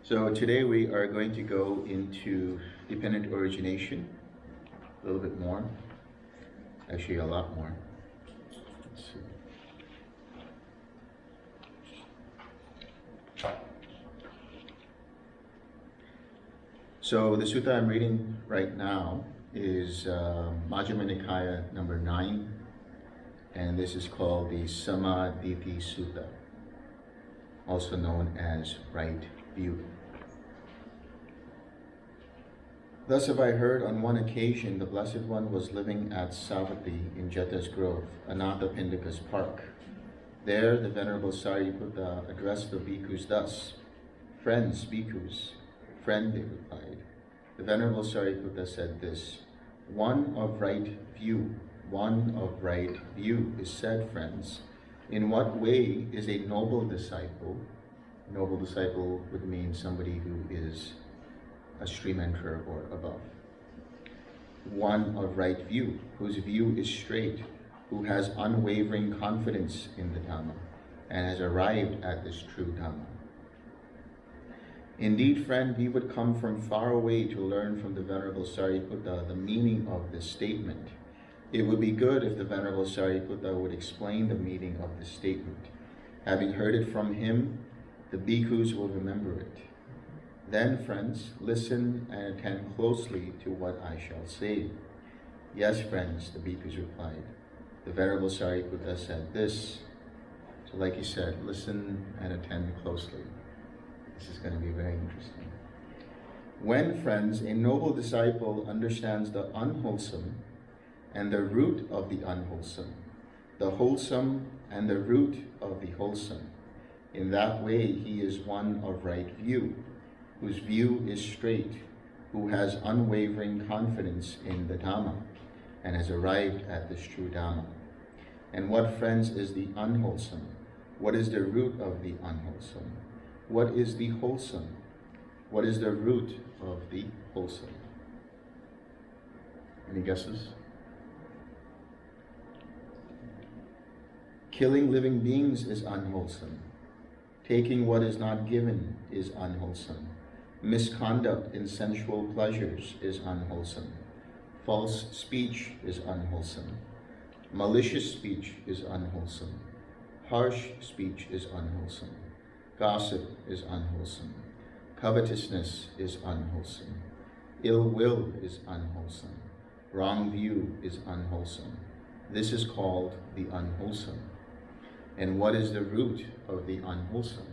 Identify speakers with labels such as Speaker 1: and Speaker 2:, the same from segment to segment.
Speaker 1: So today we are going to go into dependent origination a little bit more, actually a lot more. Let's see. So the sutta I'm reading right now is Majjhima Nikaya number 9, and this is called the Samaditi Sutta, also known as right view. Thus have I heard on one occasion the Blessed One was living at Savatthi in Jeta's Grove, Anathapindika's park. There the Venerable Sariputta addressed the bhikkhus thus, "Friends, bhikkhus." "Friend," they replied. The Venerable Sariputta said this, one of right view is said, friends. In what way is a noble disciple? Noble disciple would mean somebody who is a stream enterer or above. One of right view, whose view is straight, who has unwavering confidence in the Dhamma, and has arrived at this true Dhamma. Indeed, friend, we would come from far away to learn from the Venerable Sariputta the meaning of this statement. It would be good if the Venerable Sariputta would explain the meaning of this statement. Having heard it from him, the bhikkhus will remember it. Then, friends, listen and attend closely to what I shall say. Yes, friends, the bhikkhus replied. The Venerable Sariputta said this. So like he said, listen and attend closely. This is going to be very interesting. When, friends, a noble disciple understands the unwholesome and the root of the unwholesome, the wholesome and the root of the wholesome, in that way he is one of right view, whose view is straight, who has unwavering confidence in the Dhamma, and has arrived at this true Dhamma. And what, friends, is the unwholesome? What is the root of the unwholesome? What is the wholesome? What is the root of the wholesome? Any guesses? Killing living beings is unwholesome. Taking what is not given is unwholesome. Misconduct in sensual pleasures is unwholesome. False speech is unwholesome. Malicious speech is unwholesome. Harsh speech is unwholesome. Gossip is unwholesome. Covetousness is unwholesome. Ill will is unwholesome. Wrong view is unwholesome. This is called the unwholesome. And what is the root of the unwholesome?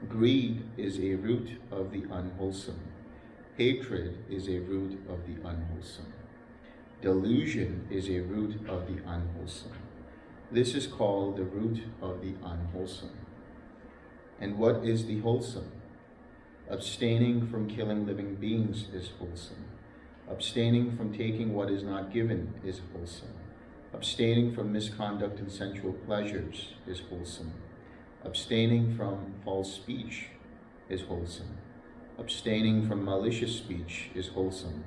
Speaker 1: Greed is a root of the unwholesome. Hatred is a root of the unwholesome. Delusion is a root of the unwholesome. This is called the root of the unwholesome. And what is the wholesome? Abstaining from killing living beings is wholesome. Abstaining from taking what is not given is wholesome. Abstaining from misconduct and sensual pleasures is wholesome. Abstaining from false speech is wholesome. Abstaining from malicious speech is wholesome.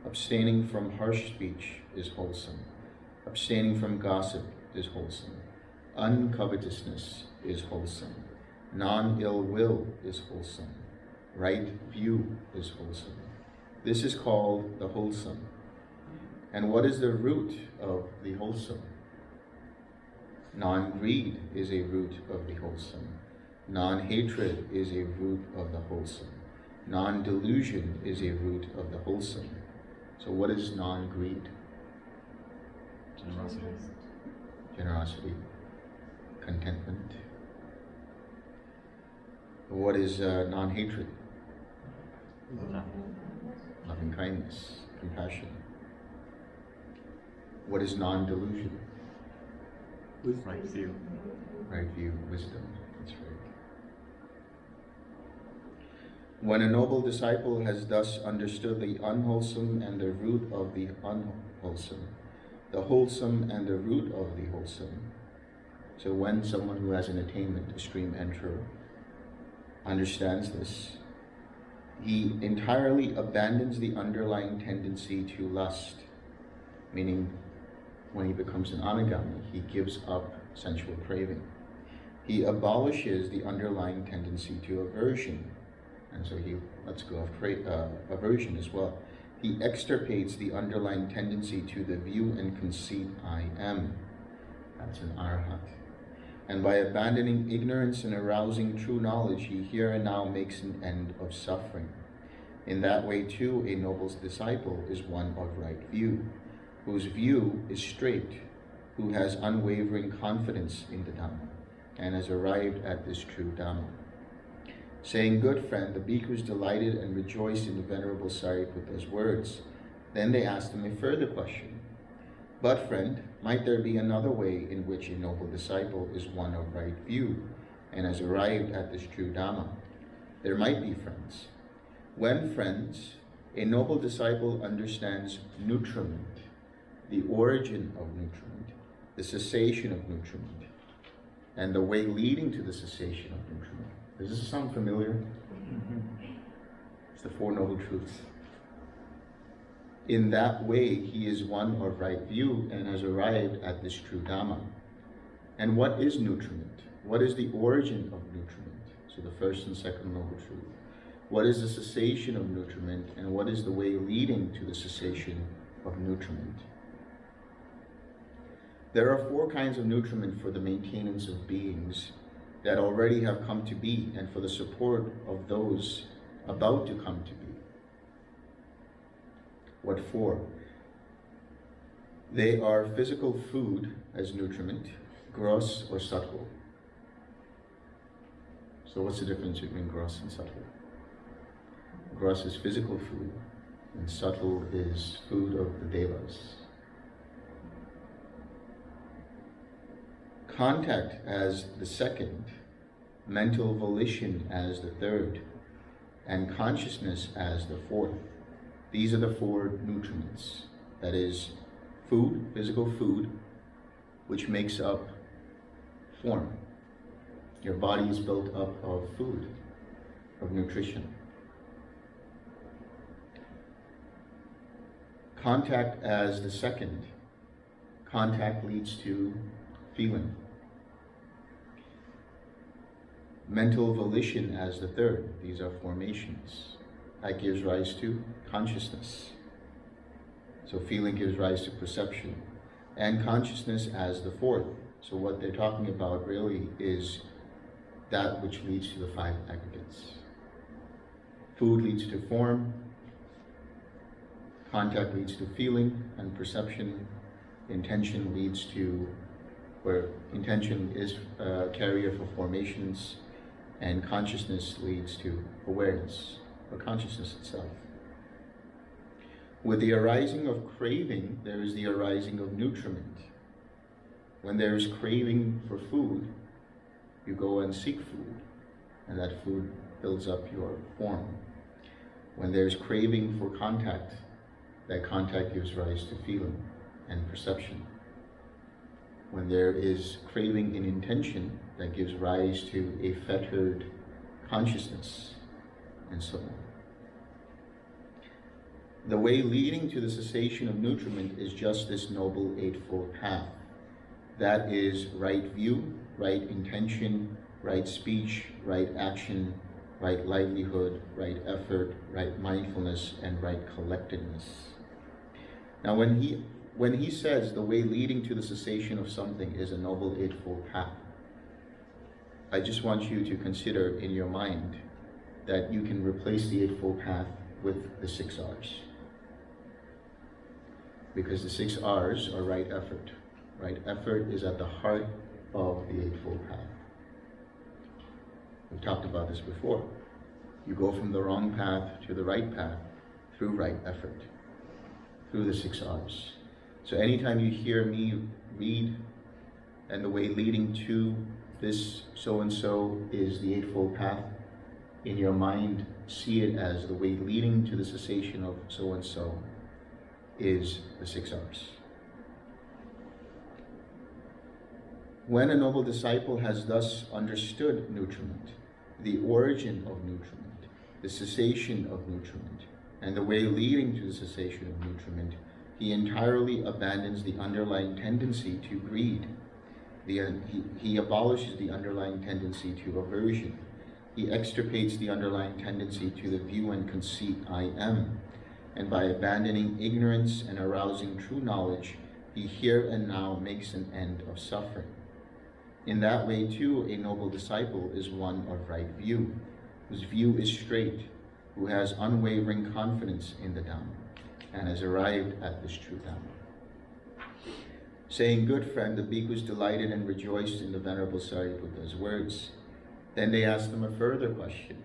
Speaker 1: Abstaining from harsh speech is wholesome. Abstaining from gossip is wholesome. Uncovetousness is wholesome. Non-ill will is wholesome. Right view is wholesome. This is called the wholesome. And what is the root of the wholesome? Non-greed is a root of the wholesome. Non-hatred is a root of the wholesome. Non-delusion is a root of the wholesome. So what is non-greed?
Speaker 2: Generosity.
Speaker 1: Generosity. Contentment. What is non-hatred? Loving kindness, compassion. What is non-delusion?
Speaker 2: Right view.
Speaker 1: Right view, wisdom. That's right. When a noble disciple has thus understood the unwholesome and the root of the unwholesome, the wholesome and the root of the wholesome. So when someone who has an attainment, a stream enterer, understands this, he entirely abandons the underlying tendency to lust, meaning when he becomes an anagami, he gives up sensual craving. He abolishes the underlying tendency to aversion, And so he lets go of aversion as well. He extirpates the underlying tendency to the view and conceit, I am. That's an arhat. And by abandoning ignorance and arousing true knowledge, he here and now makes an end of suffering. In that way, too, a noble disciple is one of right view, whose view is straight, who has unwavering confidence in the Dhamma, and has arrived at this true Dhamma. Saying, "Good friend," the bhikkhus delighted and rejoiced in the Venerable Sariputta's words. Then they asked him a further question. "But friend, might there be another way in which a noble disciple is one of right view, and has arrived at this true Dhamma?" There might be, friends. When, friends, a noble disciple understands nutriment, the origin of nutriment, the cessation of nutriment, and the way leading to the cessation of nutriment. Does this sound familiar? It's the Four Noble Truths. In that way, he is one of right view and has arrived at this true Dhamma. And what is nutriment? What is the origin of nutriment? So the first and second Noble Truth. What is the cessation of nutriment, and what is the way leading to the cessation of nutriment? There are four kinds of nutriment for the maintenance of beings that already have come to be, and for the support of those about to come to be. What for? They are physical food as nutriment, gross or subtle. So what's the difference between gross and subtle? Gross is physical food, and subtle is food of the devas. Contact as the second, mental volition as the third, and consciousness as the fourth. These are the four nutriments. That is, food, physical food, which makes up form. Your body is built up of food, of nutrition. Contact as the second. Contact leads to feeling. Mental volition as the third. These are formations. That gives rise to consciousness. So feeling gives rise to perception. And consciousness as the fourth. So what they're talking about really is that which leads to the five aggregates. Food leads to form. Contact leads to feeling and perception. Intention leads to, where intention is a carrier for formations, and consciousness leads to awareness, or consciousness itself. With the arising of craving, there is the arising of nutriment. When there is craving for food, you go and seek food, and that food builds up your form. When there is craving for contact, that contact gives rise to feeling and perception. When there is craving in intention, that gives rise to a fettered consciousness, and so on. The way leading to the cessation of nutriment is just this Noble Eightfold Path. That is right view, right intention, right speech, right action, right livelihood, right effort, right mindfulness, and right collectedness. Now when he says the way leading to the cessation of something is a Noble Eightfold Path, I just want you to consider in your mind that you can replace the Eightfold Path with the 6 R's. Because the 6 R's are right effort. Right effort is at the heart of the Eightfold Path. We've talked about this before. You go from the wrong path to the right path through right effort, through the 6 R's. So anytime you hear me read, and the way leading to this so-and-so is the Eightfold Path, in your mind, see it as the way leading to the cessation of so-and-so is the 6 R's. When a noble disciple has thus understood nutriment, the origin of nutriment, the cessation of nutriment, and the way leading to the cessation of nutriment, he entirely abandons the underlying tendency to greed. He abolishes the underlying tendency to aversion. he extirpates the underlying tendency to the view and conceit I am, and by abandoning ignorance and arousing true knowledge, he here and now makes an end of suffering. In that way, too, a noble disciple is one of right view, whose view is straight, who has unwavering confidence in the Dhamma, and has arrived at this true Dhamma. Saying, "Good friend," the bhikkhus delighted and rejoiced in the Venerable Sariputta's words. Then they asked him a further question.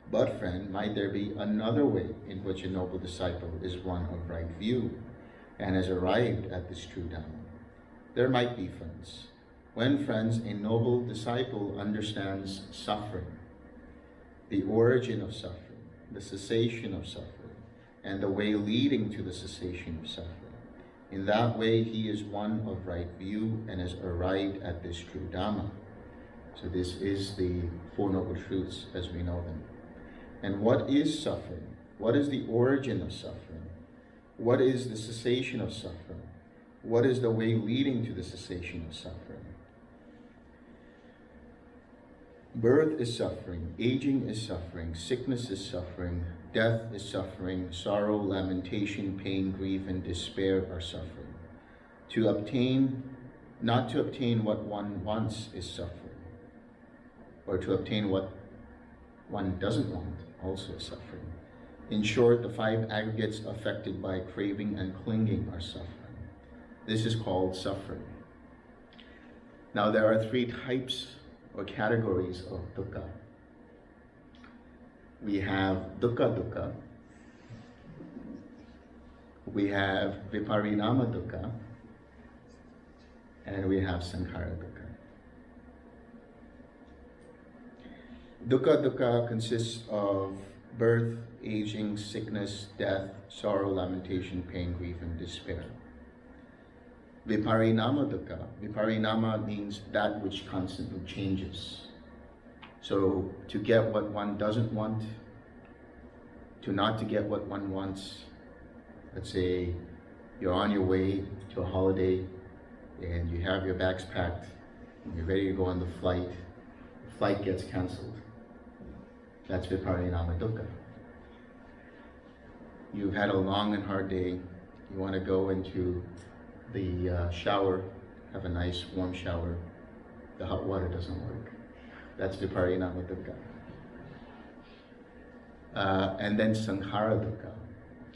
Speaker 1: "But friend, might there be another way in which a noble disciple is one of right view, and has arrived at this true Dhamma?" "There might be, friends. When, friends, a noble disciple understands suffering, the origin of suffering, the cessation of suffering, and the way leading to the cessation of suffering, in that way he is one of right view and has arrived at this true Dhamma." So this is the Four Noble Truths as we know them. And what is suffering? What is the origin of suffering? What is the cessation of suffering? What is the way leading to the cessation of suffering? Birth is suffering, aging is suffering, sickness is suffering, death is suffering, sorrow, lamentation, pain, grief, and despair are suffering. Not to obtain what one wants is suffering, or to obtain what one doesn't want also is suffering. In short, the five aggregates affected by craving and clinging are suffering. This is called suffering. Now there are three types or categories of dukkha. We have dukkha dukkha, we have viparinama dukkha, and we have sankhara dukkha. Dukkha dukkha consists of birth, aging, sickness, death, sorrow, lamentation, pain, grief, and despair. Viparinama dukkha. Viparinama means that which constantly changes. So to get what one doesn't want, to not to get what one wants. Let's say you're on your way to a holiday and you have your bags packed and you're ready to go on the flight. The flight gets canceled. That's viparinama dukkha. You've had a long and hard day. You want to go into the shower, have a nice warm shower. The hot water doesn't work. That's viparinama dukkha. And then sankhara dukkha.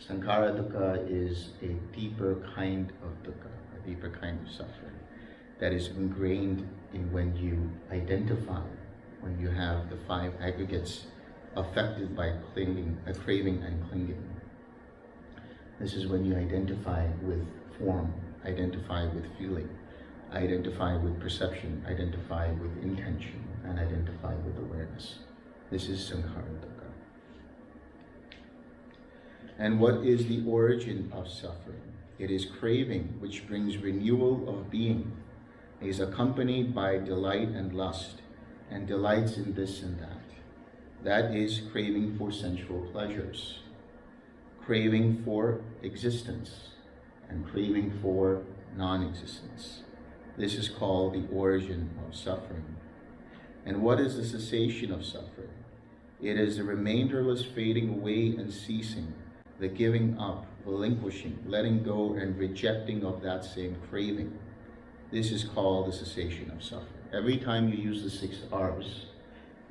Speaker 1: Sankhara dukkha is a deeper kind of dukkha, a deeper kind of suffering that is ingrained in when you identify, when you have the five aggregates affected by craving and clinging. This is when you identify with form, identify with feeling, identify with perception, identify with intention, and identify with awareness. This is sankhara dukkha. And what is the origin of suffering? It is craving, which brings renewal of being. It is accompanied by delight and lust, and delights in this and that. That is craving for sensual pleasures, craving for existence, and craving for non-existence. This is called the origin of suffering. And what is the cessation of suffering? It is the remainderless fading away and ceasing, the giving up, relinquishing, letting go, and rejecting of that same craving. This is called the cessation of suffering. Every time you use the 6 R's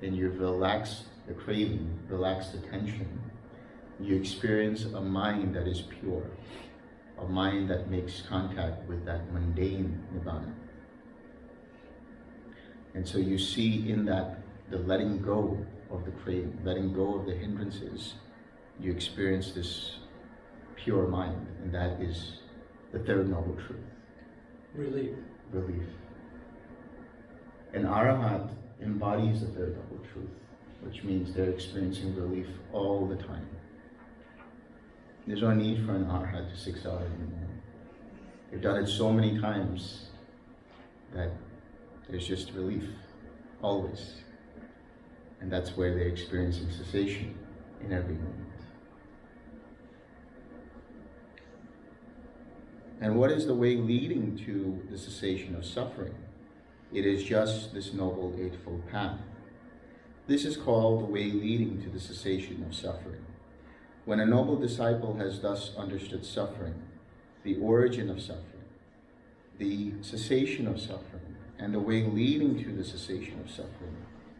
Speaker 1: and you relax the craving, relax the tension, you experience a mind that is pure, a mind that makes contact with that mundane nibbana. And so you see in that the letting go of the craving, letting go of the hindrances, you experience this pure mind, and that is the third noble truth.
Speaker 3: Relief.
Speaker 1: Relief. An arahat embodies the third noble truth, which means they're experiencing relief all the time. There's no need for an arahat to 6 hours anymore. They've done it so many times that there's just relief, always. And that's where they're experiencing cessation in every moment. And what is the way leading to the cessation of suffering? It is just this Noble Eightfold Path. This is called the way leading to the cessation of suffering. When a noble disciple has thus understood suffering, the origin of suffering, the cessation of suffering, and the way leading to the cessation of suffering,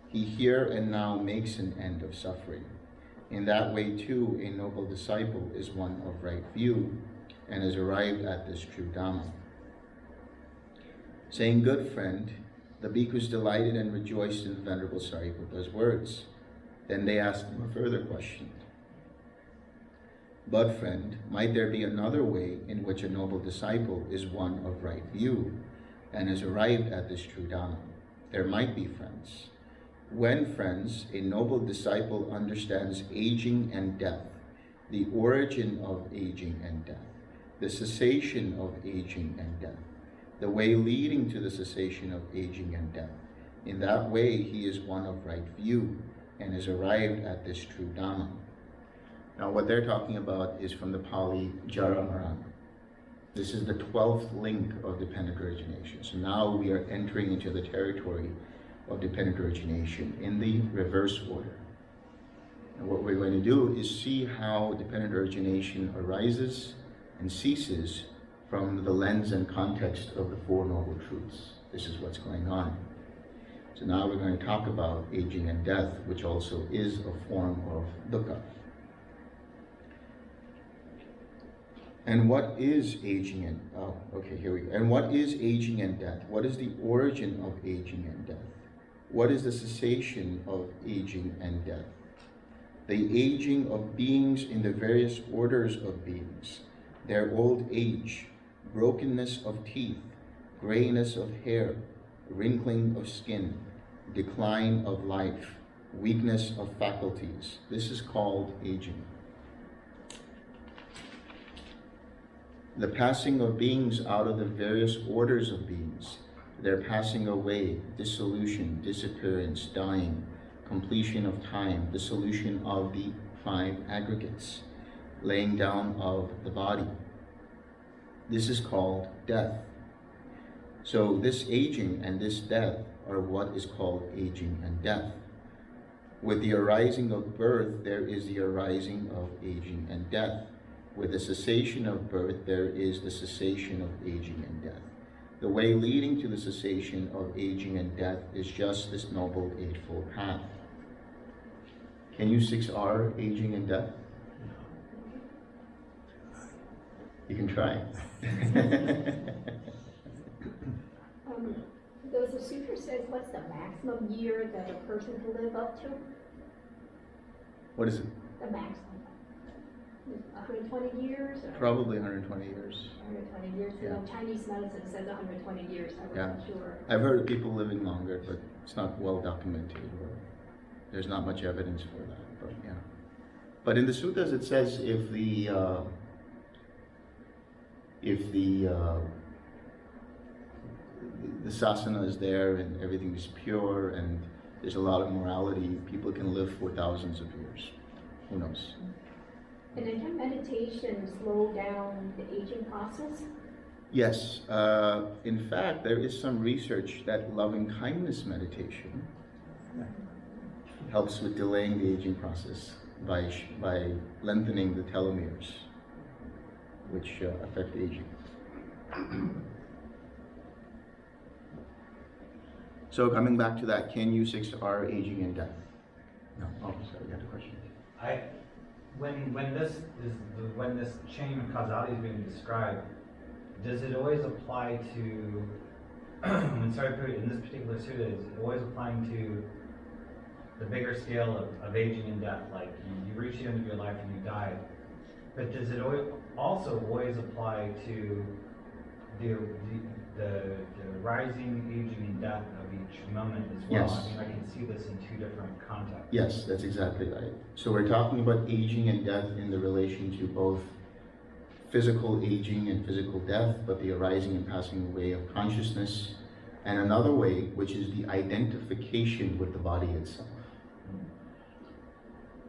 Speaker 1: he here and now makes an end of suffering. In that way, too, a noble disciple is one of right view and has arrived at this true Dhamma. Saying, "Good friend," the bhikkhus delighted and rejoiced in the Venerable Sariputta's words. Then they asked him a further question. "But friend, might there be another way in which a noble disciple is one of right view and has arrived at this true Dhamma?" There might be, friends. When, friends, a noble disciple understands aging and death, the origin of aging and death, the cessation of aging and death, the way leading to the cessation of aging and death, in that way he is one of right view and has arrived at this true Dhamma. Now what they're talking about is from the Pali Jaramarana. This is the 12th link of dependent origination. So now we are entering into the territory of dependent origination in the reverse order. And what we're going to do is see how dependent origination arises and ceases from the lens and context of the Four Noble Truths. This is what's going on. So now we're going to talk about aging and death, which also is a form of dukkha. And what is aging and, here we go. And what is aging and death? What is the origin of aging and death? What is the cessation of aging and death? The aging of beings in the various orders of beings, their old age, brokenness of teeth, grayness of hair, wrinkling of skin, decline of life, weakness of faculties. This is called aging. The passing of beings out of the various orders of beings, their passing away, dissolution, disappearance, dying, completion of time, dissolution of the 5 aggregates, laying down of the body. This is called death. So this aging and this death are what is called aging and death. With the arising of birth, there is the arising of aging and death. With the cessation of birth, there is the cessation of aging and death. The way leading to the cessation of aging and death is just this Noble Eightfold Path. Can you 6R aging and death? You can try.
Speaker 3: The sutra says, what's the maximum year that a person can live up to?
Speaker 1: What is it?
Speaker 3: The maximum. 120 years? Or
Speaker 1: Probably 120 years.
Speaker 3: 120 years.
Speaker 1: Yeah.
Speaker 3: You know, Chinese medicine says 120 years. I wasn't sure.
Speaker 1: I've heard of people living longer, but it's not well documented, or there's not much evidence for that. But yeah. But in the suttas it says if the sasana is there and everything is pure and there's a lot of morality, people can live for thousands of years. Who knows?
Speaker 3: And then can meditation slow down the aging process?
Speaker 1: Yes. In fact, there is some research that loving kindness meditation helps with delaying the aging process by lengthening the telomeres, which affect aging. So coming back to that, can you 6R aging and death? No. Oh, sorry, you had a question.
Speaker 4: When this chain of causality is being described, does it always apply to when Sariputta in this particular sutta is always applying to the bigger scale of aging and death, like you reach the end of your life and you die, but does it also always apply to the rising, aging, and death of each moment as well?
Speaker 1: Yes.
Speaker 4: I mean, I can see this in 2 different contexts.
Speaker 1: Yes, that's exactly right. So we're talking about aging and death in the relation to both physical aging and physical death, but the arising and passing away of consciousness, and another way, which is the identification with the body itself.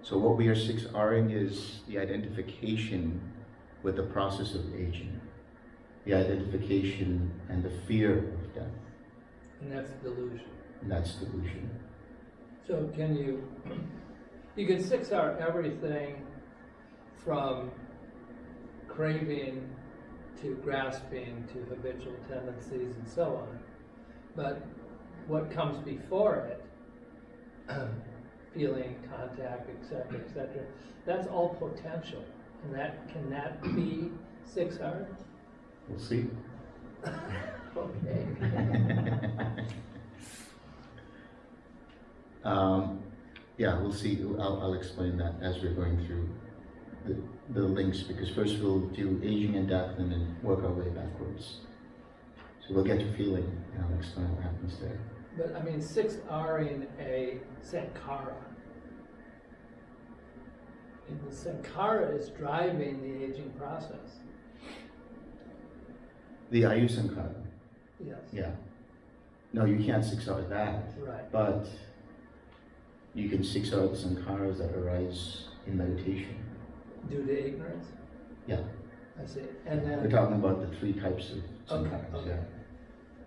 Speaker 1: So what we are 6Ring is the identification with the process of aging, the identification and the fear of death.
Speaker 5: And that's delusion.
Speaker 1: And that's delusion.
Speaker 5: So can you can 6R everything from craving to grasping to habitual tendencies and so on. But what comes before it, feeling, contact, etc., that's all potential. And can that be 6R?
Speaker 1: We'll see.
Speaker 5: Okay.
Speaker 1: Yeah, we'll see. I'll explain that as we're going through the links, because first we'll do aging and death and then work our way backwards. So we'll get to feeling and I'll explain what happens there.
Speaker 5: But I mean, 6R in a Sankara. And the Sankara is driving the aging process.
Speaker 1: The Ayusankara.
Speaker 5: Yes.
Speaker 1: Yeah. No, you can't 6R that.
Speaker 5: Right.
Speaker 1: But you can 6R the sankharas that arise in meditation.
Speaker 5: Due to ignorance?
Speaker 1: Yeah.
Speaker 5: I see. And then.
Speaker 1: We're talking about the three types of sankharas.
Speaker 5: Okay.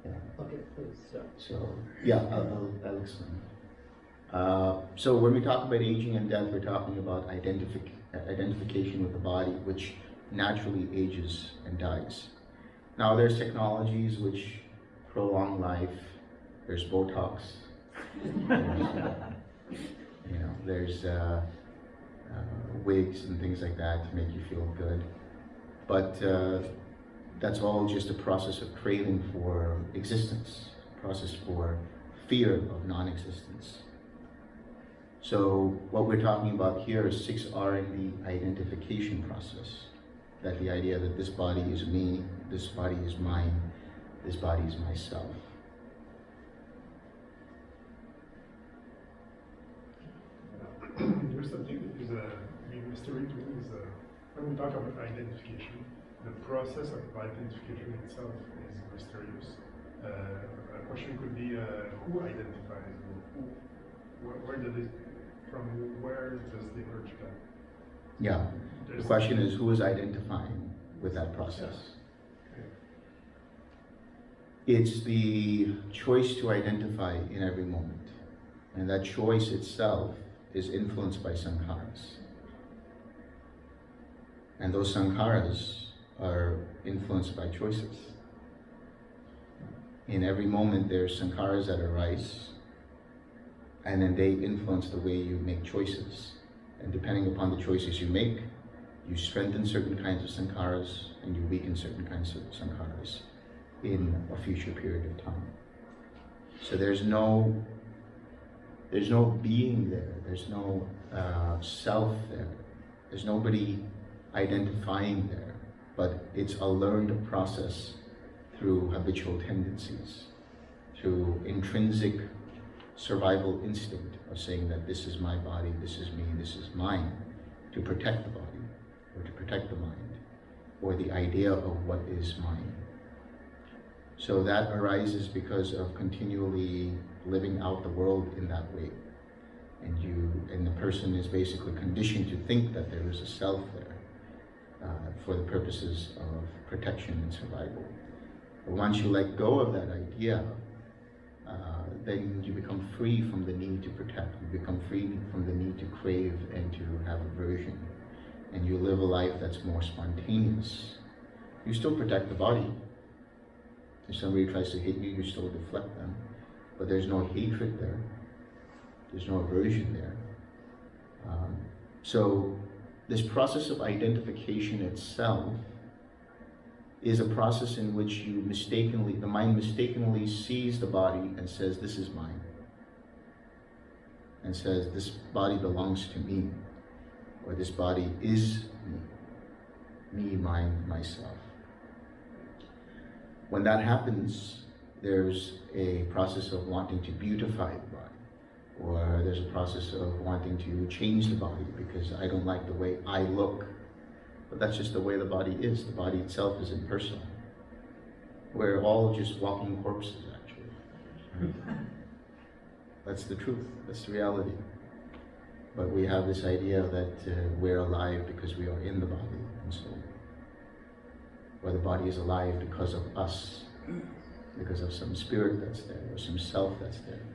Speaker 1: Yeah.
Speaker 5: Okay, please.
Speaker 1: So, yeah, I'll explain. So when we talk about aging and death, we're talking about identification with the body, which naturally ages and dies. Now, there's technologies which prolong life. There's Botox. There's wigs and things like that to make you feel good. But that's all just a process of craving for existence, a process for fear of non-existence. So what we're talking about here is 6R in the identification process. That the idea that this body is me, this body is mine, this body is myself.
Speaker 6: There's something that is a mystery to me is when we talk about identification, the process of identification itself is mysterious. A question could be who identifies? From where does the urge come?
Speaker 1: Yeah. The question is, who is identifying with that process? It's the choice to identify in every moment. And that choice itself is influenced by sankharas. And those sankharas are influenced by choices. In every moment, there's sankharas that arise, and then they influence the way you make choices. And depending upon the choices you make, you strengthen certain kinds of sankharas and you weaken certain kinds of sankharas in a future period of time. So there's no being there, there's no self there, there's nobody identifying there, but it's a learned process through habitual tendencies, through intrinsic survival instinct of saying that this is my body, this is me, this is mine, to protect the body, or to protect the mind, or the idea of what is mine. So that arises because of continually living out the world in that way. And the person is basically conditioned to think that there is a self there for the purposes of protection and survival. But once you let go of that idea, then you become free from the need to protect. You become free from the need to crave and to have aversion. And you live a life that's more spontaneous. You still protect the body. If somebody tries to hit you, you still deflect them. But there's no hatred there. There's no aversion there. So this process of identification itself is a process in which the mind mistakenly sees the body and says, this is mine. And says, this body belongs to me. Or this body is me. Me, mine, myself. When that happens, there's a process of wanting to beautify the body. Or there's a process of wanting to change the body because I don't like the way I look. But that's just the way the body is. The body itself is impersonal. We're all just walking corpses, actually. That's the truth. That's the reality. But we have this idea that we're alive because we are in the body and soul. Or the body is alive because of us, because of some spirit that's there, or some self that's there.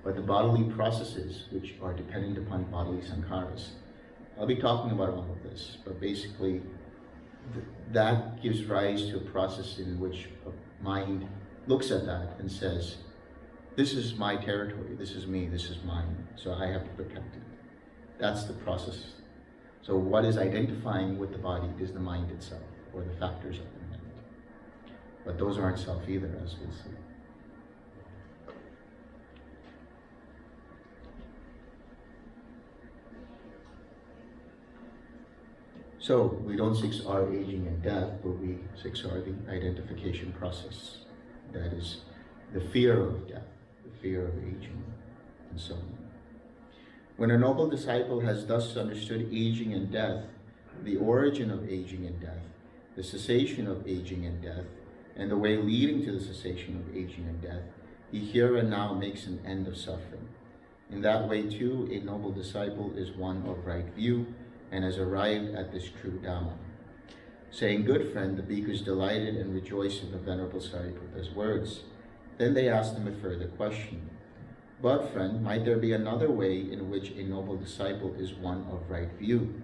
Speaker 1: but the bodily processes which are dependent upon bodily sankharas. I'll be talking about all of this, but basically that gives rise to a process in which a mind looks at that and says, this is my territory, this is me, this is mine, so I have to protect it. That's the process. So what is identifying with the body is the mind itself, or the factors of the mind. But those aren't self either, as we'll see. So we don't 6R aging and death, but we 6R the identification process. That is the fear of death, the fear of aging, and so on. When a noble disciple has thus understood aging and death, the origin of aging and death, the cessation of aging and death, and the way leading to the cessation of aging and death, he here and now makes an end of suffering. In that way too, a noble disciple is one of right view, and has arrived at this true Dhamma. Saying, good friend, the bhikkhus delighted and rejoiced in the Venerable Sariputta's words. Then they asked him a further question. But friend, might there be another way in which a noble disciple is one of right view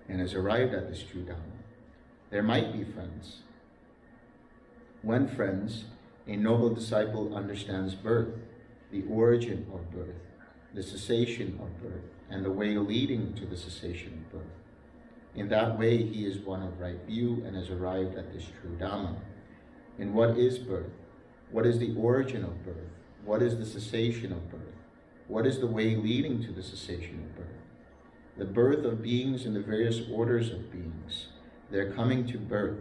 Speaker 1: and has arrived at this true Dhamma? There might be, friends. When, friends, a noble disciple understands birth, the origin of birth, the cessation of birth, and the way leading to the cessation of birth. In that way, he is one of right view and has arrived at this true Dhamma. And what is birth? What is the origin of birth? What is the cessation of birth? What is the way leading to the cessation of birth? The birth of beings in the various orders of beings, their coming to birth,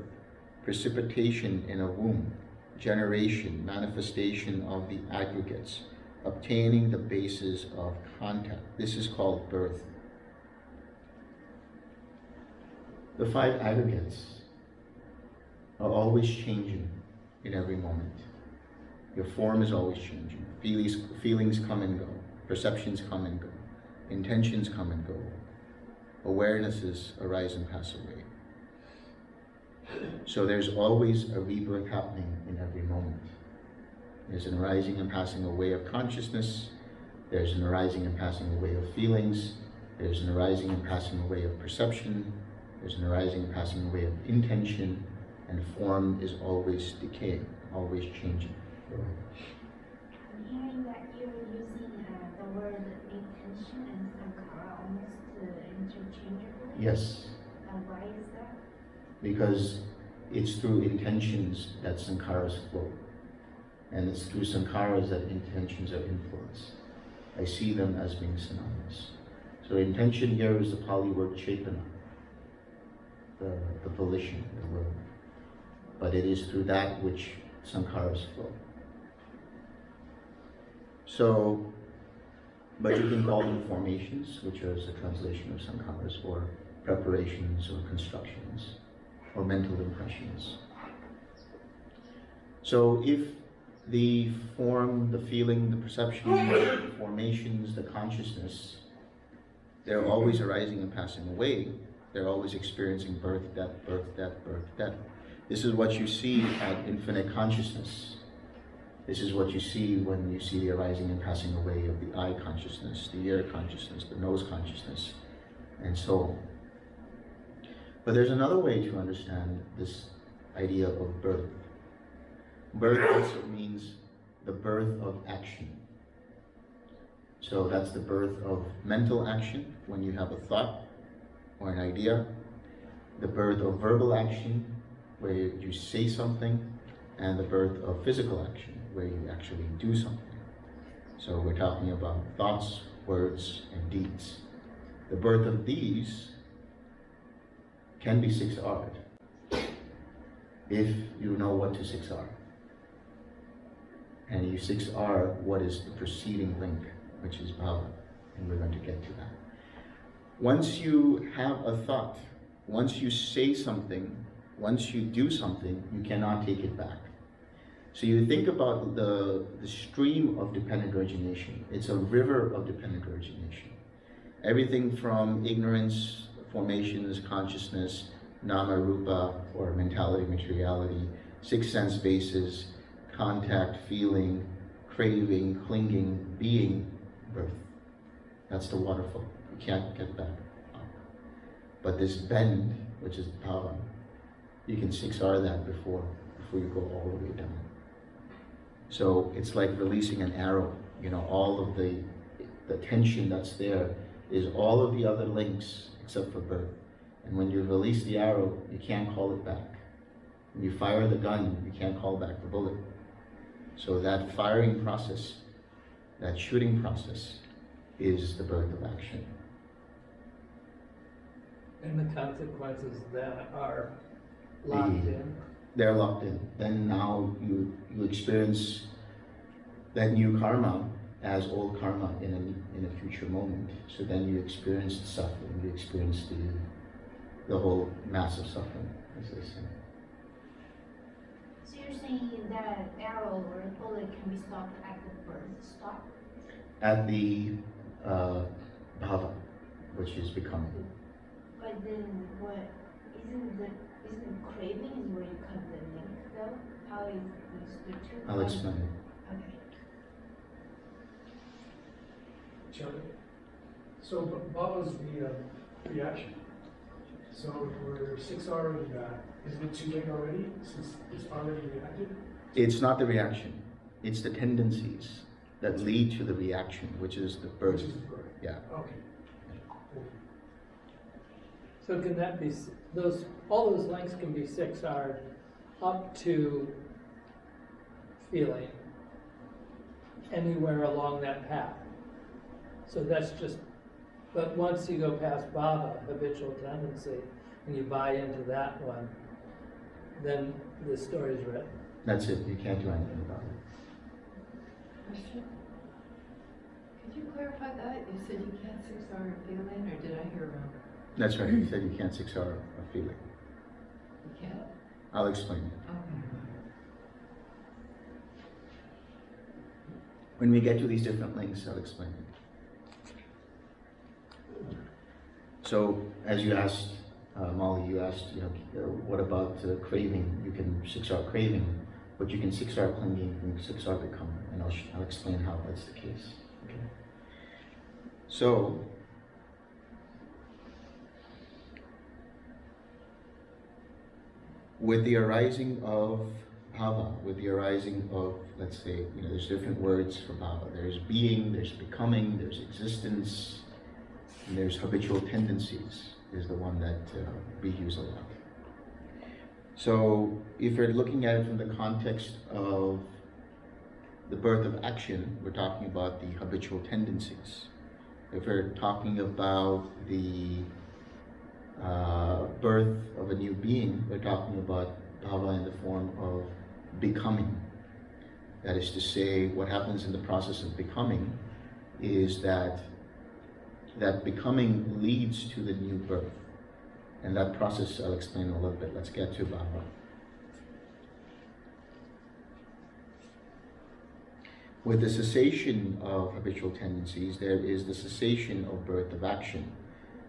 Speaker 1: precipitation in a womb, generation, manifestation of the aggregates, obtaining the basis of contact. This is called birth. The 5 aggregates are always changing in every moment. Your form is always changing. Feelings come and go. Perceptions come and go. Intentions come and go. Awarenesses arise and pass away. So there's always a rebirth happening in every moment. There's an arising and passing away of consciousness. There's an arising and passing away of feelings. There's an arising and passing away of perception. There's an arising and passing away of intention. And form is always decaying, always changing.
Speaker 3: I'm hearing that you're using the word intention and sankhara almost interchangeably.
Speaker 1: Yes.
Speaker 3: Why is that?
Speaker 1: Because it's through intentions that sankharas flow. And it's through sankharas that intentions are influenced. I see them as being synonymous. So intention here is the Pali word chetana, the volition, the will. But it is through that which sankharas flow. So, but you can call them formations, which is the translation of sankharas, or preparations, or constructions, or mental impressions. So if the form, the feeling, the perception, the formations, the consciousness, they're always arising and passing away. They're always experiencing birth, death, birth, death, birth, death. This is what you see at infinite consciousness. This is what you see when you see the arising and passing away of the eye consciousness, the ear consciousness, the nose consciousness, and so on. But there's another way to understand this idea of birth. Birth also means the birth of action. So that's the birth of mental action, when you have a thought or an idea. The birth of verbal action, where you say something. And the birth of physical action, where you actually do something. So we're talking about thoughts, words, and deeds. The birth of these can be 6R'd, if you know what to 6R. And you 6R what is the preceding link, which is bhava, and we're going to get to that. Once you have a thought, once you say something, once you do something, you cannot take it back. So you think about the stream of dependent origination. It's a river of dependent origination. Everything from ignorance, formations, consciousness, nama, rupa, or mentality, materiality, 6 sense bases, contact, feeling, craving, clinging, being, birth. That's the waterfall. You can't get back up. But this bend, which is bhava, you can 6R that before you go all the way down. So it's like releasing an arrow. You know, all of the tension that's there is all of the other links except for birth. And when you release the arrow, you can't call it back. When you fire the gun, you can't call back the bullet. So that firing process, that shooting process, is the birth of action.
Speaker 5: And the consequences then are locked in.
Speaker 1: They're locked in. Then now you experience that new karma as old karma in a future moment. So then you experience the suffering, you experience the whole massive suffering, as they say.
Speaker 3: So you're saying that arrow or bullet can be stopped at the birth stop?
Speaker 1: At the bhava, which is becoming.
Speaker 3: But then what, isn't craving is where you cut the link though? How is the two?
Speaker 1: I'll explain it.
Speaker 3: Okay.
Speaker 6: So bhava is the reaction. So if we're 6R in that, isn't it too late already since it's already reacted?
Speaker 1: It's not the reaction. It's the tendencies that lead to the reaction, which is the birth.
Speaker 6: Which is the birth.
Speaker 1: Yeah.
Speaker 6: Okay. Cool.
Speaker 5: So can that be, all those links can be 6R up to feeling anywhere along that path. So that's just, but once you go past bhava, habitual tendency, and you buy into that one, then the story's written.
Speaker 1: That's it. You can't do anything about it.
Speaker 7: Question? Could you clarify that? You said you can't 6R a feeling, or did I hear wrong?
Speaker 1: That's right. You said you can't 6R a feeling.
Speaker 7: You can't?
Speaker 1: I'll explain it.
Speaker 7: Okay.
Speaker 1: When we get to these different links, I'll explain it. So, as you asked, Molly, you asked, what about craving? You can 6R craving, but you can 6R clinging, you can 6R becoming, and I'll explain how that's the case. Okay. So, with the arising of bhava, with the arising of, let's say, there's different words for bhava. There's being, there's becoming, there's existence, and there's habitual tendencies is the one that we use a lot. So if you're looking at it from the context of the birth of action, we're talking about the habitual tendencies. If we're talking about the birth of a new being, we're talking about bhava in the form of becoming. That is to say, what happens in the process of becoming is that becoming leads to the new birth. And that process I'll explain in a little bit. Let's get to bhava. With the cessation of habitual tendencies, there is the cessation of birth of action.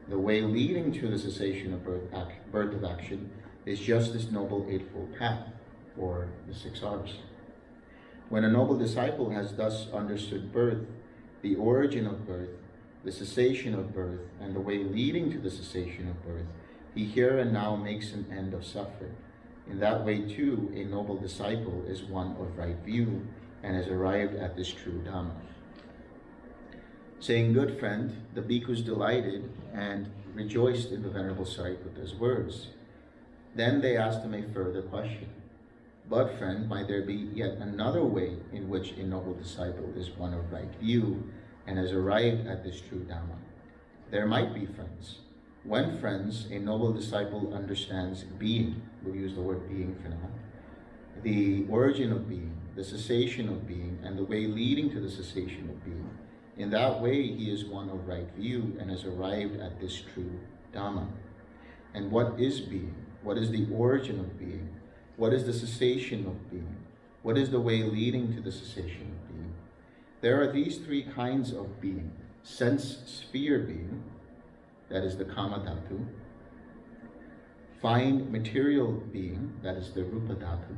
Speaker 1: The way leading to the cessation of birth of action is just this Noble Eightfold Path, or the 6 R's. When a noble disciple has thus understood birth, the origin of birth, the cessation of birth, and the way leading to the cessation of birth, he here and now makes an end of suffering. In that way, too, a noble disciple is one of right view and has arrived at this true Dhamma. Saying, "Good friend," the bhikkhus delighted and rejoiced in the Venerable Sariputta's words. Then they asked him a further question. "But, friend, might there be yet another way in which a noble disciple is one of right view and has arrived at this true Dhamma?" "There might be, friends. When, friends, a noble disciple understands being," we'll use the word being for now, "the origin of being, the cessation of being, and the way leading to the cessation of being, in that way he is one of right view and has arrived at this true Dhamma." And what is being? What is the origin of being? What is the cessation of being? What is the way leading to the cessation of being? There are these 3 kinds of being. Sense sphere being, that is the kama dhatu. Fine material being, that is the rupa dhatu.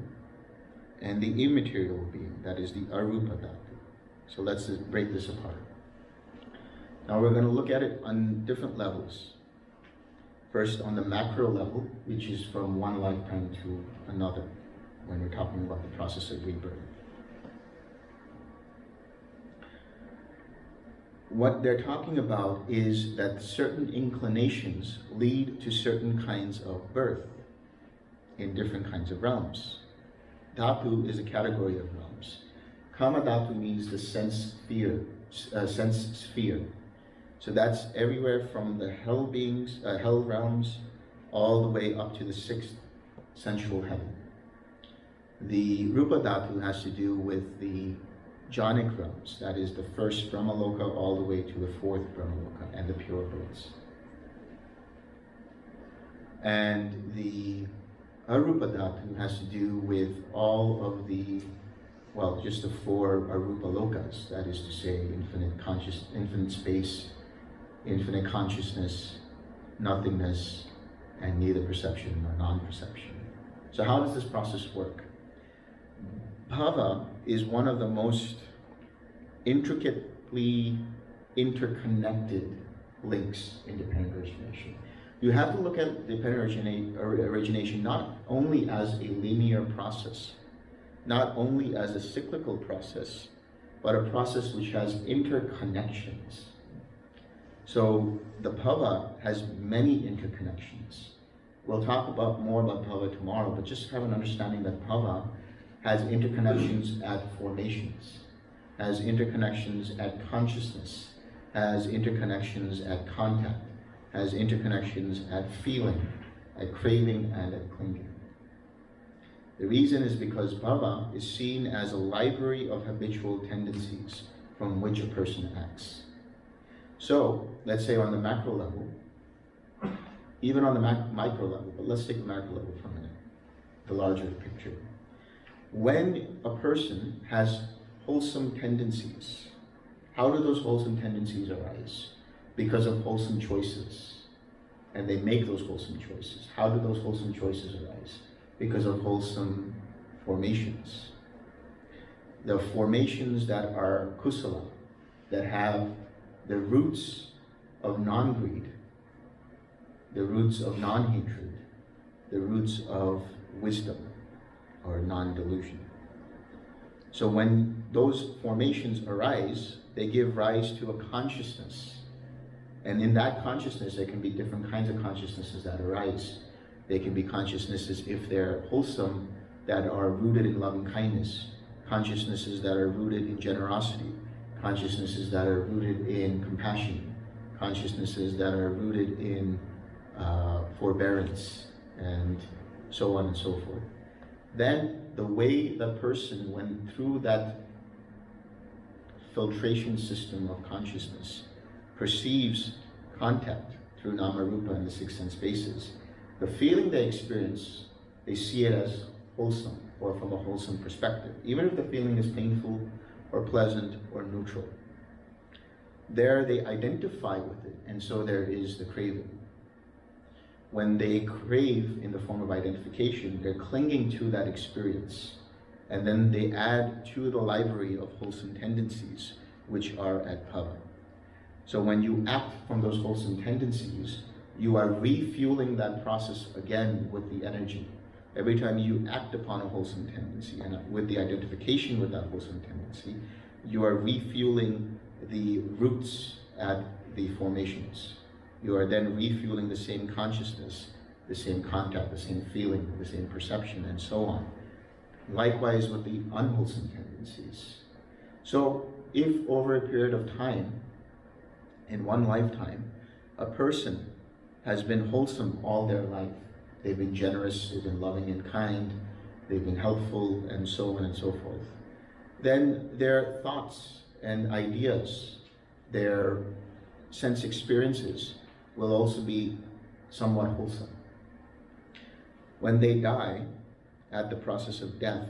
Speaker 1: And the immaterial being, that is the arupa dhatu. So let's just break this apart. Now we're going to look at it on different levels. First, on the macro level, which is from one lifetime to another, when we're talking about the process of rebirth. What they're talking about is that certain inclinations lead to certain kinds of birth in different kinds of realms. Dhatu is a category of realms. Kama Dhatu means the sense sphere. So that's everywhere from the hell beings, hell realms, all the way up to the sixth sensual heaven. The Rupa Dhatu has to do with the jhanic realms, that is the first Brahmaloka all the way to the fourth Brahmaloka and the pure births. And the Arupa Dhatu has to do with all of the, well, just the four Arupa Lokas, that is to say infinite space, infinite consciousness, nothingness, and neither perception nor non-perception. So how does this process work? Bhava is one of the most intricately interconnected links in dependent origination. You have to look at dependent origination not only as a linear process, not only as a cyclical process, but a process which has interconnections. So the bhava has many interconnections. We'll talk more about bhava tomorrow, but just have an understanding that bhava has interconnections at formations, has interconnections at consciousness, has interconnections at contact, has interconnections at feeling, at craving, and at clinging. The reason is because bhava is seen as a library of habitual tendencies from which a person acts. So, let's say on the macro level, even on the micro level, but let's take the macro level for a minute, the larger picture. When a person has wholesome tendencies, how do those wholesome tendencies arise? Because of wholesome choices. And they make those wholesome choices. How do those wholesome choices arise? Because of wholesome formations. The formations that are kusala, that have the roots of non-greed, the roots of non-hatred, the roots of wisdom, or non-delusion. So when those formations arise, they give rise to a consciousness. And in that consciousness, there can be different kinds of consciousnesses that arise. They can be consciousnesses, if they're wholesome, that are rooted in loving kindness, consciousnesses that are rooted in generosity, consciousnesses that are rooted in compassion, consciousnesses that are rooted in forbearance, and so on and so forth. Then the way the person went through that filtration system of consciousness perceives contact through nama rupa and the six sense bases, the feeling they experience, they see it as wholesome or from a wholesome perspective, even if the feeling is painful or pleasant or neutral. There they identify with it, and so there is the craving. When they crave in the form of identification, they're clinging to that experience, and then they add to the library of wholesome tendencies, which are at bhava. So when you act from those wholesome tendencies, you are refueling that process again with the energy. Every time you act upon a wholesome tendency, and with the identification with that wholesome tendency, you are refueling the roots at the formations. You are then refueling the same consciousness, the same contact, the same feeling, the same perception, and so on. Likewise with the unwholesome tendencies. So if over a period of time, in one lifetime, a person has been wholesome all their life, they've been generous, they've been loving and kind, they've been helpful, and so on and so forth, then their thoughts and ideas, their sense experiences will also be somewhat wholesome. When they die, at the process of death,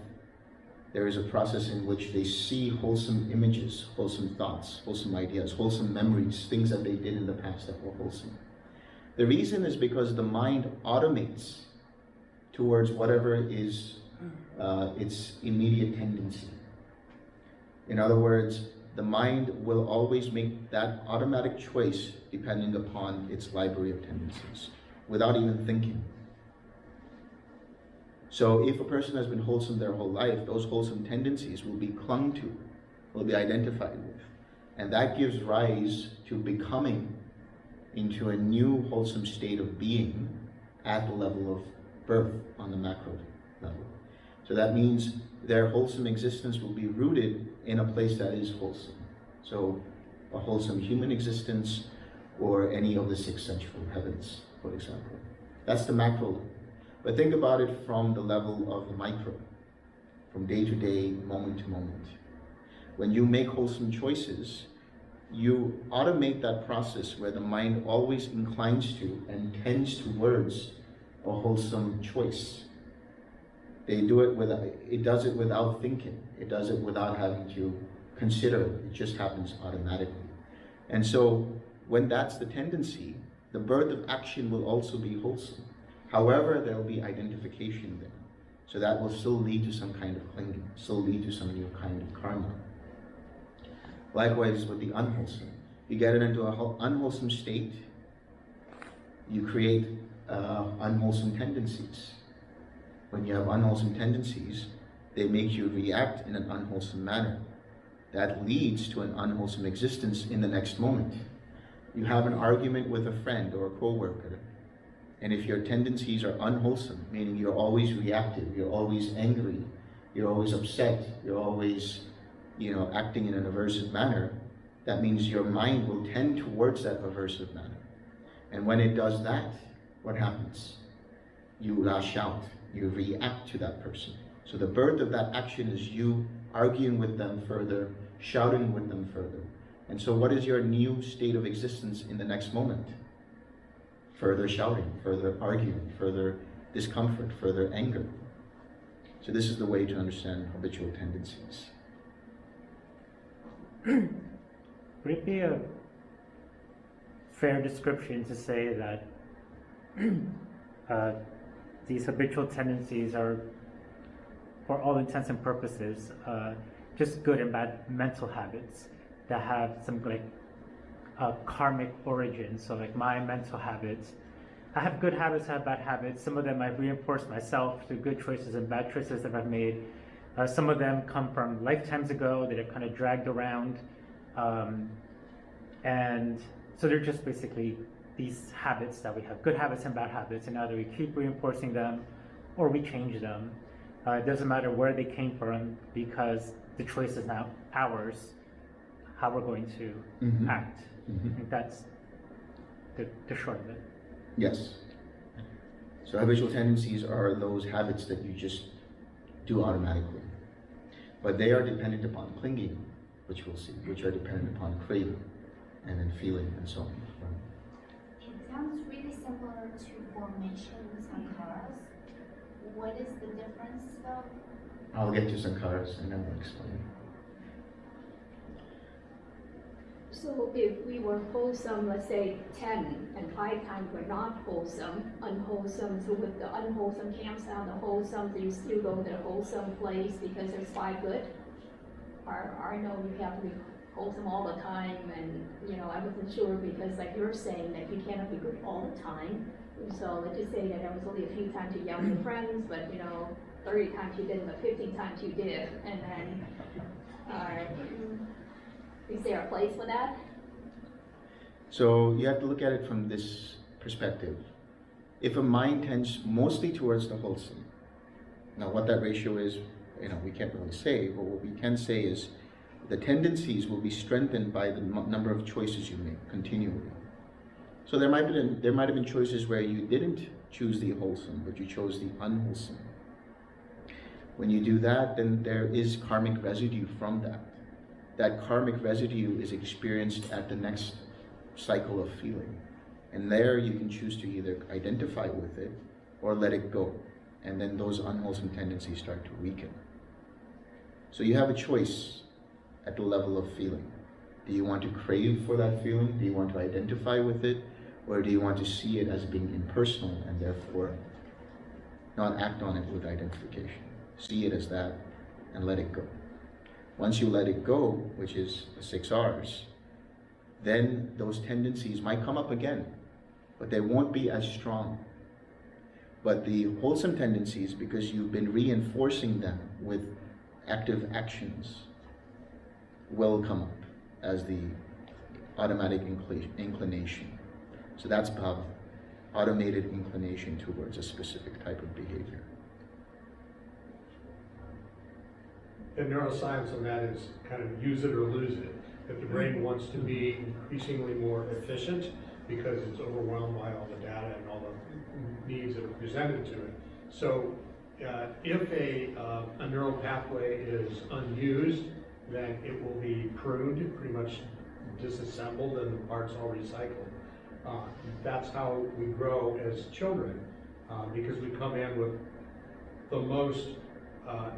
Speaker 1: there is a process in which they see wholesome images, wholesome thoughts, wholesome ideas, wholesome memories, things that they did in the past that were wholesome. The reason is because the mind automates towards whatever is its immediate tendency. In other words, the mind will always make that automatic choice depending upon its library of tendencies, without even thinking. So if a person has been wholesome their whole life, those wholesome tendencies will be clung to, will be identified with. And that gives rise to becoming into a new wholesome state of being at the level of birth on the macro level. So that means their wholesome existence will be rooted in a place that is wholesome. So a wholesome human existence or any of the 6 sensual heavens, for example. That's the macro level. But think about it from the level of the micro, from day to day, moment to moment. When you make wholesome choices, you automate that process where the mind always inclines to and tends towards a wholesome choice. It does it without thinking. It does it without having to consider it. It just happens automatically. And so when that's the tendency, the birth of action will also be wholesome. However, there will be identification there. So that will still lead to some kind of clinging, still lead to some new kind of karma. Likewise with the unwholesome. You get it into an unwholesome state, you create unwholesome tendencies. When you have unwholesome tendencies, they make you react in an unwholesome manner. That leads to an unwholesome existence in the next moment. You have an argument with a friend or a co-worker, and if your tendencies are unwholesome, meaning you're always reactive, you're always angry, you're always upset, you're always acting in an aversive manner, that means your mind will tend towards that aversive manner. And when it does that, what happens? You lash out, you react to that person. So the birth of that action is you arguing with them further, shouting with them further. And so what is your new state of existence in the next moment? Further shouting, further arguing, further discomfort, further anger. So this is the way to understand habitual tendencies.
Speaker 8: Would it be a fair description to say that these habitual tendencies are, for all intents and purposes, just good and bad mental habits that have some karmic origin? So like my mental habits, I have good habits, I have bad habits. Some of them I've reinforced myself through good choices and bad choices that I've made. Some of them come from lifetimes ago that I've kind of dragged around. And so they're just basically these habits that we have, good habits and bad habits, and either we keep reinforcing them or we change them. It doesn't matter where they came from because the choice is now ours, how we're going to act. I think that's the short of it.
Speaker 1: Yes. So habitual tendencies are those habits that you just do automatically. But they are dependent upon clinging, which we'll see, which are dependent upon craving and then feeling and so on.
Speaker 3: It sounds really similar to formation sankharas. What is the difference though?
Speaker 1: I'll get to sankharas and then I'll explain.
Speaker 9: So if we were wholesome, let's say 10, and 5 times we're not wholesome, unwholesome, so with the unwholesome cancel out the wholesome, do you still go to the wholesome place because there's 5 good? Or I know you have to be wholesome all the time, and I wasn't sure because like you're saying that you cannot be good all the time. So let's just say that there was only a few times you yelled at friends, but 30 times you didn't, but 15 times you did, and then is there a place for that?
Speaker 1: So you have to look at it from this perspective. If a mind tends mostly towards the wholesome, now what that ratio is, we can't really say, but what we can say is the tendencies will be strengthened by the number of choices you make continually. So there might have been choices where you didn't choose the wholesome, but you chose the unwholesome. When you do that, then there is karmic residue from that. That karmic residue is experienced at the next cycle of feeling. And there you can choose to either identify with it or let it go. And then those unwholesome tendencies start to weaken. So you have a choice at the level of feeling. Do you want to crave for that feeling? Do you want to identify with it? Or do you want to see it as being impersonal and therefore not act on it with identification? See it as that and let it go. Once you let it go, which is the 6 R's, then those tendencies might come up again, but they won't be as strong. But the wholesome tendencies, because you've been reinforcing them with active actions, will come up as the automatic inclination. So that's bhava, automated inclination towards a specific type of behavior.
Speaker 10: The neuroscience on that is kind of use it or lose it. If the brain wants to be increasingly more efficient because it's overwhelmed by all the data and all the needs that are presented to it. So if a neural pathway is unused, then it will be pruned, pretty much disassembled, and the parts all recycled. That's how we grow as children, because we come in with the most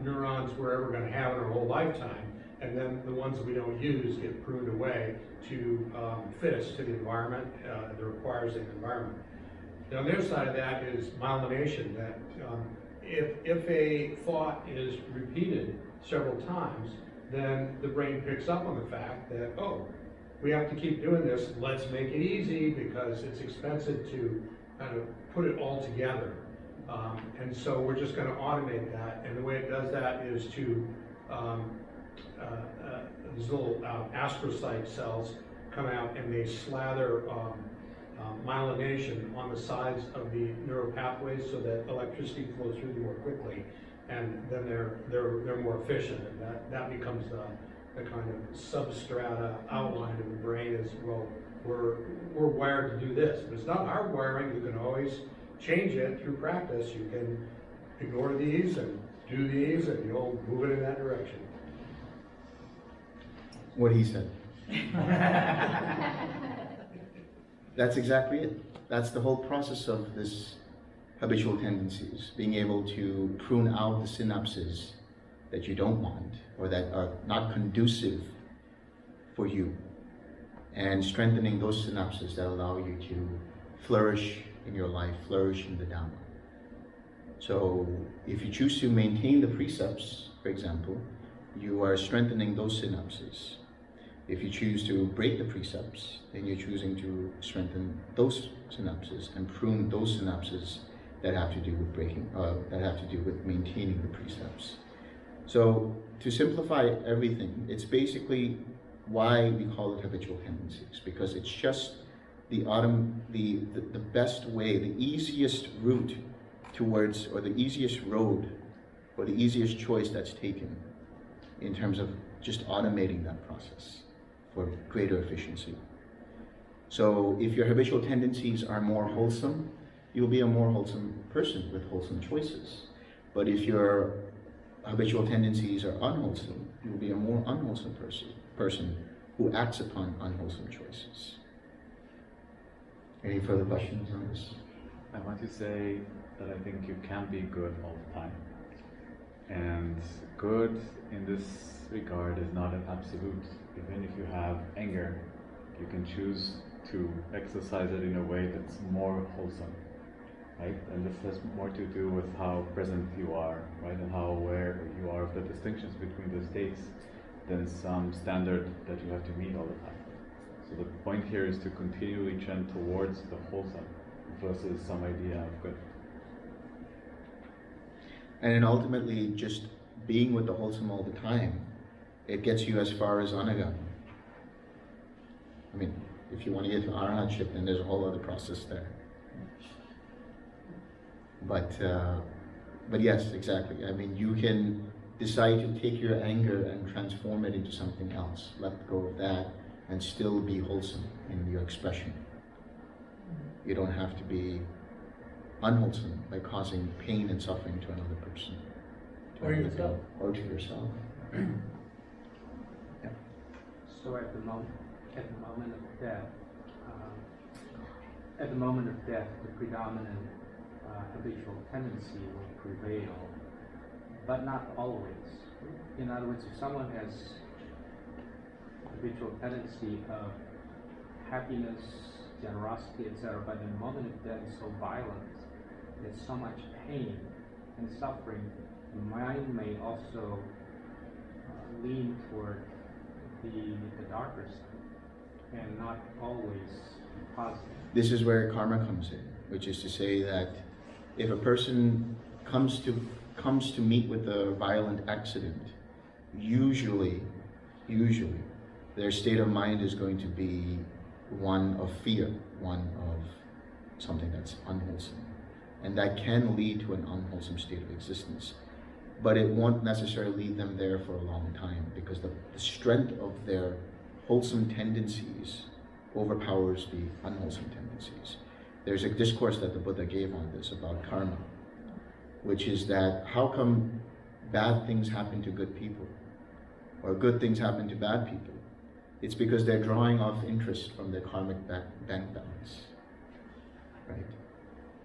Speaker 10: neurons we're ever going to have in our whole lifetime, and then the ones that we don't use get pruned away to fit us to the environment that requires the environment. Now, the other side of that is myelination, that if a thought is repeated several times, then the brain picks up on the fact that, oh, we have to keep doing this, let's make it easy because it's expensive to kind of put it all together. And so we're just going to automate that, and the way it does that is to these little astrocyte cells come out and they slather myelination on the sides of the neural pathways so that electricity flows through them more quickly, and then they're more efficient, and that becomes the kind of substrata outline of the brain is, well, we're wired to do this, but it's not hardwiring. You can always change it through practice. You can ignore these and do these, and you'll move it in that direction.
Speaker 1: What he said. That's exactly it. That's the whole process of this habitual tendencies, being able to prune out the synapses that you don't want or that are not conducive for you, and strengthening those synapses that allow you to flourish in your life, flourish in the Dhamma. So if you choose to maintain the precepts, for example, you are strengthening those synapses. If you choose to break the precepts, then you're choosing to strengthen those synapses and prune those synapses that have to do with breaking, that have to do with maintaining the precepts. So to simplify everything, it's basically why we call it habitual tendencies, because it's just the best way, the easiest route towards, or the easiest road, or the easiest choice that's taken in terms of just automating that process for greater efficiency. So if your habitual tendencies are more wholesome, you'll be a more wholesome person with wholesome choices. But if your habitual tendencies are unwholesome, you'll be a more unwholesome person who acts upon unwholesome choices. Any further questions on this?
Speaker 2: I want to say that I think you can be good all the time. And good in this regard is not an absolute. Even if you have anger, you can choose to exercise it in a way that's more wholesome, right? And this has more to do with how present you are, right? And how aware you are of the distinctions between the states than some standard that you have to meet all the time. So the point here is to continually trend towards the wholesome versus some idea of good.
Speaker 1: And then ultimately, just being with the wholesome all the time, it gets you as far as anagami. I mean, if you want to get to arahantship, then there's a whole other process there. But yes, exactly. I mean, you can decide to take your anger and transform it into something else. Let go of that and still be wholesome in your expression. You don't have to be unwholesome by causing pain and suffering to another person.
Speaker 5: Or yourself.
Speaker 1: Or to yourself. Yeah.
Speaker 11: So at the moment of death, the predominant habitual tendency will prevail, but not always. In other words, if someone has habitual tendency of happiness, generosity, etc., but in the moment of death is so violent, there's so much pain and suffering, the mind may also lean toward the darker side, and not always positive.
Speaker 1: This is where karma comes in, which is to say that if a person comes to meet with a violent accident, usually their state of mind is going to be one of fear, one of something that's unwholesome. And that can lead to an unwholesome state of existence. But it won't necessarily lead them there for a long time, because the strength of their wholesome tendencies overpowers the unwholesome tendencies. There's a discourse that the Buddha gave on this about karma, which is that how come bad things happen to good people, or good things happen to bad people? It's because they're drawing off interest from their karmic bank balance, right?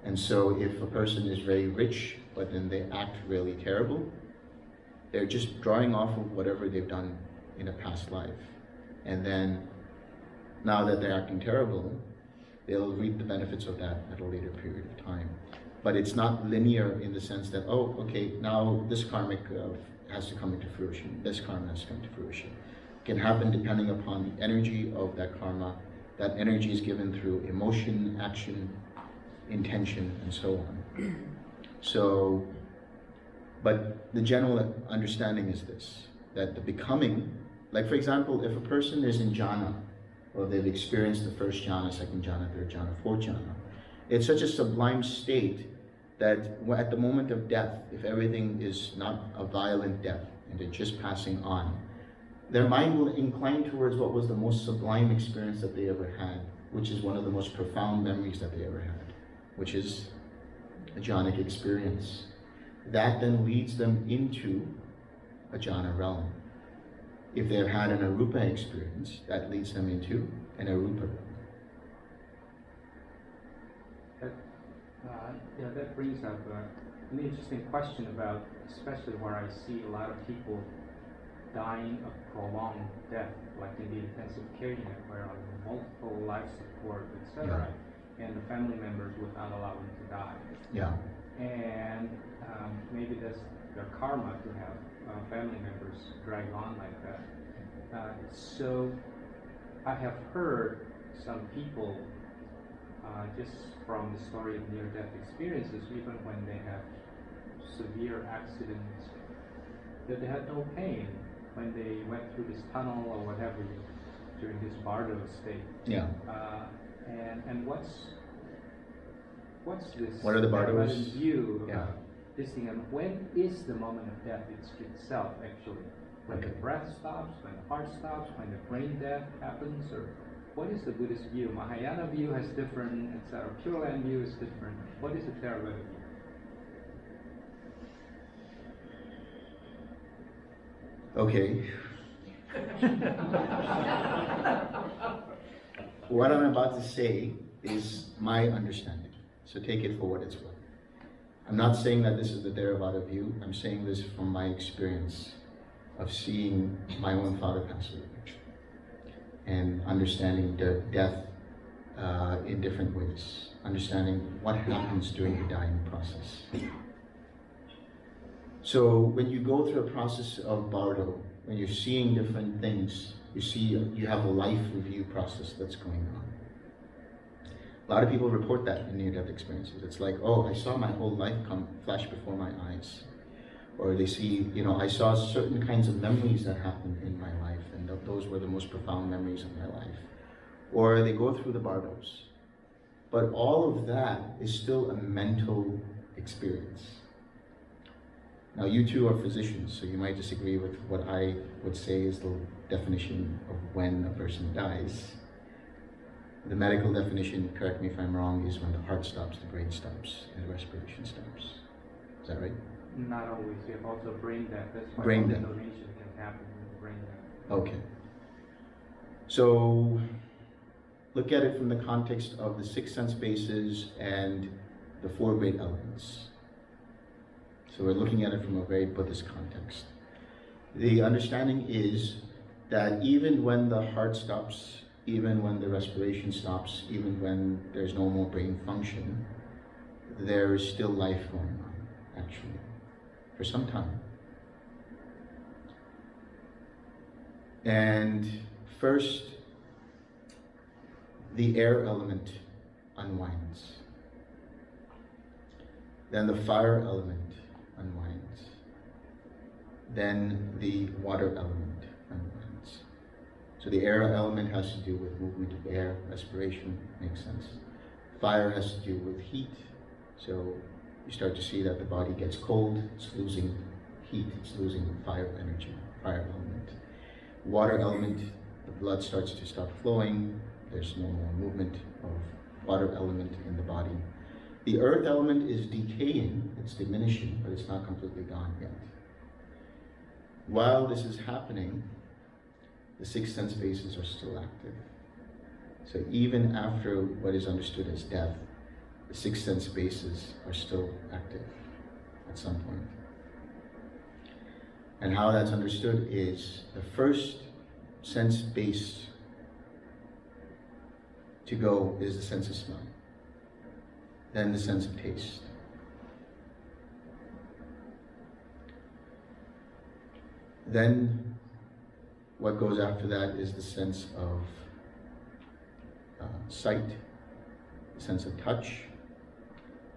Speaker 1: And so if a person is very rich, but then they act really terrible, they're just drawing off of whatever they've done in a past life. And then, now that they're acting terrible, they'll reap the benefits of that at a later period of time. But it's not linear in the sense that, oh, okay, now this karmic has to come into fruition, this karma has to come to fruition. It can happen depending upon the energy of that karma. That energy is given through emotion, action, intention, and so on. So, but the general understanding is this, that the becoming, like for example, if a person is in jhana, or they've experienced the first jhana, second jhana, third jhana, fourth jhana, it's such a sublime state that at the moment of death, if everything is not a violent death and they're just passing on, their mind will incline towards what was the most sublime experience that they ever had, which is one of the most profound memories that they ever had, which is a jhanic experience. That then leads them into a jhana realm. If they've had an arupa experience, that leads them into an arupa realm.
Speaker 11: That brings up an interesting question about, especially where I see a lot of people dying of prolonged death, like in the intensive care unit, where on multiple life support, etc., and the family members would not allow them to die.
Speaker 1: Yeah.
Speaker 11: And maybe that's their karma to have family members drag on like that. So I have heard some people, just from the story of near-death experiences, even when they have severe accidents, that they had no pain when they went through this tunnel or whatever during this bardo state.
Speaker 1: Yeah.
Speaker 11: And what's this?
Speaker 1: What are the bardos?
Speaker 11: View
Speaker 1: Yeah.
Speaker 11: This thing, and when is the moment of death itself actually? When the breath stops, when the heart stops, when the brain death happens, or what is the Buddhist view? Mahayana view has different, etc. Pure Land view is different. What is the Theravada view?
Speaker 1: Okay. What I'm about to say is my understanding, so take it for what it's worth. I'm not saying that this is the Theravada view. I'm saying this from my experience of seeing my own father pass away and understanding death in different ways, understanding what happens during the dying process. So when you go through a process of bardo, when you're seeing different things, you have a life review process that's going on. A lot of people report that in near-death experiences. It's like, oh, I saw my whole life come flash before my eyes. Or they see, I saw certain kinds of memories that happened in my life, and those were the most profound memories of my life. Or they go through the bardos. But all of that is still a mental experience. Now, you two are physicians, so you might disagree with what I would say is the definition of when a person dies. The medical definition, correct me if I'm wrong, is when the heart stops, the brain stops, and the respiration stops. Is that right?
Speaker 11: Not always. You have also brain death. That's why
Speaker 1: brain death.
Speaker 11: Donation can happen with brain death.
Speaker 1: Okay. So, look at it from the context of the 6 sense bases and the 4 great elements. So we're looking at it from a very Buddhist context. The understanding is that even when the heart stops, even when the respiration stops, even when there's no more brain function, there is still life going on, actually, for some time. And first, the air element unwinds. Then the fire element unwinds. Then the water element unwinds. So the air element has to do with movement of air, respiration, makes sense. Fire has to do with heat. So you start to see that the body gets cold, it's losing heat, it's losing fire energy, fire element. Water element, the blood starts to stop flowing, there's no more movement of water element in the body. The earth element is decaying, it's diminishing, but it's not completely gone yet. While this is happening, the six sense bases are still active. So even after what is understood as death, the six sense bases are still active at some point. And how that's understood is the first sense base to go is the sense of smell, then the sense of taste. Then what goes after that is the sense of sight, the sense of touch,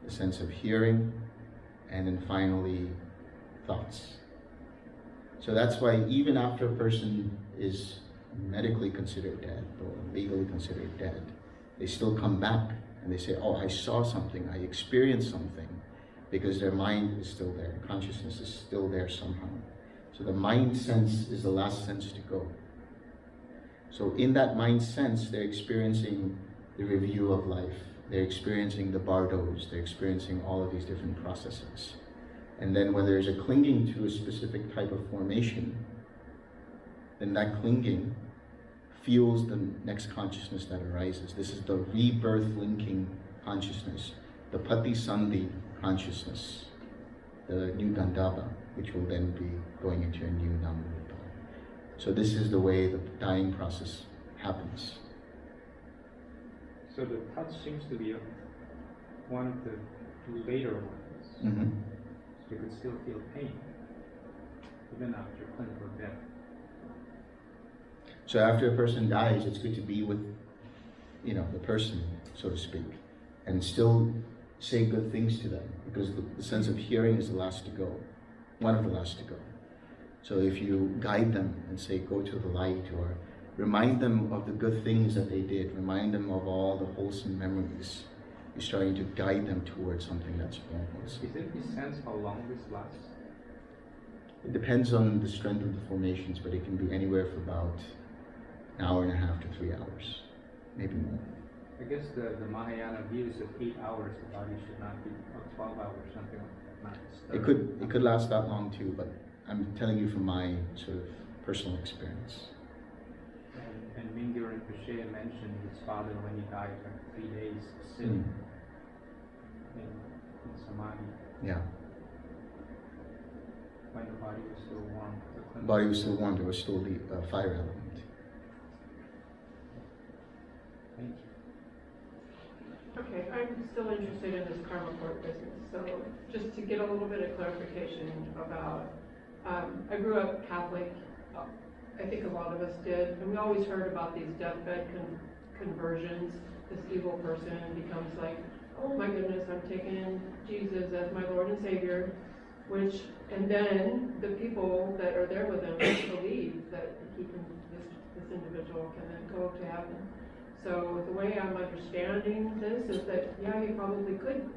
Speaker 1: the sense of hearing, and then finally thoughts. So that's why even after a person is medically considered dead or legally considered dead, they still come back and they say, oh, I saw something, I experienced something, because their mind is still there, consciousness is still there somehow. So the mind sense is the last sense to go. So in that mind sense, they're experiencing the review of life, they're experiencing the bardos, they're experiencing all of these different processes. And then when there's a clinging to a specific type of formation, then that clinging fuels the next consciousness that arises. This is the rebirth linking consciousness, the Pati Sandhi consciousness, the new Gandhava, which will then be going into a new Namarupa. So this is the way the dying process happens.
Speaker 11: So the touch seems to be one of the later ones.
Speaker 1: Mm-hmm.
Speaker 11: You could still feel pain, even after clinical death.
Speaker 1: So after a person dies, it's good to be with, the person, so to speak, and still say good things to them, because the sense of hearing is the last to go, one of the last to go. So if you guide them and say, go to the light, or remind them of the good things that they did, remind them of all the wholesome memories, you're starting to guide them towards something that's more wholesome.
Speaker 11: Is there any sense how long this lasts?
Speaker 1: It depends on the strength of the formations, but it can be anywhere from about an hour and a half to 3 hours, maybe more.
Speaker 11: I guess the Mahayana views of 8 hours, the body should not be, or 12 hours, something like that.
Speaker 1: It could last that long too, but I'm telling you from my sort of personal experience.
Speaker 11: And Mingyur Rinpoche mentioned his father when he died for 3 days sitting in samadhi.
Speaker 1: Yeah.
Speaker 11: When the body was still warm.
Speaker 1: The body was still warm, there was still the fire element.
Speaker 11: Thank you.
Speaker 12: Okay, I'm still interested in this karma court business. So just to get a little bit of clarification about, I grew up Catholic. I think a lot of us did, and we always heard about these deathbed conversions. This evil person becomes like, oh my goodness, I'm taking Jesus as my Lord and Savior, and then the people that are there with him believe that this individual can then go to heaven. So the way I'm understanding this is that, yeah, he probably could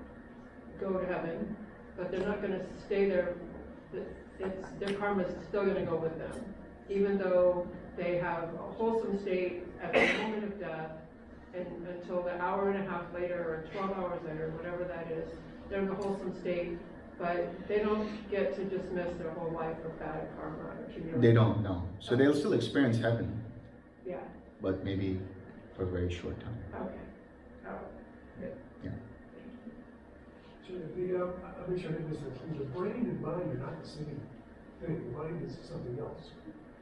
Speaker 12: go to heaven, but they're not going to stay there. Their karma is still going to go with them, even though they have a wholesome state at the moment of death, and until the hour and a half later or 12 hours later, whatever that is, they're in the wholesome state, but they don't get to just miss their whole life of bad karma accumulation.
Speaker 1: They don't, no. So they'll still experience heaven.
Speaker 12: Yeah.
Speaker 1: But maybe for a very short time.
Speaker 12: Okay. Oh, good.
Speaker 1: Yeah.
Speaker 6: So I make sure I understand. The brain and mind are not the same thing. Mind is something else.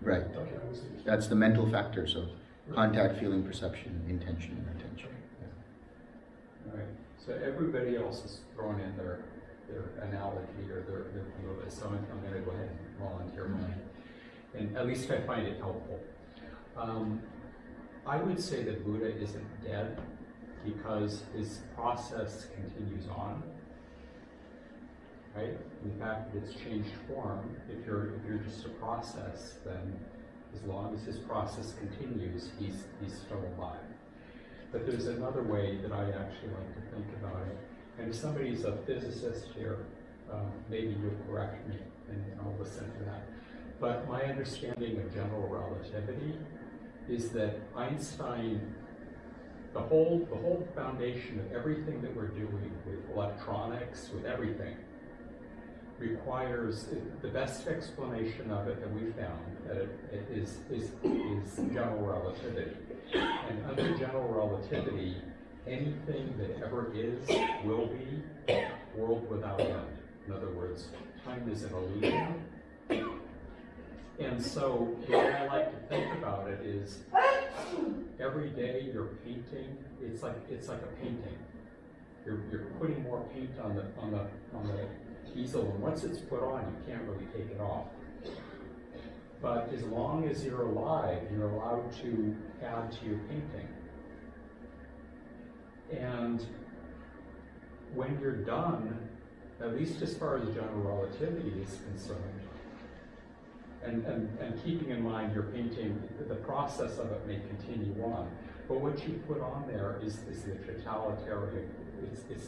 Speaker 1: Right.
Speaker 6: Okay, I understand.
Speaker 1: That's the mental factors of contact, feeling, perception, intention, and attention.
Speaker 13: Right. So everybody else is throwing in their analogy or their view of it. So I'm going to go ahead and volunteer mine. And At least I find it helpful. I would say that Buddha isn't dead because his process continues on, right? In fact, it's changed form. If you're just a process, then as long as his process continues, he's still alive. But there's another way that I actually like to think about it. And if somebody's a physicist here, maybe you'll correct me and I'll listen to that. But my understanding of general relativity is that Einstein, the whole foundation of everything that we're doing with electronics, with everything, requires the best explanation of it that we found that it is general relativity. And under general relativity, anything that ever is will be world without end. In other words, time is an illusion. And so the way I like to think about it is every day you're painting, it's like a painting. You're putting more paint on the easel, and once it's put on, you can't really take it off. But as long as you're alive, you're allowed to add to your painting. And when you're done, at least as far as general relativity is concerned, and keeping in mind your painting, the process of it may continue on, but what you put on there is the totalitarian, it's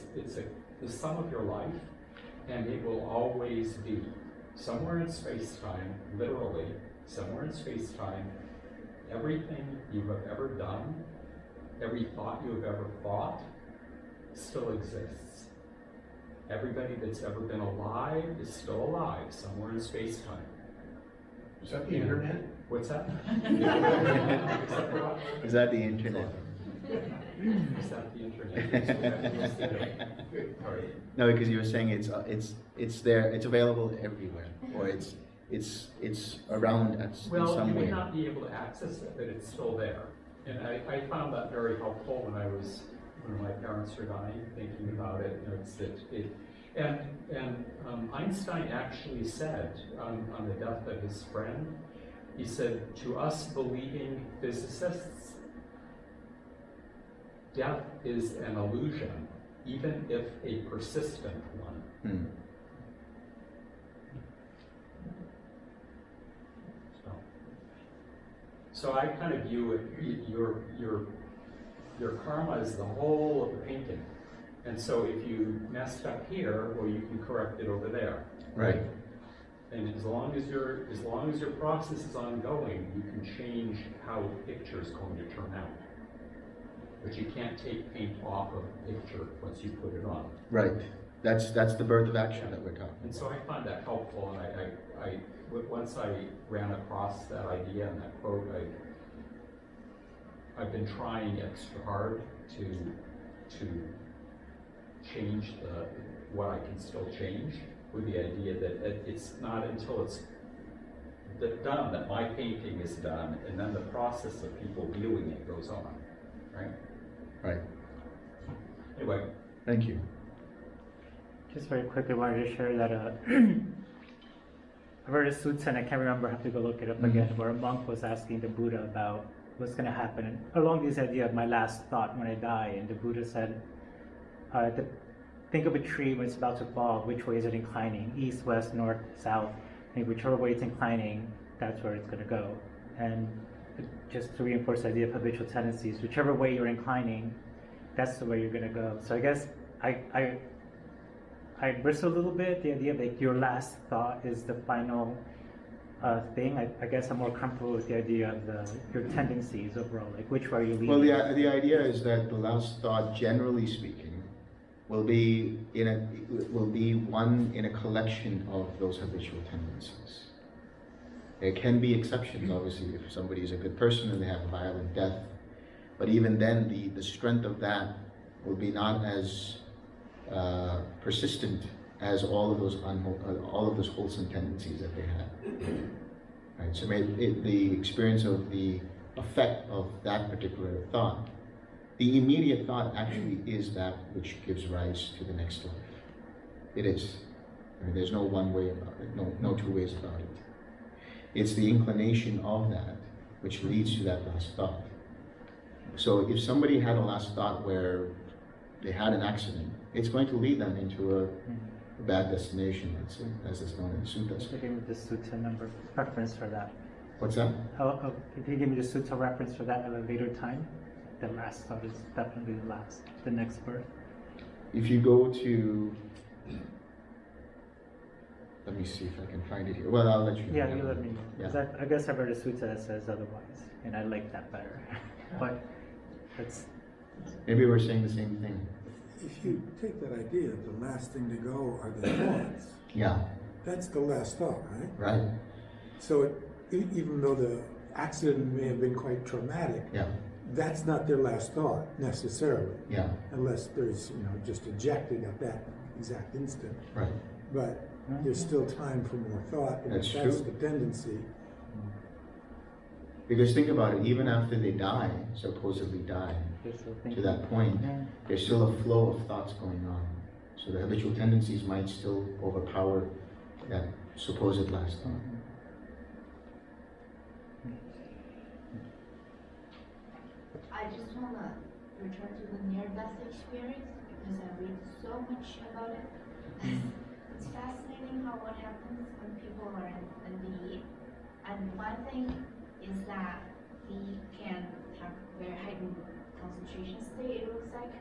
Speaker 13: the sum of your life, and it will always be somewhere in space-time, literally, somewhere in space-time, everything you have ever done, every thought you have ever thought, still exists. Everybody that's ever been alive is still alive, somewhere in space-time.
Speaker 10: Is that the internet?
Speaker 13: What's that?
Speaker 1: Is that the internet?
Speaker 13: Is that the internet?
Speaker 1: No, because you were saying it's there, it's available everywhere, or it's around in some way.
Speaker 13: Well, you may not be able to access it, but it's still there. And I found that very helpful when my parents were dying, thinking about it. And Einstein actually said on the death of his friend, he said, to us believing physicists, death is an illusion, even if a persistent one. So I kind of view it, your karma is the whole of the painting. And so if you messed up here, well, you can correct it over there.
Speaker 1: Right.
Speaker 13: And as long as your process is ongoing, you can change how the picture is going to turn out. But you can't take paint off of a picture once you put it on.
Speaker 1: Right. That's the birth of action that we're talking about.
Speaker 13: And so I find that helpful, and once I ran across that idea and that quote, I've been trying extra hard to change what I can still change, with the idea that it's not until it's done that my painting is done, and then the process of people viewing it goes on, right?
Speaker 1: Right.
Speaker 13: Anyway.
Speaker 1: Thank you.
Speaker 8: Just very quickly, I wanted to share that I read a sutta, and I can't remember, I have to go look it up again, where a monk was asking the Buddha about what's going to happen, and along this idea of my last thought when I die, and the Buddha said, think of a tree when it's about to fall, which way is it inclining? East, west, north, south, and whichever way it's inclining, that's where it's going to go. And just to reinforce the idea of habitual tendencies, whichever way you're inclining, that's the way you're going to go. So I guess I bristle a little bit, the idea of like your last thought is the final thing. I guess I'm more comfortable with the idea of your tendencies overall, like which way are you leaning?
Speaker 1: Well, the idea is that the last thought, generally speaking, will be one in a collection of those habitual tendencies. There can be exceptions, obviously, if somebody is a good person and they have a violent death, but even then, the strength of that will be not as persistent as all of those wholesome tendencies that they had. Right. So the experience of the effect of that particular thought, the immediate thought actually is that which gives rise to the next life. It is. I mean, there's no one way about it. No two ways about it. It's the inclination of that which leads to that last thought. So if somebody had a last thought where they had an accident, it's going to lead them into a bad destination, as is known in the suttas.
Speaker 8: Give me the sutta number reference for that.
Speaker 1: What's that?
Speaker 8: If you give me the sutta reference for that at a later time, the last thought is definitely the last, the next birth.
Speaker 1: If you go to, let me see if I can find it here. Well, I'll let you know.
Speaker 8: Yeah, you let me know.
Speaker 1: Yeah.
Speaker 8: 'Cause I guess I've read a sutta that says otherwise, and I like that better. But that's
Speaker 1: Maybe we're saying the same thing.
Speaker 14: If you take that idea, the last thing to go are the thoughts.
Speaker 1: Yeah.
Speaker 14: That's the last thought, right?
Speaker 1: Right.
Speaker 14: So even though the accident may have been quite traumatic,
Speaker 1: Yeah.
Speaker 14: that's not their last thought necessarily.
Speaker 1: Yeah.
Speaker 14: Unless there's, just ejected at that exact instant.
Speaker 1: Right.
Speaker 14: But there's still time for more thought, and
Speaker 1: That's
Speaker 14: if that's
Speaker 1: true.
Speaker 14: the tendency.
Speaker 1: Because think about it, even after they die, supposedly die, to that point, there's still a flow of thoughts going on. So the habitual tendencies might still overpower that supposed last thought.
Speaker 3: I just want to return to the near-death experience because I read so much about it. It's fascinating how what happens when people are in the, and one thing is that they can have very heightened concentration state, it looks like.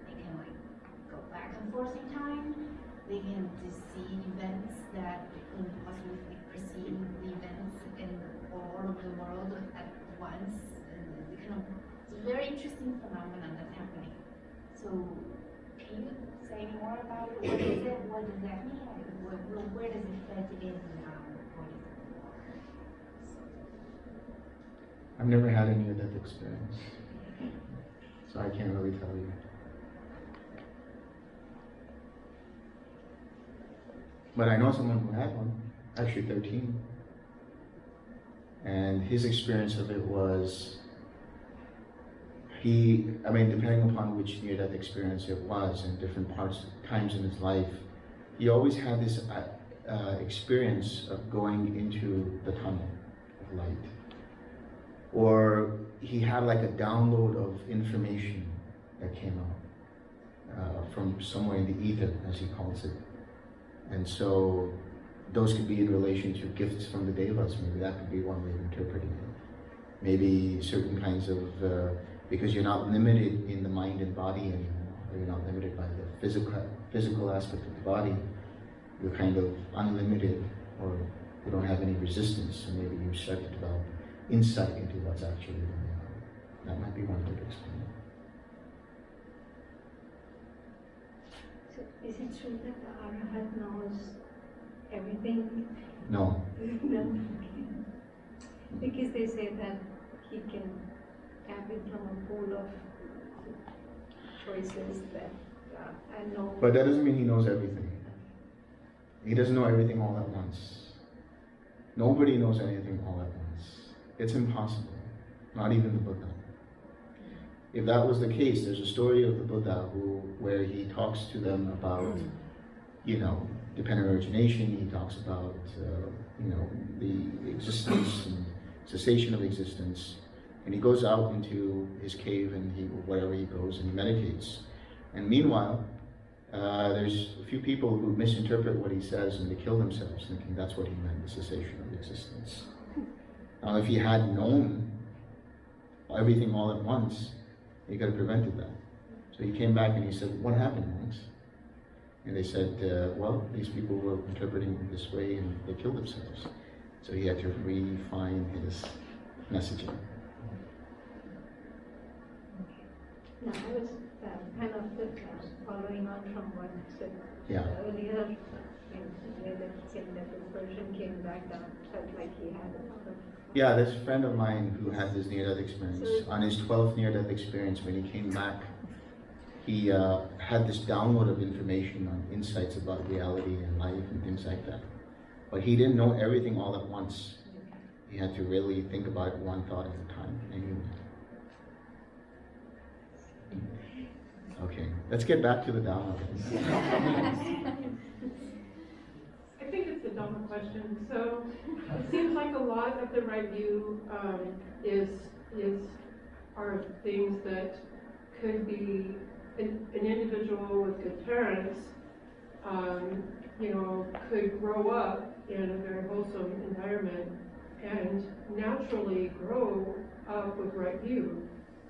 Speaker 3: They can go back and forth in time. They can just see events that they couldn't possibly perceive the events in all of the world at once. And it's a very interesting phenomenon that's happening. So can you say more about it? What is it? What does that mean? Where does it fit in Buddhism?
Speaker 1: I've never had any of that experience, so I can't really tell you. But I know someone who had one, actually 13. And his experience of it was, depending upon which near-death experience it was, in different times in his life, he always had this experience of going into the tunnel of light. Or he had like a download of information that came out from somewhere in the ether, as he calls it. And so those could be in relation to gifts from the devas. Maybe that could be one way of interpreting it. Maybe certain kinds of, because you're not limited in the mind and body anymore, or you're not limited by the physical aspect of the body. You're kind of unlimited, or you don't have any resistance, so maybe you start to develop insight into what's actually going on. That might be one way to explain it.
Speaker 9: So is it true that the Arahant knows everything?
Speaker 1: No.
Speaker 9: No. Because they say that he can tap it from a pool of choices that I know.
Speaker 1: But that doesn't mean he knows everything. He doesn't know everything all at once. Nobody knows anything all at once. It's impossible. Not even the Buddha. If that was the case, there's a story of the Buddha where he talks to them about, dependent origination. He talks about, the existence and cessation of existence. And he goes out into his cave and wherever he goes and he meditates. And meanwhile, there's a few people who misinterpret what he says and they kill themselves thinking that's what he meant, the cessation of existence. Now, if he had known everything all at once, he could have prevented that. So he came back and he said, "What happened, monks?" And they said, well, these people were interpreting it this way and they killed themselves. So he had to refine his messaging.
Speaker 9: No, I was kind of following on from what you said earlier, that the person came back down, felt like he had a lot of...
Speaker 1: Yeah, there's a friend of mine who had this near-death experience. On his 12th near-death experience, when he came back, he had this download of information on insights about reality and life and things like that. But he didn't know everything all at once. He had to really think about it one thought at a time. Anyway. Okay, let's get back to the Dhamma.
Speaker 12: I think it's the Dhamma question. So it seems like a lot of the right view are things that could be an individual with good parents, could grow up in a very wholesome environment and naturally grow up with right view.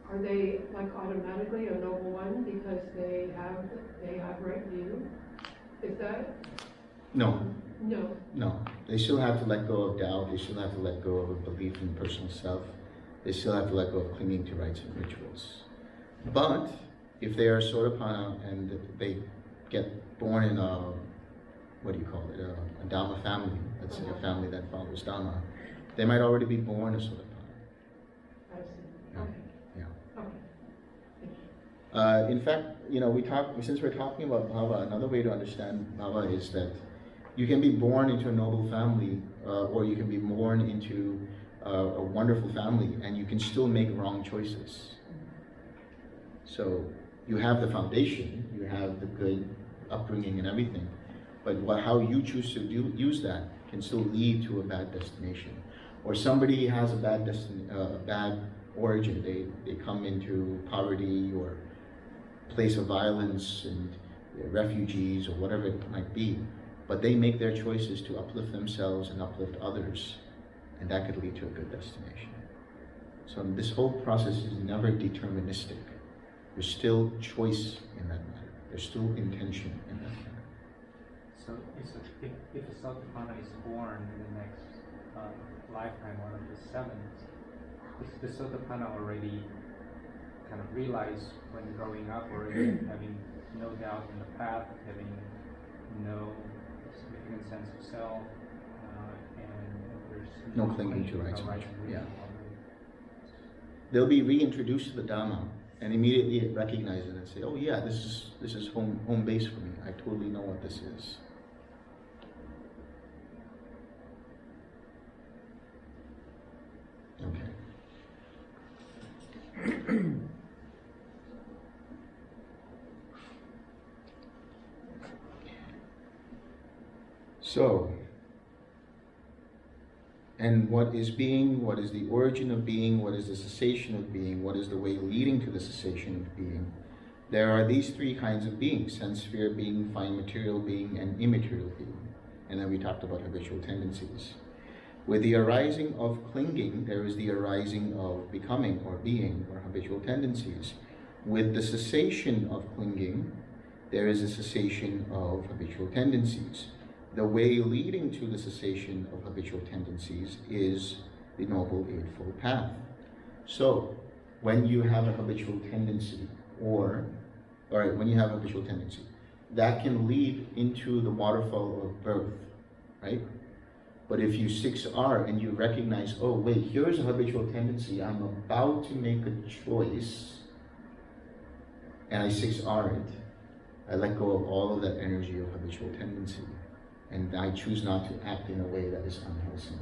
Speaker 12: Are they like automatically a noble one because they have right view? Is that?
Speaker 1: No.
Speaker 12: No.
Speaker 1: No. They still have to let go of doubt. They still have to let go of a belief in personal self. They still have to let go of clinging to rites and rituals. But if they are Sotapanna and they get born in a, what do you call it, a Dhamma family, let's say a family that follows Dhamma, they might already be born a Sotapanna.
Speaker 12: I see.
Speaker 1: Yeah.
Speaker 12: Okay.
Speaker 1: Yeah.
Speaker 12: Okay.
Speaker 1: In fact, since we're talking about bhava, another way to understand bhava is that you can be born into a noble family, or you can be born into a wonderful family, and you can still make wrong choices. So you have the foundation, you have the good upbringing and everything, but how you choose to use that can still lead to a bad destination. Or somebody has a bad origin, they come into poverty or place of violence and refugees or whatever it might be, but they make their choices to uplift themselves and uplift others, and that could lead to a good destination. So this whole process is never deterministic. There's still choice in that matter. There's still intention in that matter.
Speaker 11: So if a Sotapanna is born in the next lifetime, one of the seventh, is the Sotapanna already kind of realized when growing up, already having no doubt in the path, having no significant sense of self, and there's
Speaker 1: No clinging to rights.
Speaker 11: and
Speaker 1: Yeah.
Speaker 11: reason.
Speaker 1: They'll be reintroduced to the Dhamma and immediately recognize it and say, oh yeah, this is home base for me. I totally know what this is. Okay. So, and what is being? What is the origin of being? What is the cessation of being? What is the way leading to the cessation of being? There are these three kinds of beings: sense sphere being, fine material being, and immaterial being. And then we talked about habitual tendencies. With the arising of clinging, there is the arising of becoming or being or habitual tendencies. With the cessation of clinging, there is a cessation of habitual tendencies. The way leading to the cessation of habitual tendencies is the Noble Eightfold Path. So, when you have a habitual tendency, that can lead into the waterfall of birth, right? But if you 6R and you recognize, oh wait, here's a habitual tendency, I'm about to make a choice, and I 6R it, I let go of all of that energy of habitual tendency, and I choose not to act in a way that is unwholesome.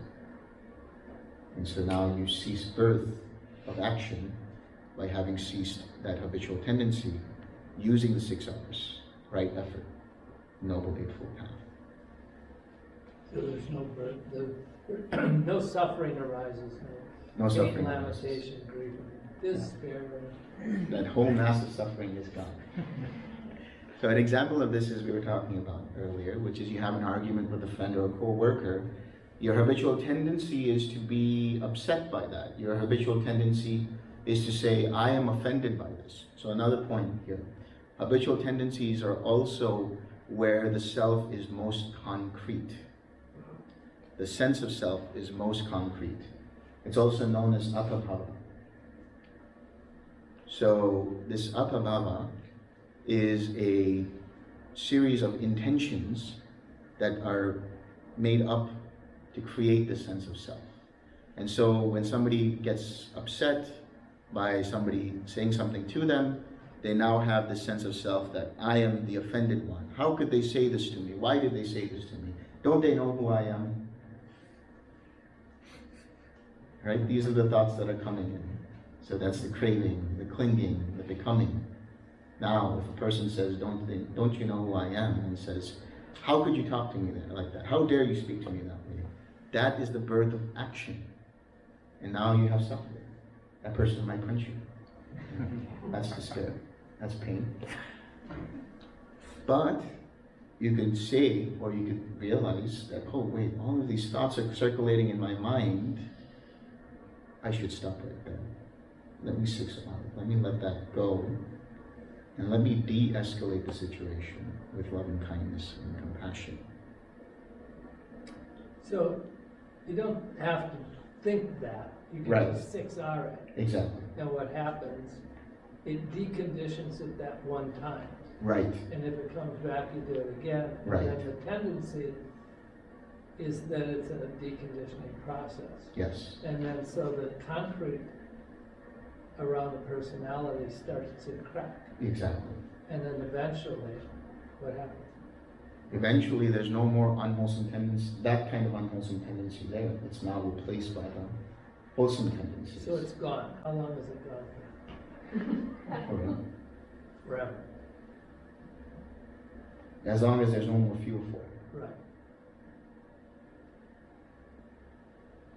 Speaker 1: And so now you cease birth of action by having ceased that habitual tendency, using the 6 R's, right effort, Noble Eightfold Path.
Speaker 5: So there's no birth, no suffering arises,
Speaker 1: No
Speaker 5: pain,
Speaker 1: suffering
Speaker 5: lamentation, grief, despair.
Speaker 1: That whole mass of suffering is gone. So an example of this is we were talking about earlier, which is you have an argument with a friend or a co-worker. Your habitual tendency is to be upset by that. Your habitual tendency is to say, I am offended by this. So another point here. Habitual tendencies are also where the self is most concrete. The sense of self is most concrete. It's also known as apabhava. So this apabhava is a series of intentions that are made up to create the sense of self. And so when somebody gets upset by somebody saying something to them, they now have the sense of self that I am the offended one. How could they say this to me? Why did they say this to me? Don't they know who I am? Right? These are the thoughts that are coming in. So that's the craving, the clinging, the becoming. Now, if a person says, don't you know who I am? And says, How could you talk to me like that? How dare you speak to me that way? That is the birth of action. And now you have suffering. That person might punch you. That's despair. That's pain. But you could say, or you could realize that, oh wait, all of these thoughts are circulating in my mind. I should stop right there. Let me six about it. Let me let that go. And let me de-escalate the situation with loving kindness and compassion.
Speaker 5: So you don't have to think that. You can
Speaker 1: Right.
Speaker 5: just 6R it.
Speaker 1: Exactly.
Speaker 5: And what happens, it deconditions it that one time.
Speaker 1: Right.
Speaker 5: And if it comes back, you do it again.
Speaker 1: Right.
Speaker 5: And then the tendency is that it's a deconditioning process.
Speaker 1: Yes.
Speaker 5: And then so the concrete around the personality starts to crack.
Speaker 1: Exactly.
Speaker 5: And then eventually, what happens?
Speaker 1: Eventually, there's no more unwholesome tendency, that kind of unwholesome tendency there. It's now replaced by the wholesome tendencies.
Speaker 5: So it's gone. How long is it gone for?
Speaker 1: Okay.
Speaker 5: Forever.
Speaker 1: As long as there's no more fuel for it.
Speaker 5: Right.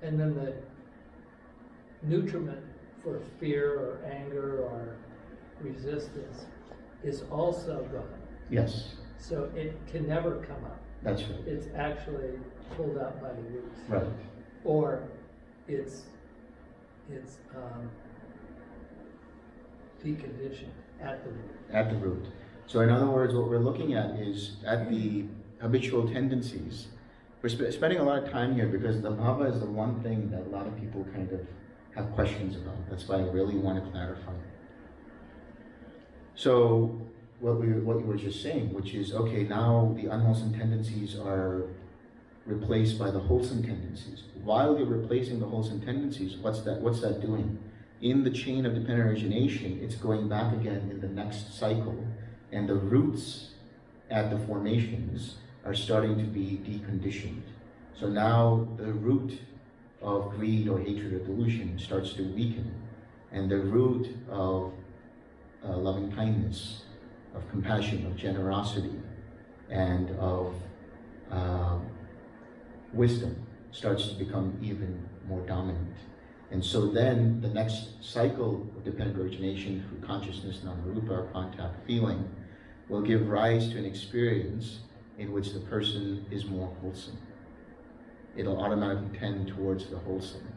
Speaker 5: And then the nutriment for fear or anger or resistance is also gone.
Speaker 1: Yes.
Speaker 5: So it can never come up.
Speaker 1: That's right.
Speaker 5: It's actually pulled out by the roots.
Speaker 1: Right.
Speaker 5: Or it's deconditioned at the root.
Speaker 1: At the root. So in other words, what we're looking at is at the habitual tendencies. We're spending a lot of time here because the bhava is the one thing that a lot of people kind of have questions about. That's why I really want to clarify. So what you were just saying, which is, okay, now the unwholesome tendencies are replaced by the wholesome tendencies. While you're replacing the wholesome tendencies, what's that doing? In the chain of dependent origination, it's going back again in the next cycle, and the roots at the formations are starting to be deconditioned. So now the root of greed or hatred or delusion starts to weaken, and the root of loving kindness, of compassion, of generosity, and of wisdom starts to become even more dominant. And so then the next cycle of dependent origination through consciousness, non-rupa, contact, feeling, will give rise to an experience in which the person is more wholesome. It'll automatically tend towards the wholesome.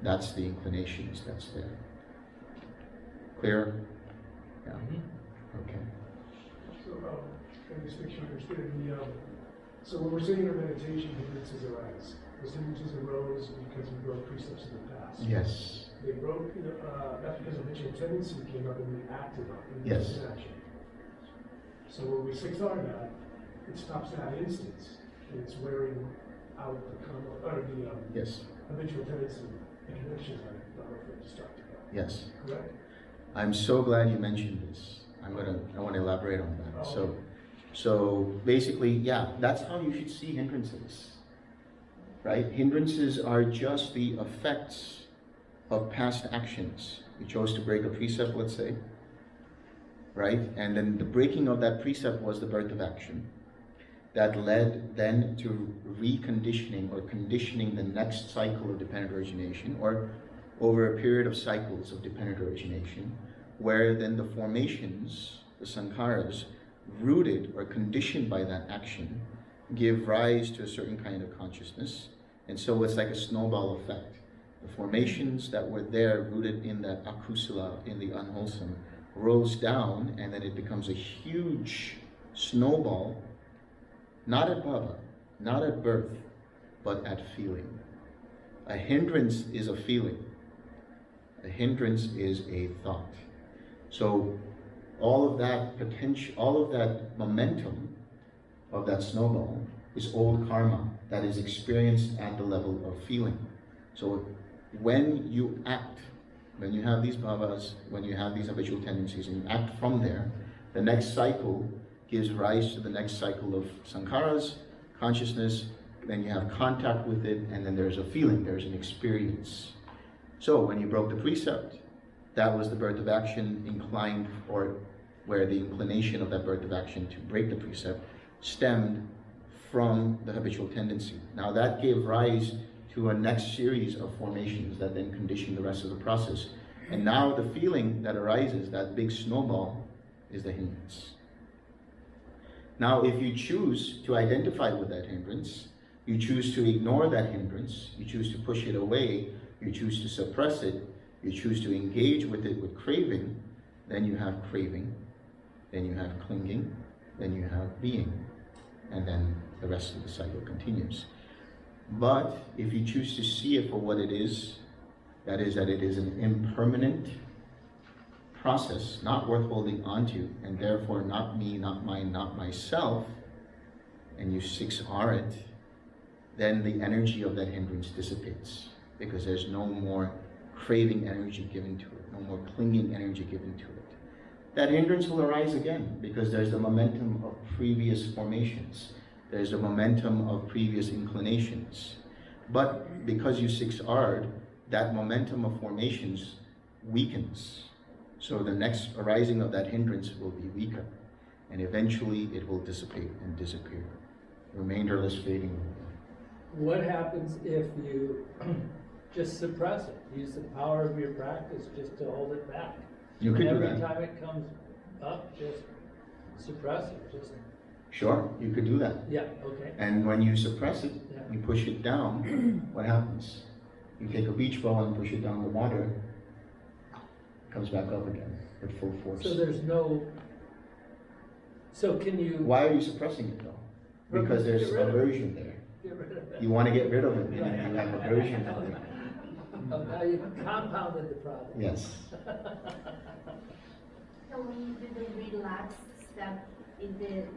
Speaker 1: That's the inclinations that's there. Clear? Yeah. Okay.
Speaker 6: So, can this make sure I understand so when we're sitting in our meditation, hindrances arise. Those hindrances arose because we broke precepts in the past.
Speaker 1: Yes.
Speaker 6: They broke, that's because habitual tendency came up and we acted on it.
Speaker 1: Yes.
Speaker 6: Action. So when we 6R that, it stops that instance, and it's wearing out the karma, or the
Speaker 1: Yes.
Speaker 6: habitual tendency, the connections that are referred to start to go.
Speaker 1: Yes.
Speaker 6: Correct?
Speaker 1: I'm so glad you mentioned this. I want to elaborate on that. So basically, yeah, that's how you should see hindrances, right? Hindrances are just the effects of past actions. You chose to break a precept, let's say, right? And then the breaking of that precept was the birth of action. That led then to reconditioning or conditioning the next cycle of dependent origination, or over a period of cycles of dependent origination, where then the formations, the sankharas, rooted or conditioned by that action, give rise to a certain kind of consciousness. And so it's like a snowball effect. The formations that were there, rooted in that akusala, in the unwholesome, rolls down, and then it becomes a huge snowball, not at bhava, not at birth, but at feeling. A hindrance is a feeling. A hindrance is a thought. So all of that potential, all of that momentum of that snowball is old karma that is experienced at the level of feeling. So when you act, when you have these bhavas, when you have these habitual tendencies and you act from there, the next cycle gives rise to the next cycle of sankharas, consciousness, then you have contact with it, and then there's a feeling, there's an experience. So when you broke the precept, that was the birth of action inclined, or where the inclination of that birth of action to break the precept stemmed from the habitual tendency. Now that gave rise to a next series of formations that then condition the rest of the process. And now the feeling that arises, that big snowball, is the hindrance. Now if you choose to identify with that hindrance, you choose to ignore that hindrance, you choose to push it away, you choose to suppress it, you choose to engage with it with craving, then you have craving, then you have clinging, then you have being, and then the rest of the cycle continues. But if you choose to see it for what it is, that is that it is an impermanent process, not worth holding onto, and therefore not me, not mine, not myself, and you 6R it, then the energy of that hindrance dissipates, because there's no more craving energy given to it, no more clinging energy given to it. That hindrance will arise again, because there's the momentum of previous formations. There's the momentum of previous inclinations. But because you 6R'd, that momentum of formations weakens. So the next arising of that hindrance will be weaker. And eventually it will dissipate and disappear. Remainderless fading away.
Speaker 5: What happens if you just suppress it? Use the power of your practice just to hold it back.
Speaker 1: You could do that.
Speaker 5: Every time it comes up, just suppress it. Just
Speaker 1: Sure, you could do that.
Speaker 5: yeah, okay.
Speaker 1: And when you suppress it,
Speaker 5: Yeah.
Speaker 1: you push it down, what happens? You take a beach ball and push it down the water, it comes back up again with full force.
Speaker 5: So there's no. So can you?
Speaker 1: Why are you suppressing it though? Because there's
Speaker 5: Get rid of it.
Speaker 1: aversion there.
Speaker 5: Get rid of it.
Speaker 1: You want to get rid of it, meaning you have aversion for it.
Speaker 5: Oh, now you compounded the problem.
Speaker 1: Yes.
Speaker 3: So when you do the relaxed step, is it,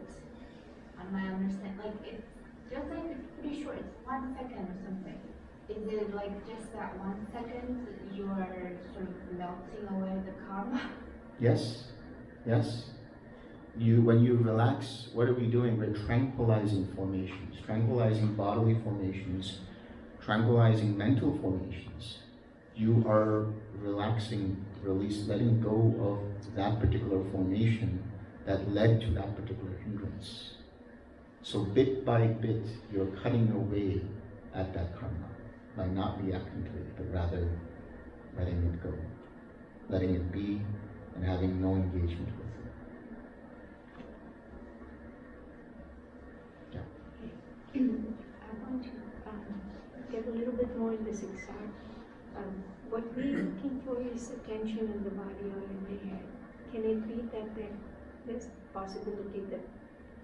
Speaker 3: on my understanding, like it feels like it's pretty short, it's 1 second or something. Is it like just that 1 second you are sort of melting away the karma?
Speaker 1: Yes. Yes. When you relax, what are we doing? We're tranquilizing formations, tranquilizing bodily formations, tranquilizing mental formations. You are relaxing, letting go of that particular formation that led to that particular hindrance. So bit by bit, you're cutting away at that karma by not reacting to it, but rather letting it go, letting it be, and having no engagement with it.
Speaker 9: I want to get a little bit more in this exact. What we're looking for is attention in the body or in the head. Can it be that there's possibility that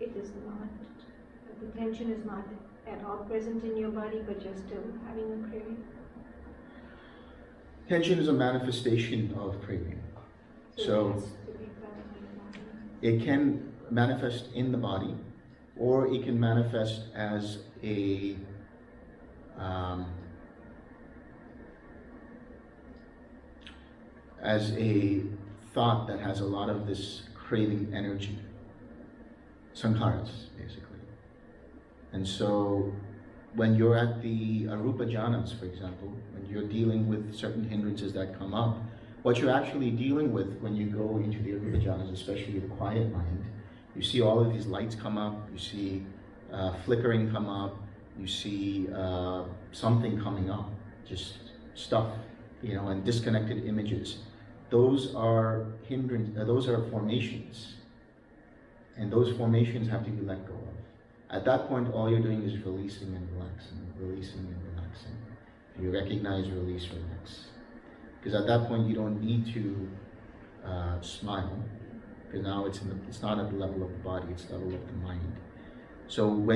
Speaker 9: it is not, the tension is not at all present in your body, but you're still having a craving?
Speaker 1: Tension is a manifestation of craving. So
Speaker 9: it has to be felt in the body.
Speaker 1: it can manifest in the body, or it can manifest as a thought that has a lot of this craving energy, sankharas basically. And so when you're at the arupa jhanas, for example, when you're dealing with certain hindrances that come up, what you're actually dealing with when you go into the arupa jhanas, especially the quiet mind, you see all of these lights come up, you see flickering come up, you see something coming up, just stuff, and disconnected images. Those are those are formations. And those formations have to be let go of. At that point, all you're doing is releasing and relaxing, releasing and relaxing. You recognize, release, relax. Because at that point, you don't need to smile, because now it's not at the level of the body, it's the level of the mind. So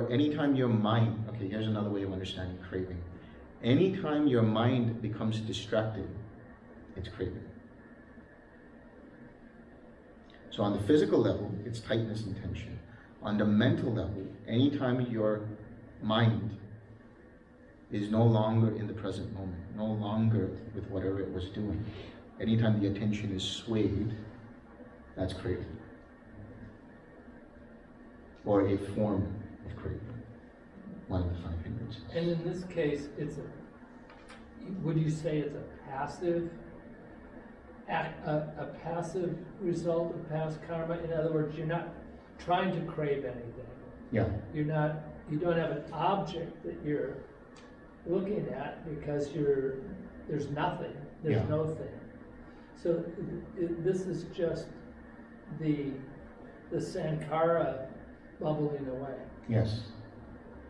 Speaker 1: anytime your mind, okay, here's another way of understanding craving. Anytime your mind becomes distracted, it's craving. So on the physical level, it's tightness and tension. On the mental level, anytime your mind is no longer in the present moment, no longer with whatever it was doing, anytime the attention is swayed, that's craving. Or a form of craving, one of the 5 hindrances.
Speaker 5: And in this case, would you say it's a passive result of past karma? In other words, you're not trying to crave anything,
Speaker 1: Yeah.
Speaker 5: You don't have an object that you're looking at because there's nothing, there's
Speaker 1: Yeah.
Speaker 5: no thing. So this is just the sankhara bubbling away.
Speaker 1: Yes.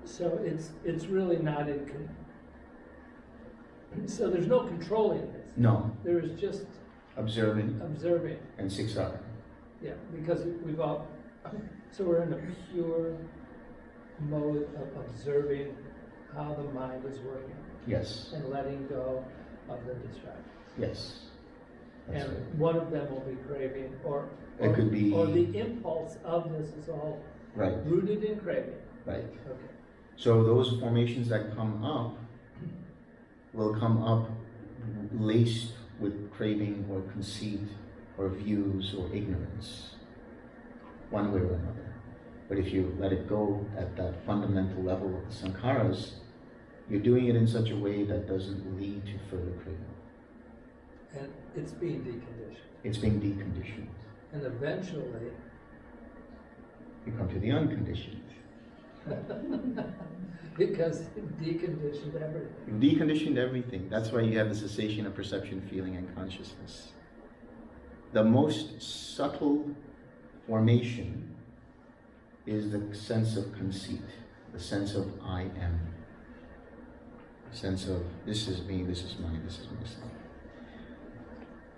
Speaker 5: So it's really not so there's no controlling this.
Speaker 1: No.
Speaker 5: There is just
Speaker 1: Observing
Speaker 5: observing.
Speaker 1: and siksara.
Speaker 5: Yeah, because so we're in a pure mode of observing how the mind is working.
Speaker 1: Yes.
Speaker 5: And letting go of the distractions.
Speaker 1: Yes. That's
Speaker 5: And
Speaker 1: right.
Speaker 5: one of them will be craving, or
Speaker 1: It could be-
Speaker 5: or the impulse of this is all
Speaker 1: Right.
Speaker 5: rooted in craving.
Speaker 1: Right.
Speaker 5: Okay.
Speaker 1: So those formations that come up will come up laced with craving or conceit or views or ignorance, one way or another. But if you let it go at that fundamental level of the sankharas, you're doing it in such a way that doesn't lead to further craving.
Speaker 5: And it's being deconditioned.
Speaker 1: It's being deconditioned.
Speaker 5: And eventually,
Speaker 1: You come to the unconditioned.
Speaker 5: because it deconditioned everything.
Speaker 1: You've deconditioned everything. That's why you have the cessation of perception, feeling, and consciousness. The most subtle formation is the sense of conceit, the sense of I am, the sense of this is me, this is mine, this is myself.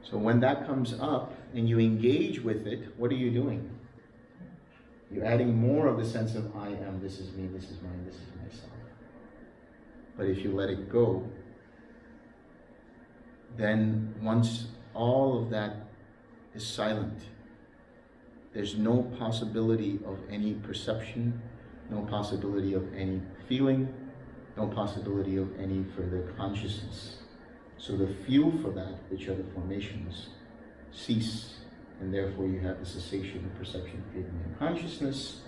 Speaker 1: So when that comes up and you engage with it, what are you doing? You're adding more of the sense of I am, this is me, this is mine, this is myself. But if you let it go, then once all of that is silent, there's no possibility of any perception, no possibility of any feeling, no possibility of any further consciousness. So the fuel for that, which are the formations, cease, and therefore you have the cessation of perception, feeling, and consciousness,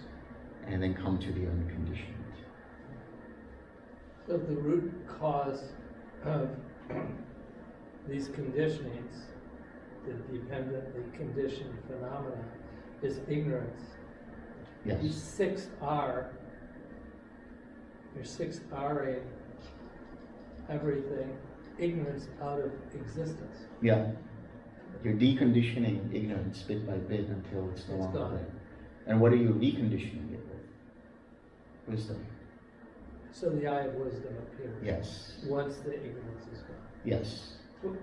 Speaker 1: and then come to the unconditioned.
Speaker 5: So the root cause of these conditionings, the dependently conditioned phenomena, is ignorance.
Speaker 1: Yes.
Speaker 5: These 6R, you're 6Ring everything, ignorance out of existence.
Speaker 1: Yeah. You're deconditioning ignorance bit by bit until it's no longer
Speaker 5: gone.
Speaker 1: there. And what are you reconditioning it with? Wisdom.
Speaker 5: So the eye of wisdom appears.
Speaker 1: Yes.
Speaker 5: Once the ignorance is gone.
Speaker 1: Yes.
Speaker 5: Well,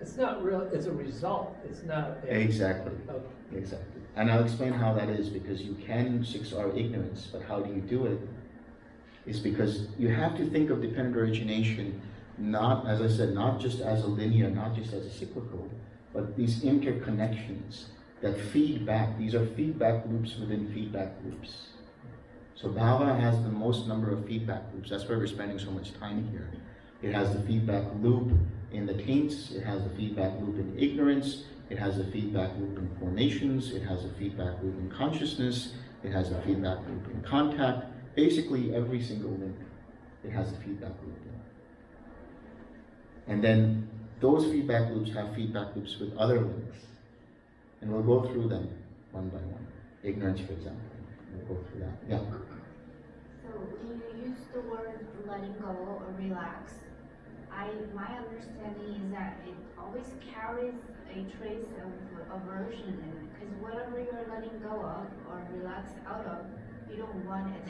Speaker 5: it's not real, it's a result, it's not a...
Speaker 1: Exactly.
Speaker 5: Okay.
Speaker 1: Exactly. And I'll explain how that is, because you can 6R ignorance, but how do you do it? Is because you have to think of dependent origination not, as I said, not just as a linear, not just as a cyclical, but these interconnections that feed back. These are feedback loops within feedback loops. So Bhava has the most number of feedback loops. That's why we're spending so much time here. It has the feedback loop in the taints, it has the feedback loop in ignorance, it has a feedback loop in formations, it has a feedback loop in consciousness, it has a feedback loop in contact. Basically every single link, it has a feedback loop in. And then those feedback loops have feedback loops with other links. And we'll go through them one by one. Ignorance, for example. We'll go through that. Yeah.
Speaker 3: So when you use the word letting go or relax, my understanding is that it always carries a trace of aversion in it. Because whatever you're letting go of or relax out of, you don't want it.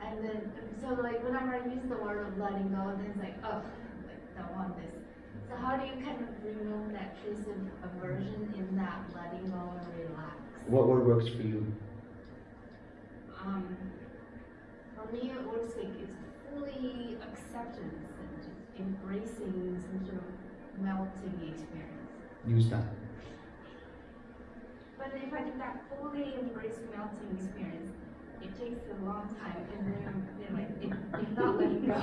Speaker 3: And then, so like whenever I use the word of letting go, then it's like, oh, like, don't want this. So how do you kind of remove that trace of aversion in that letting go and relax?
Speaker 1: What word works for you?
Speaker 3: For me, it works like it's fully acceptance and just embracing some sort of melting experience.
Speaker 1: Use that.
Speaker 3: But if I do that fully embrace melting experience, it takes a long time, and then they're like, it's not letting go.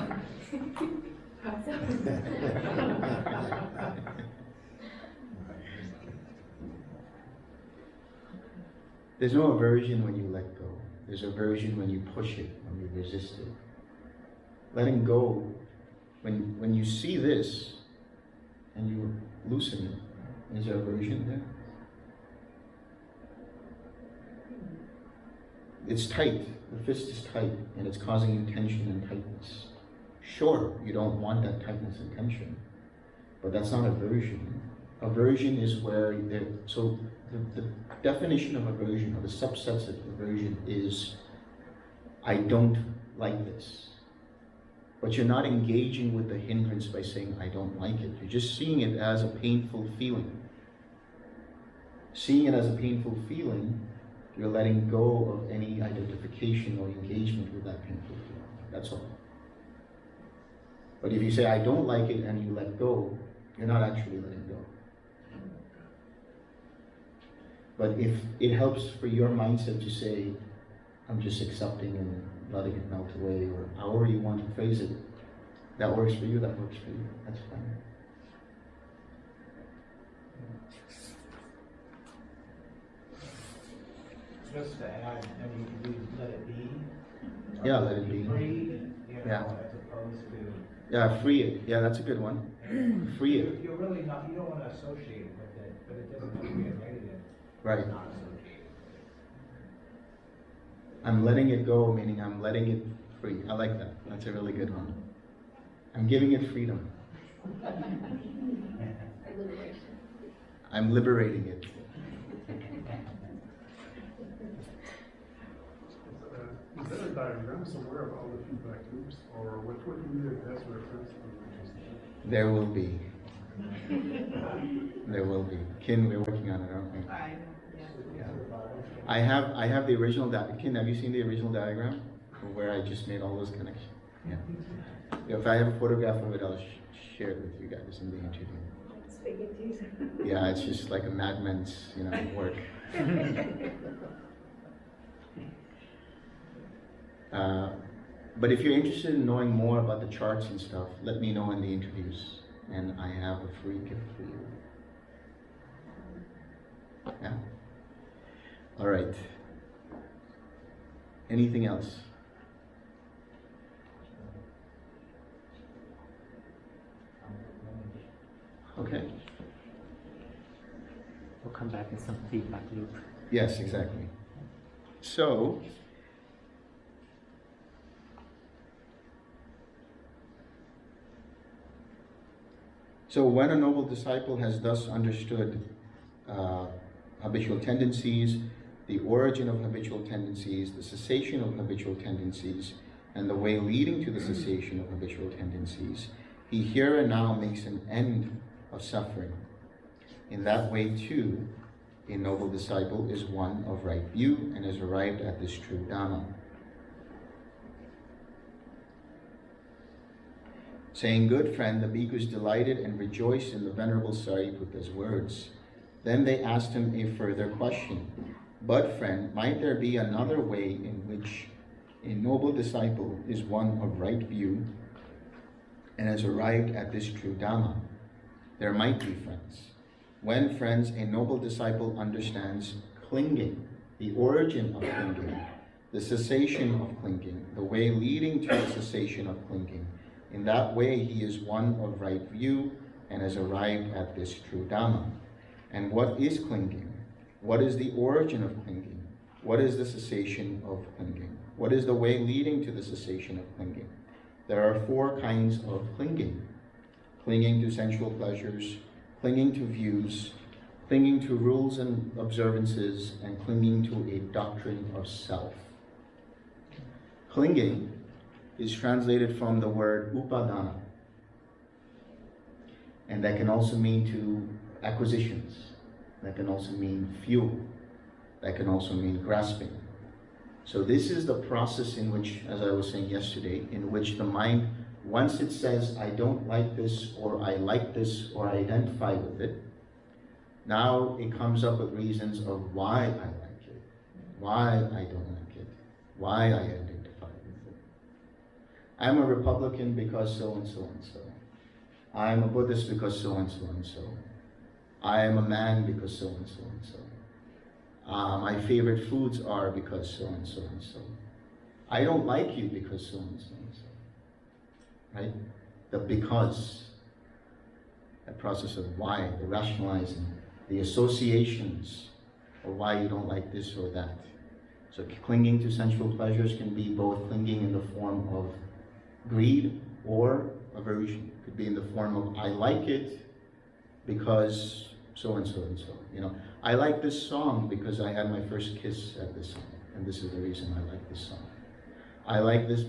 Speaker 1: There's no aversion when you let go. There's aversion when you push it, when you resist it. Letting go, when you see this and you loosen it, is there aversion there? it's tight, the fist is tight, and it's causing you tension and tightness. Sure, you don't want that tightness and tension, but that's not aversion. Aversion is where the definition of aversion, or the subsets of aversion, is I don't like this. But you're not engaging with the hindrance by saying I don't like it. You're just seeing it as a painful feeling. Seeing it as a painful feeling, you're letting go of any identification or engagement with that painful feeling. That's all. But if you say I don't like it and you let go, you're not actually letting go. But if it helps for your mindset to say, I'm just accepting and letting it melt away, or however you want to phrase it, that works for you, that works for you. That's fine.
Speaker 15: Just to add, and you can use let it be.
Speaker 1: Yeah, let it be.
Speaker 15: Free,
Speaker 1: Yeah.
Speaker 15: as opposed to.
Speaker 1: Yeah, free it. Yeah, that's a good one. Free it.
Speaker 15: You're really not, you don't want to associate with it, but it doesn't have to be a negative.
Speaker 1: Right.
Speaker 15: Not associated.
Speaker 1: I'm letting it go, meaning I'm letting it free. I like that. That's a really good one. I'm giving it freedom. I'm liberating it.
Speaker 6: Is there a diagram somewhere of all the feedback loops, or what would be the best reference to?
Speaker 1: There will be. There will be. Kin, we're working on it, aren't we? I have the original Kin, have you seen the original diagram where I just made all those connections? Yeah. If I have a photograph of it, I'll share it with you guys in the interview. Yeah, it's just like a madman's, work. But if you're interested in knowing more about the charts and stuff, let me know in the interviews, and I have a free gift for you. Yeah. All right. Anything else? Okay.
Speaker 8: We'll come back in some feedback loop.
Speaker 1: Yes, exactly. So, when a noble disciple has thus understood habitual tendencies, the origin of habitual tendencies, the cessation of habitual tendencies, and the way leading to the cessation of habitual tendencies, he here and now makes an end of suffering. In that way, too, a noble disciple is one of right view and has arrived at this true Dhamma. Saying, "Good friend," the bhikkhus delighted and rejoiced in the Venerable Sariputta's words. Then they asked him a further question. "But friend, might there be another way in which a noble disciple is one of right view and has arrived at this true Dhamma?" There might be, friends. When, friends, a noble disciple understands clinging, the origin of clinging, the cessation of clinging, the way leading to the cessation of clinging, in that way he is one of right view and has arrived at this true Dhamma. And what is clinging? What is the origin of clinging? What is the cessation of clinging? What is the way leading to the cessation of clinging? There are 4 kinds of clinging. Clinging to sensual pleasures, clinging to views, clinging to rules and observances, and clinging to a doctrine of self. Clinging is translated from the word upadana, and that can also mean to acquisitions, that can also mean fuel, that can also mean grasping. So this is the process in which, as I was saying yesterday, in which the mind, once it says, I don't like this, or I like this, or I identify with it, now it comes up with reasons of why I like it, why I don't like it, why I identify with it. I'm a Republican because so and so and so. I'm a Buddhist because so and so and so. I am a man because so and so and so. My favorite foods are because so and so and so. I don't like you because so and so and so. Right? The because. That process of why, the rationalizing, the associations of why you don't like this or that. So clinging to sensual pleasures can be both clinging in the form of greed or aversion. It could be in the form of, I like it because so and so and so. You know, I like this song because I had my first kiss at this song, and this is the reason I like this song. I like this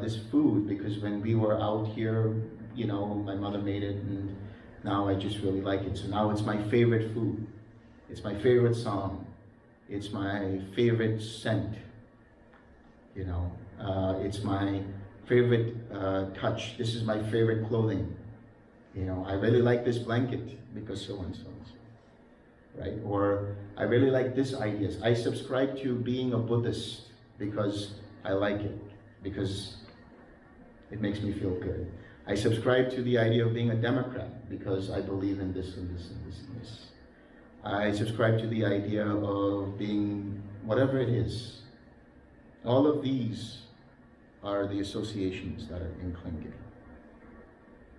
Speaker 1: this food because when we were out here, you know, my mother made it, and now I just really like it. So now it's my favorite food. It's my favorite song. It's my favorite scent. You know, it's my favorite touch. This is my favorite clothing. You know, I really like this blanket because so and so and so, right? Or I really like this ideas. I subscribe to being a Buddhist because I like it, because it makes me feel good. I subscribe to the idea of being a Democrat because I believe in this and this and this and this. I subscribe to the idea of being whatever it is. All of these are the associations that are in clinging.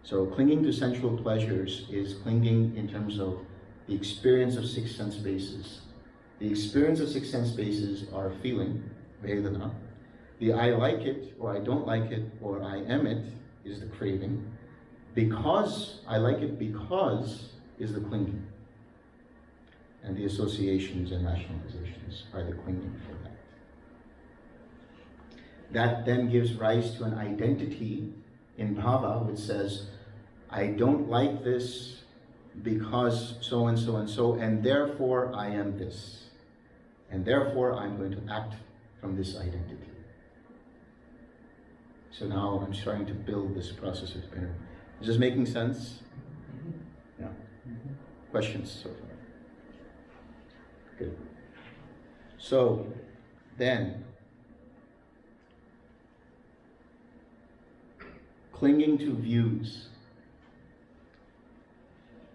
Speaker 1: So clinging to sensual pleasures is clinging in terms of the experience of six sense bases. The experience of six sense bases are feeling, Vedana. The I like it, or I don't like it, or I am it, is the craving. Because I like it because is the clinging. And the associations and rationalizations are the clinging for that. That then gives rise to an identity in bhava, which says, I don't like this because so and so and so, and therefore I am this. And therefore I'm going to act from this identity. So now I'm starting to build this process of inner. Is this making sense? Yeah. Questions so far? Good. So then, clinging to views.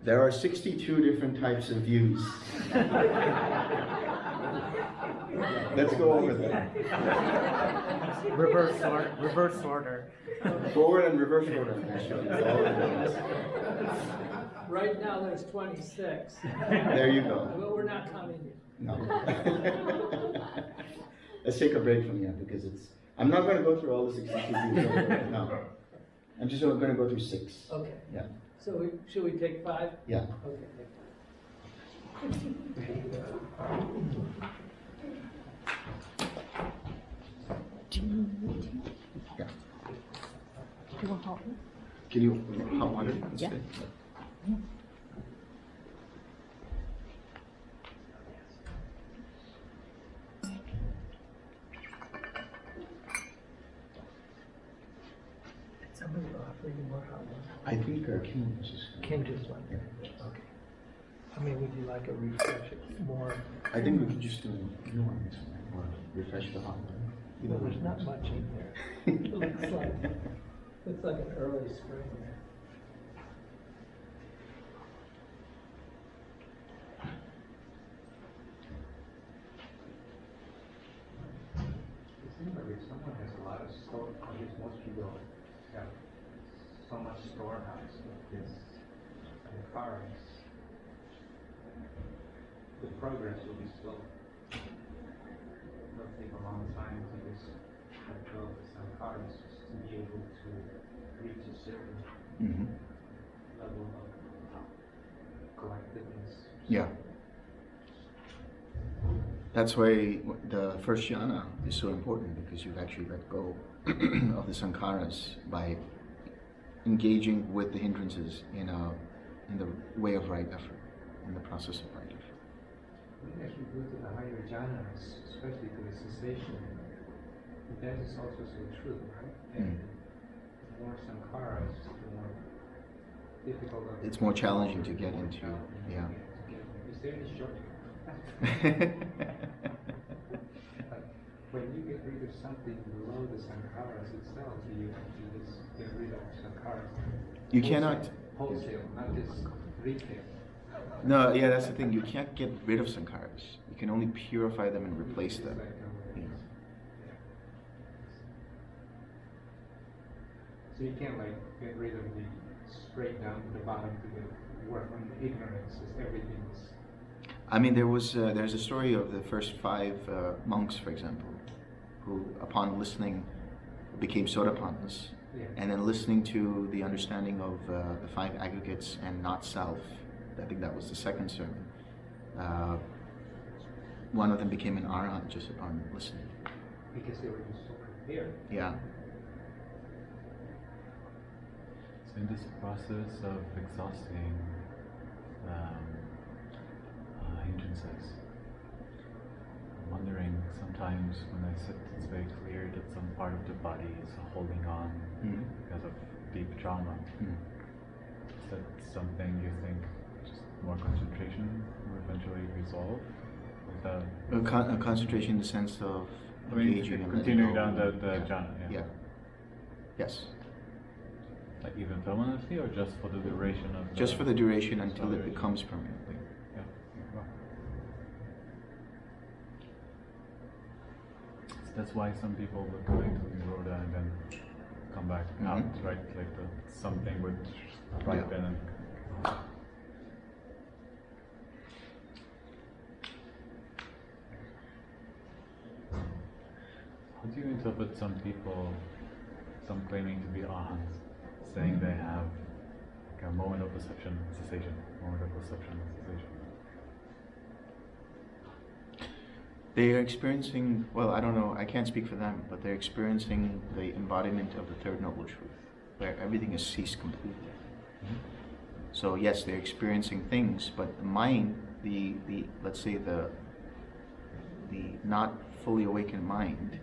Speaker 1: There are 62 different types of views. Let's go over them.
Speaker 8: Reverse order.
Speaker 1: Forward and reverse order, actually.
Speaker 5: Right now, there's 26.
Speaker 1: There you go.
Speaker 5: But we're not counting you.
Speaker 1: No. Let's take a break from here because I'm not going to go through all the 62 views. No. I'm just going to go through 6.
Speaker 5: Okay.
Speaker 1: Yeah.
Speaker 5: So should we take 5?
Speaker 1: Yeah.
Speaker 5: Okay.
Speaker 1: Yeah.
Speaker 16: Do you want hot water?
Speaker 1: Can you hot water?
Speaker 16: Yeah.
Speaker 5: Somebody offer you more hot water?
Speaker 1: I think Kim was just...
Speaker 5: Kim just went there. Okay. I mean, would you like a refresh more?
Speaker 1: I think we could just do a new one or refresh the hot water.
Speaker 5: Well, there's not much in there. It looks like an early spring there.
Speaker 11: It seems like if someone has a lot of store, I guess most people have so much storehouse of this cars, the progress will be slow. It'll take a long time to just let go of some cars just to be able to reach a certain level of collectiveness.
Speaker 1: Yeah. That's why the first jhana is so important, because you've actually let go of the sankharas by engaging with the hindrances in the way of right effort, in the process of right effort.
Speaker 11: As we go to the higher jhanas, especially to the cessation, that is also so true, right? And the more sankharas, the more difficult.
Speaker 1: It's more challenging to get into. Yeah.
Speaker 11: Is there any shortcut? When you get rid of something below the sankharas itself, you just get rid of sankharas.
Speaker 1: You cannot.
Speaker 11: Wholesale, not just retail.
Speaker 1: No, yeah, that's the thing. You can't get rid of sankharas. You can only purify them and replace them. Yeah.
Speaker 11: So you can't like get rid of the straight down to the bottom to the work on the ignorance as everything is.
Speaker 1: I mean, there's a story of the first 5 monks, for example, who, upon listening, became Sotapannas, and then listening to the understanding of the 5 aggregates and not self. I think that was the second sermon. One of them became an arahant just upon listening.
Speaker 11: Because they were just so prepared.
Speaker 1: Yeah.
Speaker 2: So in this process of exhausting hindrances, I'm wondering sometimes when I sit, it's very clear that some part of the body is holding on because of deep trauma. Is that something you think just more concentration will eventually resolve?
Speaker 1: A concentration in the sense of engaging and
Speaker 2: continuing
Speaker 1: letting
Speaker 2: down
Speaker 1: go.
Speaker 2: the jhana.
Speaker 1: Yeah. Yes.
Speaker 2: Like even permanently, or just for the duration of?
Speaker 1: Just for the duration until it becomes permanently.
Speaker 2: Yeah. Wow. So that's why some people would go into Nirodha and then come back out, right? Like something would ripen and. How do you interpret some people, some claiming to be arhants, saying they have like a moment of perception cessation, moment of perception cessation?
Speaker 1: They are experiencing, well, I don't know, I can't speak for them, but they're experiencing the embodiment of the Third Noble Truth, where everything has ceased completely. So yes, they're experiencing things, but the mind, let's say the not fully awakened mind,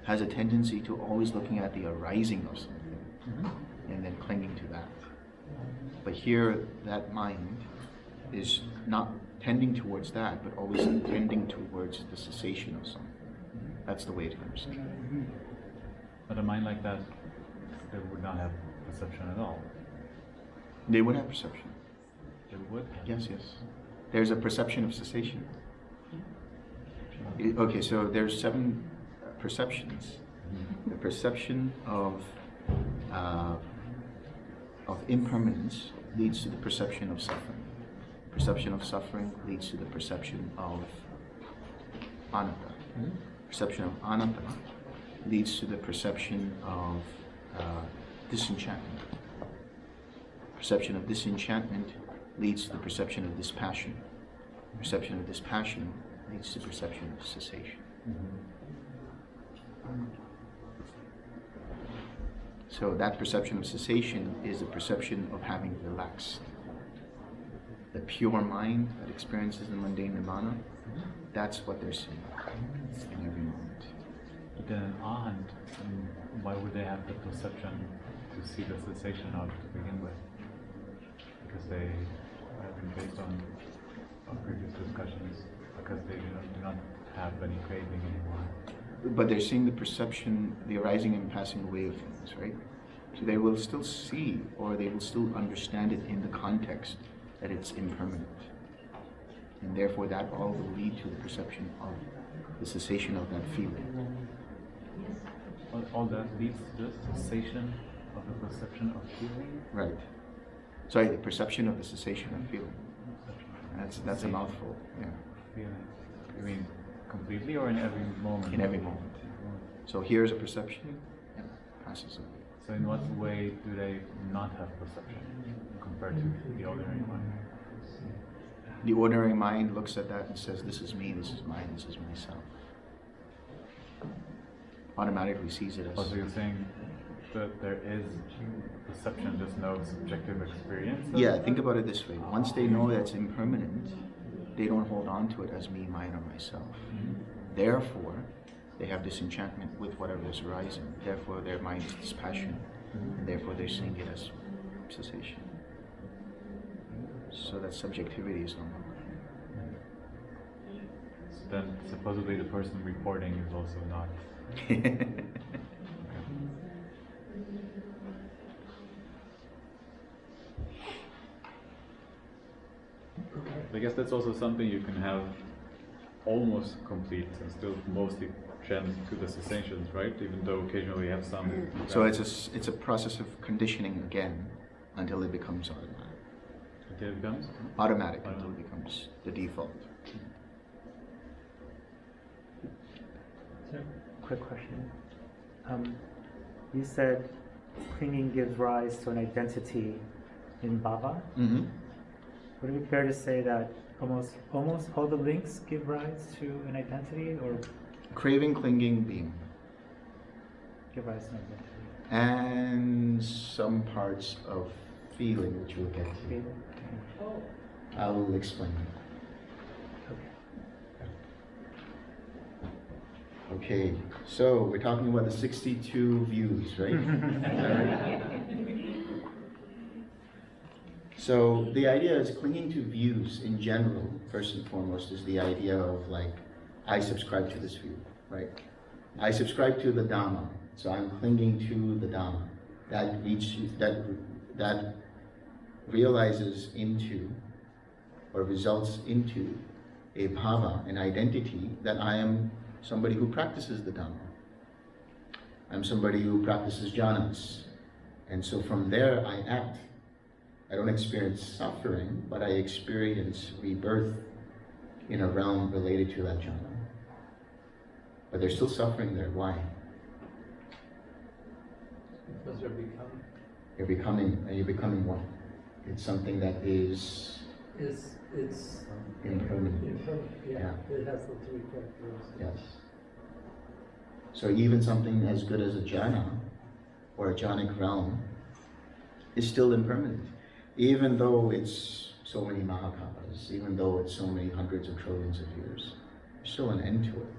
Speaker 1: has a tendency to always looking at the arising of something and then clinging to that. But here, that mind is not tending towards that, but always tending towards the cessation of something. That's the way to understand.
Speaker 2: But a mind like that, they would not have perception at all.
Speaker 1: They would have perception.
Speaker 2: They would have.
Speaker 1: Yes, yes. There's a perception of cessation. Okay, so there's 7 perceptions. The perception of impermanence leads to the perception of suffering. Perception of suffering leads to the perception of anatta. Perception of anatta leads to the perception of disenchantment. Perception of disenchantment leads to the perception of dispassion. Perception of dispassion leads to perception of cessation. So that perception of cessation is a perception of having relaxed. The pure mind that experiences the mundane nirvana, that's what they're seeing in every moment.
Speaker 2: But then an arhant, why would they have the perception to see the cessation of to begin with? Because they have been based on previous discussions, because they do not have any craving anymore.
Speaker 1: But they're seeing the perception, the arising and passing away of things, right? So they will still see, or they will still understand it in the context that it's impermanent. And therefore that all will lead to the perception of the cessation of that feeling.
Speaker 2: All that leads to the cessation of the perception of feeling?
Speaker 1: Right. Sorry, the perception of the cessation of feeling. That's a mouthful, yeah.
Speaker 2: Feeling. You mean completely or in every moment?
Speaker 1: In every moment. So here's a perception and it passes away.
Speaker 2: So in what way do they not have perception compared to the ordinary mind?
Speaker 1: The ordinary mind looks at that and says, this is me, this is mine, this is myself. Automatically sees it as...
Speaker 2: So you're saying that there is perception, just no subjective experience?
Speaker 1: Yeah, think about it this way. Once they know that it's impermanent, they don't hold on to it as me, mine, or myself. Therefore, they have disenchantment with whatever is arising. Therefore, their mind is dispassionate, and therefore they're seeing it as cessation. So that subjectivity is no longer.
Speaker 2: So then, supposedly the person reporting is also not. I guess that's also something you can have almost complete and still mostly trend to the cessations, right? Even though occasionally you have some.
Speaker 1: So it's a process of conditioning again until it becomes automatic.
Speaker 2: It becomes
Speaker 1: automatic until it becomes the default.
Speaker 8: So, quick question. You said clinging gives rise to an identity in bhava.
Speaker 1: Mm-hmm.
Speaker 8: Would it be fair to say that almost all the links give rise to an identity, or
Speaker 1: Craving, clinging, being,
Speaker 8: give rise to an identity?
Speaker 1: and some parts of feeling, which we'll get to.
Speaker 8: Feeling?
Speaker 5: Oh,
Speaker 1: I will explain. Okay, so we're talking about the 62 views, right? Is that right? So the idea is clinging to views in general, first and foremost, is the idea of like, I subscribe to this view, right? I subscribe to the Dhamma, so I'm clinging to the Dhamma. That realizes into, or results into, a bhava, an identity that I am somebody who practices the Dhamma. I'm somebody who practices jhanas. And so from there I act. I don't experience suffering, but I experience rebirth in a realm related to that jhana. But there's still suffering there. Why?
Speaker 5: because they're becoming.
Speaker 1: You're becoming what? It's something that is
Speaker 5: It's
Speaker 1: impermanent.
Speaker 5: impermanent, yeah.
Speaker 1: Yeah.
Speaker 5: It has the three characteristics.
Speaker 1: Yes. So even something as good as a jhana or a jhanic realm is still impermanent. Even though it's so many mahakapas, even though it's so many hundreds of trillions of years, there's still an end to it.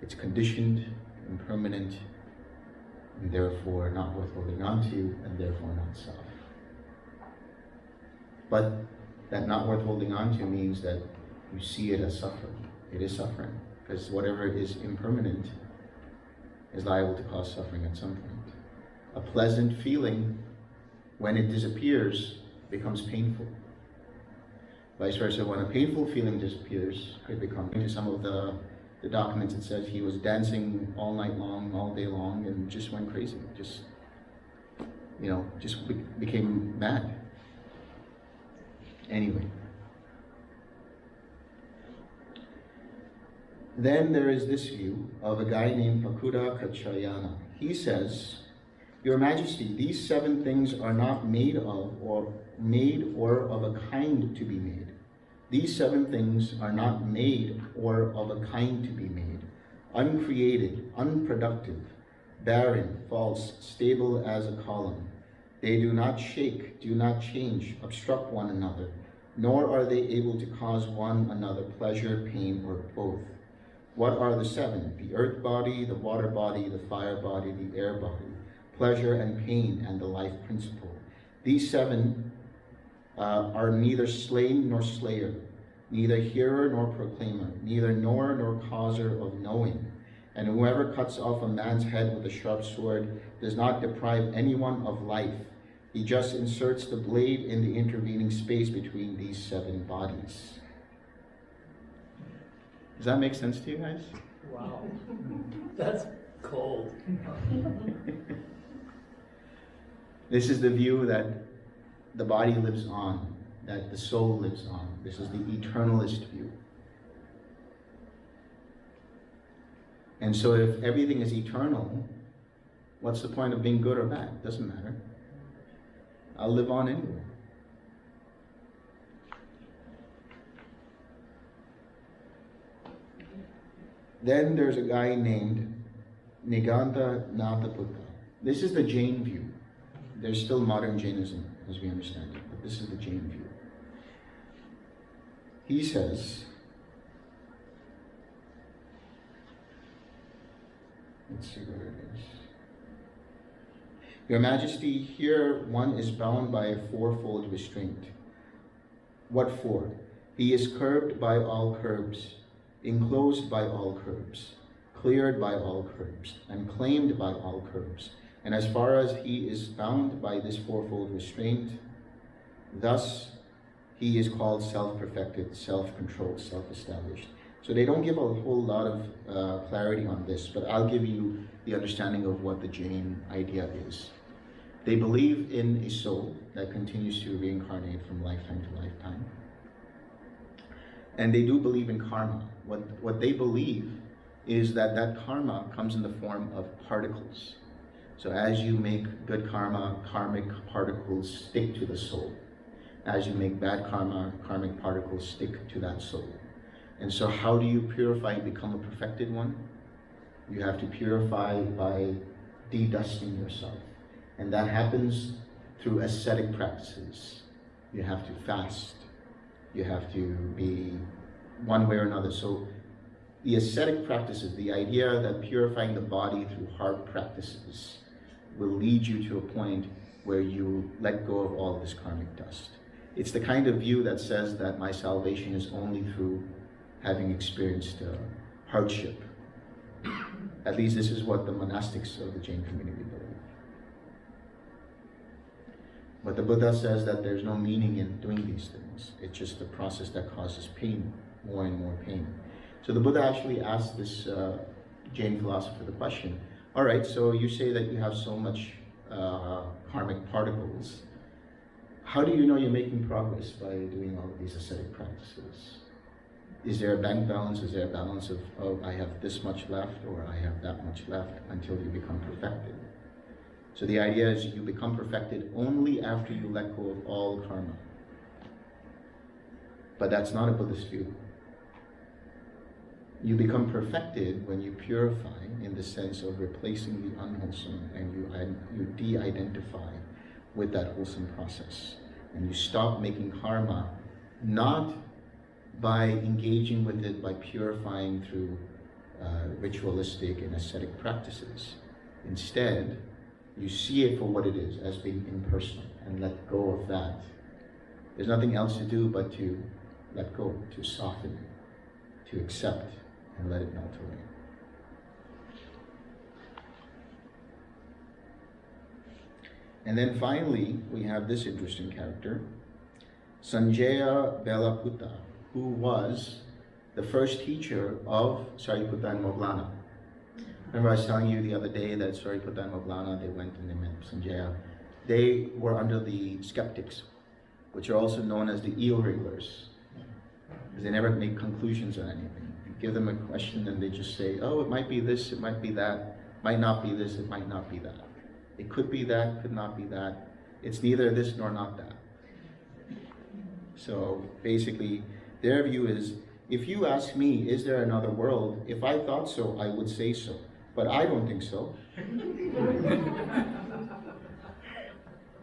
Speaker 1: It's conditioned, impermanent, and therefore not worth holding on to, and therefore not self. But that not worth holding on to means that you see it as suffering. It is suffering, because whatever is impermanent is liable to cause suffering at some point. A pleasant feeling, when it disappears, becomes painful. Vice versa, when a painful feeling disappears, it becomes. In some of the documents it says he was dancing all night long, all day long, and just went crazy. Just became mad. Anyway. Then there is this view of a guy named Pakuda Kachayana. He says, Your Majesty, these 7 things are not made of or of a kind to be made. These 7 things are not made or of a kind to be made. Uncreated, unproductive, barren, false, stable as a column. They do not shake, do not change, obstruct one another, nor are they able to cause one another pleasure, pain, or both. What are the 7? The earth body, the water body, the fire body, the air body, pleasure and pain, and the life principle. These 7 are neither slain nor slayer, neither hearer nor proclaimer, neither knower nor causer of knowing. And whoever cuts off a man's head with a sharp sword does not deprive anyone of life. He just inserts the blade in the intervening space between these 7 bodies. Does that make sense to you guys?
Speaker 5: Wow. That's cold.
Speaker 1: This is the view that the body lives on, that the soul lives on. This is the eternalist view. And so if everything is eternal, what's the point of being good or bad? It doesn't matter. I'll live on anyway. Then there's a guy named Niganta Nathaputa. This is the Jain view. There's still modern Jainism as we understand it, but this is the Jain view. He says, let's see where it is. Your Majesty, here one is bound by a 4-fold restraint. What for? He is curbed by all curbs, enclosed by all curbs, cleared by all curbs, and claimed by all curbs. And as far as he is bound by this 4-fold restraint, thus he is called self-perfected, self-controlled, self-established. So they don't give a whole lot of clarity on this, but I'll give you the understanding of what the Jain idea is. They believe in a soul that continues to reincarnate from lifetime to lifetime. And they do believe in karma. What they believe is that that karma comes in the form of particles. So as you make good karma, karmic particles stick to the soul. As you make bad karma, karmic particles stick to that soul. And so how do you purify and become a perfected one? You have to purify by de-dusting yourself. And that happens through ascetic practices. You have to fast. You have to be one way or another. So the ascetic practices, the idea that purifying the body through hard practices will lead you to a point where you let go of all this karmic dust. It's the kind of view that says that my salvation is only through having experienced hardship. At least this is what the monastics of the Jain community believe. But the Buddha says that there's no meaning in doing these things. It's just the process that causes pain, more and more pain. So the Buddha actually asked this Jain philosopher the question, all right, so you say that you have so much karmic particles. How do you know you're making progress by doing all of these ascetic practices? Is there a bank balance? Is there a balance of, oh, I have this much left or I have that much left until you become perfected? So the idea is you become perfected only after you let go of all karma. But that's not a Buddhist view. You become perfected when you purify in the sense of replacing the unwholesome and you de-identify with that wholesome process. And you stop making karma, not by engaging with it by purifying through ritualistic and ascetic practices. Instead, you see it for what it is, as being impersonal, and let go of that. There's nothing else to do but to let go, to soften it, to accept, and let it melt away. And then finally, we have this interesting character, Sanjaya Belaputta, who was the first teacher of Sariputta and Moggallana. Remember I was telling you the other day that Sariputta and Moggallana, they went and they met Sanjaya. They were under the skeptics, which are also known as the eel wrigglers, because they never make conclusions on anything. You give them a question and they just say, oh, it might be this, it might be that, might not be this, it might not be that. It could be that, could not be that. It's neither this nor not that. So basically, their view is, if you ask me, is there another world? If I thought so, I would say so. But I don't think so.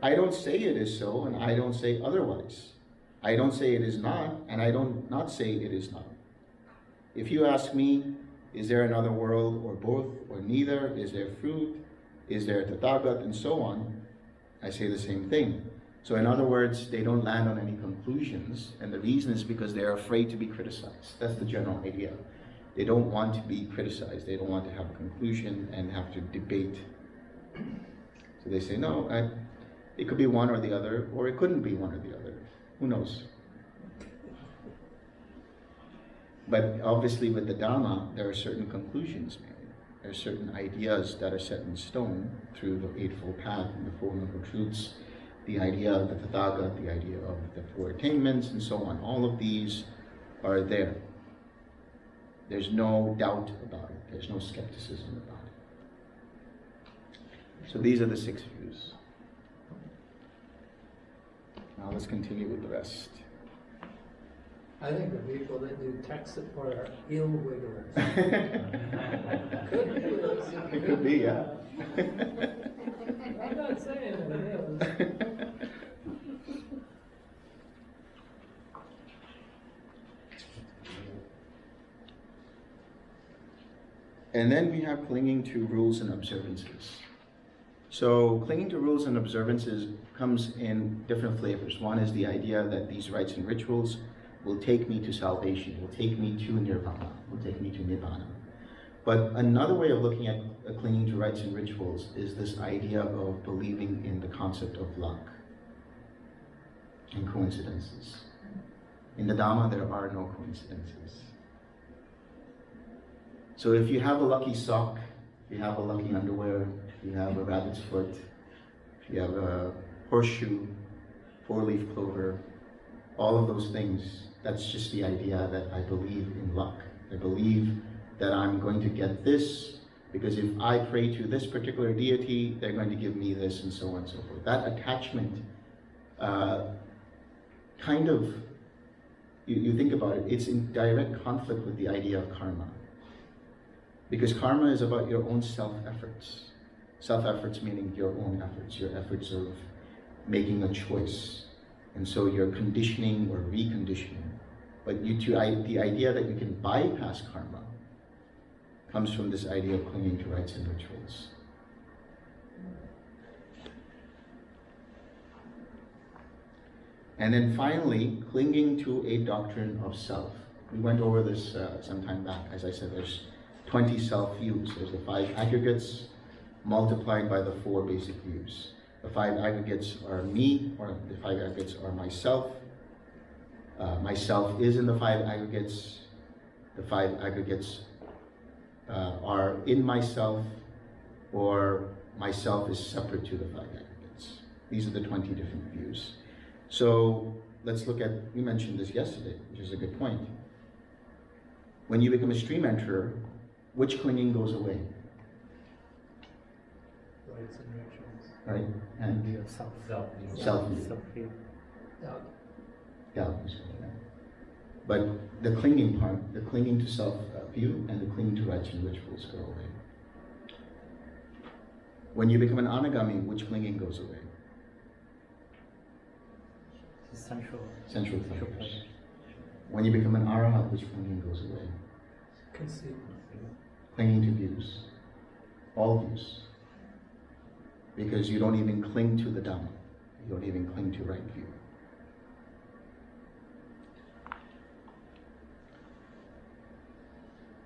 Speaker 1: I don't say it is so, and I don't say otherwise. I don't say it is not, and I don't not say it is not. If you ask me, is there another world, or both, or neither? Is there fruit? Is there Tathagat, and so on? I say the same thing. So in other words, they don't land on any conclusions, and the reason is because they're afraid to be criticized. That's the general idea. They don't want to be criticized. They don't want to have a conclusion and have to debate. So they say, no, it could be one or the other, or it couldn't be one or the other. Who knows? But obviously with the Dhamma, there are certain conclusions made. There are certain ideas that are set in stone through the Eightfold Path and the Four Noble Truths, the idea of the Tathagat, the idea of the Four Attainments, and so on. All of these are there. There's no doubt about it. There's no skepticism about it. So these are the 6 views. Now let's continue with the rest.
Speaker 5: I think the people that do tech support are eel wigglers.
Speaker 1: It could be, yeah.
Speaker 5: I'm not saying it is.
Speaker 1: And then we have clinging to rules and observances. So clinging to rules and observances comes in different flavors. One is the idea that these rites and rituals will take me to salvation, will take me to nirvana, will take me to nibbana. But another way of looking at clinging to rites and rituals is this idea of believing in the concept of luck and coincidences. In the Dhamma, there are no coincidences. So if you have a lucky sock, if you have a lucky underwear, if you have a rabbit's foot, if you have a horseshoe, four-leaf clover, all of those things, that's just the idea that I believe in luck. I believe that I'm going to get this because if I pray to this particular deity, they're going to give me this, and so on and so forth. That attachment, kind of, you think about it, it's in direct conflict with the idea of karma. Because karma is about your own self-efforts. Self-efforts meaning your own efforts, your efforts of making a choice. And so you're conditioning or reconditioning. But the idea that you can bypass karma comes from this idea of clinging to rites and rituals. And then finally, clinging to a doctrine of self. We went over this some time back. As I said, there's 20 self-views. There's the 5 aggregates multiplied by the 4 basic views. The 5 aggregates are me, or the 5 aggregates are myself. Myself is in the 5 aggregates. The 5 aggregates are in myself, or myself is separate to the 5 aggregates. These are the 20 different views. So let's look at, we mentioned this yesterday, which is a good point. When you become a stream enterer, which clinging goes away?
Speaker 5: Rites and rituals.
Speaker 1: Right? And self-view. Doubt. But the clinging part, the clinging to self-view and the clinging to rites and rituals go away. When you become an anagami, which clinging goes away? Sensual pleasures. When you become an arahat, which clinging goes away?
Speaker 5: Conceit.
Speaker 1: Clinging to views. All views. Because you don't even cling to the Dhamma. You don't even cling to right view.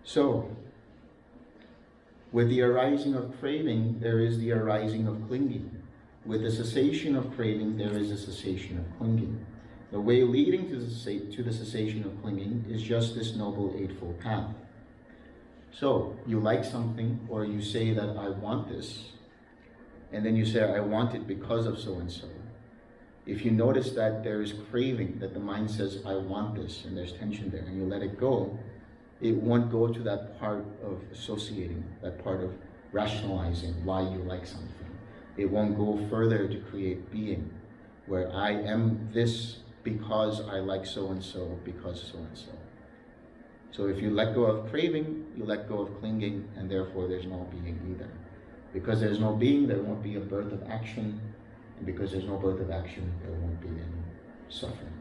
Speaker 1: So, with the arising of craving, there is the arising of clinging. With the cessation of craving, there is a cessation of clinging. The way leading to the cessation of clinging is just this Noble Eightfold Path. So, you like something, or you say that I want this, and then you say I want it because of so-and-so. If you notice that there is craving, that the mind says I want this, and there's tension there, and you let it go, it won't go to that part of associating, that part of rationalizing why you like something. It won't go further to create being, where I am this because I like so-and-so, because so-and-so. So if you let go of craving, you let go of clinging, and therefore there's no being either. Because there's no being, there won't be a birth of action, and because there's no birth of action, there won't be any suffering.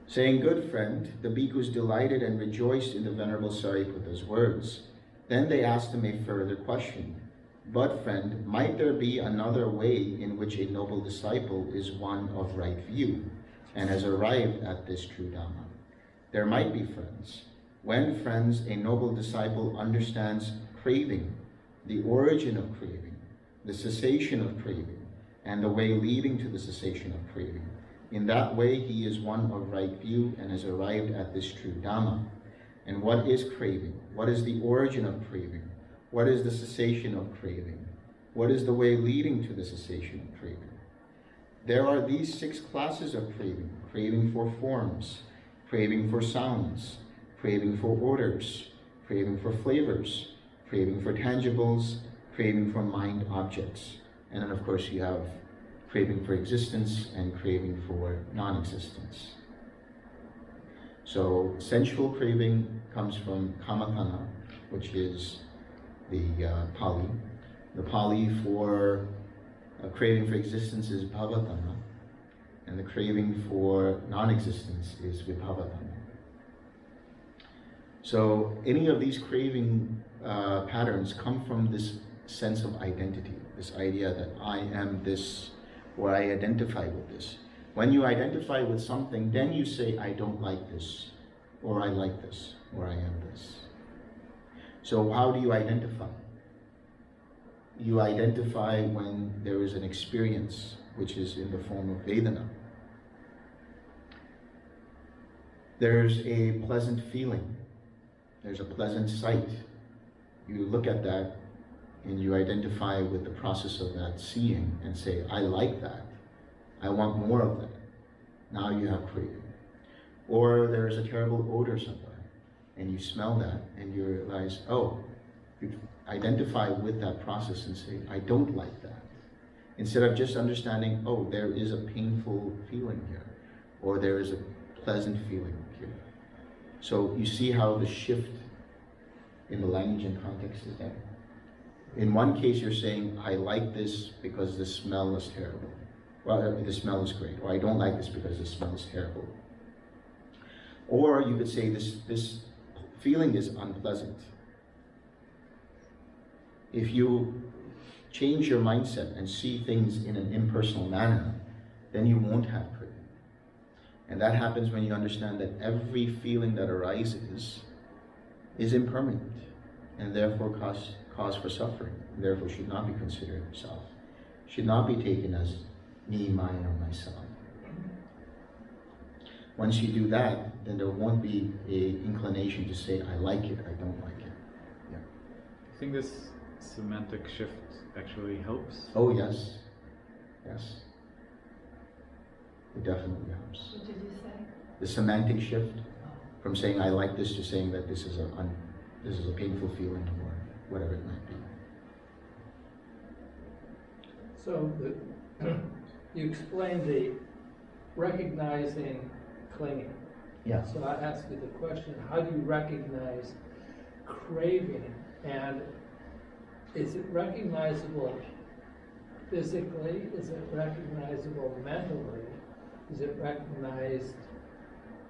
Speaker 1: Saying, good friend, the bhikkhus delighted and rejoiced in the Venerable Sariputta's words. Then they asked him a further question. But friend, might there be another way in which a noble disciple is one of right view and has arrived at this true Dhamma? There might be, friends. When, friends, a noble disciple understands craving, the origin of craving, the cessation of craving, and the way leading to the cessation of craving, in that way he is one of right view and has arrived at this true Dhamma. And what is craving? What is the origin of craving? What is the cessation of craving? What is the way leading to the cessation of craving? There are these 6 classes of craving. Craving for forms, craving for sounds, craving for odors, craving for flavors, craving for tangibles, craving for mind objects. And then of course you have craving for existence and craving for non-existence. So sensual craving comes from kamatana, which is the Pali. The Pali for craving for existence is bhavatana, and the craving for non-existence is vibhavatana. So any of these craving patterns come from this sense of identity, this idea that I am this, or I identify with this. When you identify with something, then you say, I don't like this, or I like this, or I am this. So how do you identify? You identify when there is an experience, which is in the form of Vedana. There's a pleasant feeling. There's a pleasant sight. You look at that, and you identify with the process of that seeing and say, I like that, I want more of that, now you have craving. Or there's a terrible odor somewhere, and you smell that, and you realize, oh, you identify with that process and say, I don't like that. Instead of just understanding, oh, there is a painful feeling here, or there is a pleasant feeling here. So you see how the shift in the language and context is there. In one case, you're saying, I like this because the smell is terrible. Well, the smell is great. Or I don't like this because the smell is terrible. Or you could say, this feeling is unpleasant. If you change your mindset and see things in an impersonal manner, then you won't have craving. And that happens when you understand that every feeling that arises is impermanent and therefore cause for suffering, and therefore should not be considered self, should not be taken as me, mine, or myself. Once you do that, then there won't be an inclination to say, I like it, I don't like it. Yeah.
Speaker 2: I think this semantic shift actually helps.
Speaker 1: Oh yes, yes. It definitely helps.
Speaker 7: What did you say?
Speaker 1: The semantic shift from saying I like this to saying that this is a painful feeling or whatever it might be.
Speaker 5: So you explained the recognizing clinging.
Speaker 1: Yeah.
Speaker 5: So I ask you the question, how do you recognize craving, and is it recognizable physically? Is it recognizable mentally? Is it recognized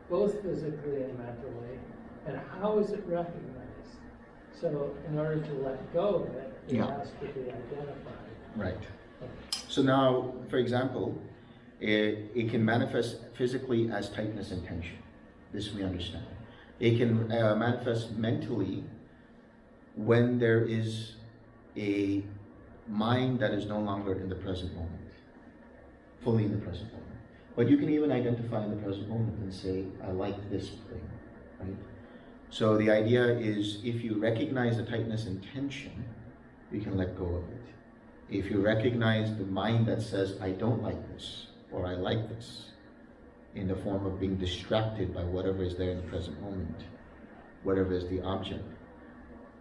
Speaker 5: both physically and mentally? And how is it recognized? So in order to let go of it, it has to be identified.
Speaker 1: Right. So now, for example, it can manifest physically as tightness and tension. This we understand. It can manifest mentally when there is a mind that is no longer in the present moment, fully in the present moment. But you can even identify in the present moment and say, I like this thing, right? So the idea is, if you recognize the tightness and tension, you can let go of it. If you recognize the mind that says, I don't like this, or I like this, in the form of being distracted by whatever is there in the present moment, whatever is the object,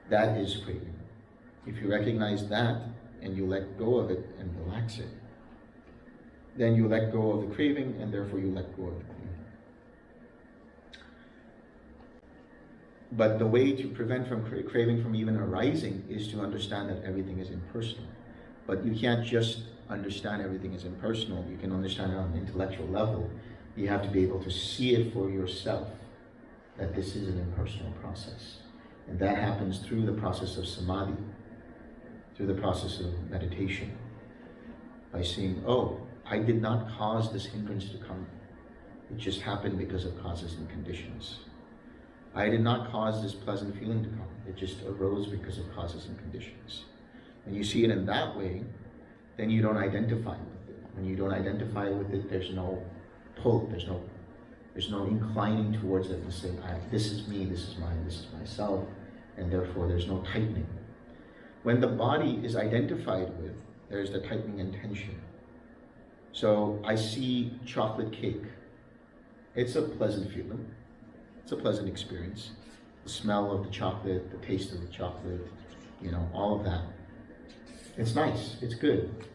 Speaker 1: that is craving. If you recognize that, and you let go of it and relax it, then you let go of the craving, and therefore you let go of the clinging. But the way to prevent from craving from even arising is to understand that everything is impersonal. But you can't just understand everything is impersonal. You can understand it on an intellectual level. You have to be able to see it for yourself, that this is an impersonal process. And that happens through the process of samadhi, through the process of meditation, by seeing, oh, I did not cause this hindrance to come. It just happened because of causes and conditions. I did not cause this pleasant feeling to come. It just arose because of causes and conditions. When you see it in that way, then you don't identify with it. When you don't identify with it, there's no pull, there's no inclining towards it and saying, this is me, this is mine, this is myself, and therefore there's no tightening. When the body is identified with, there's the tightening and tension. So I see chocolate cake. It's a pleasant feeling. It's a pleasant experience. The smell of the chocolate, the taste of the chocolate, all of that. It's nice, it's good.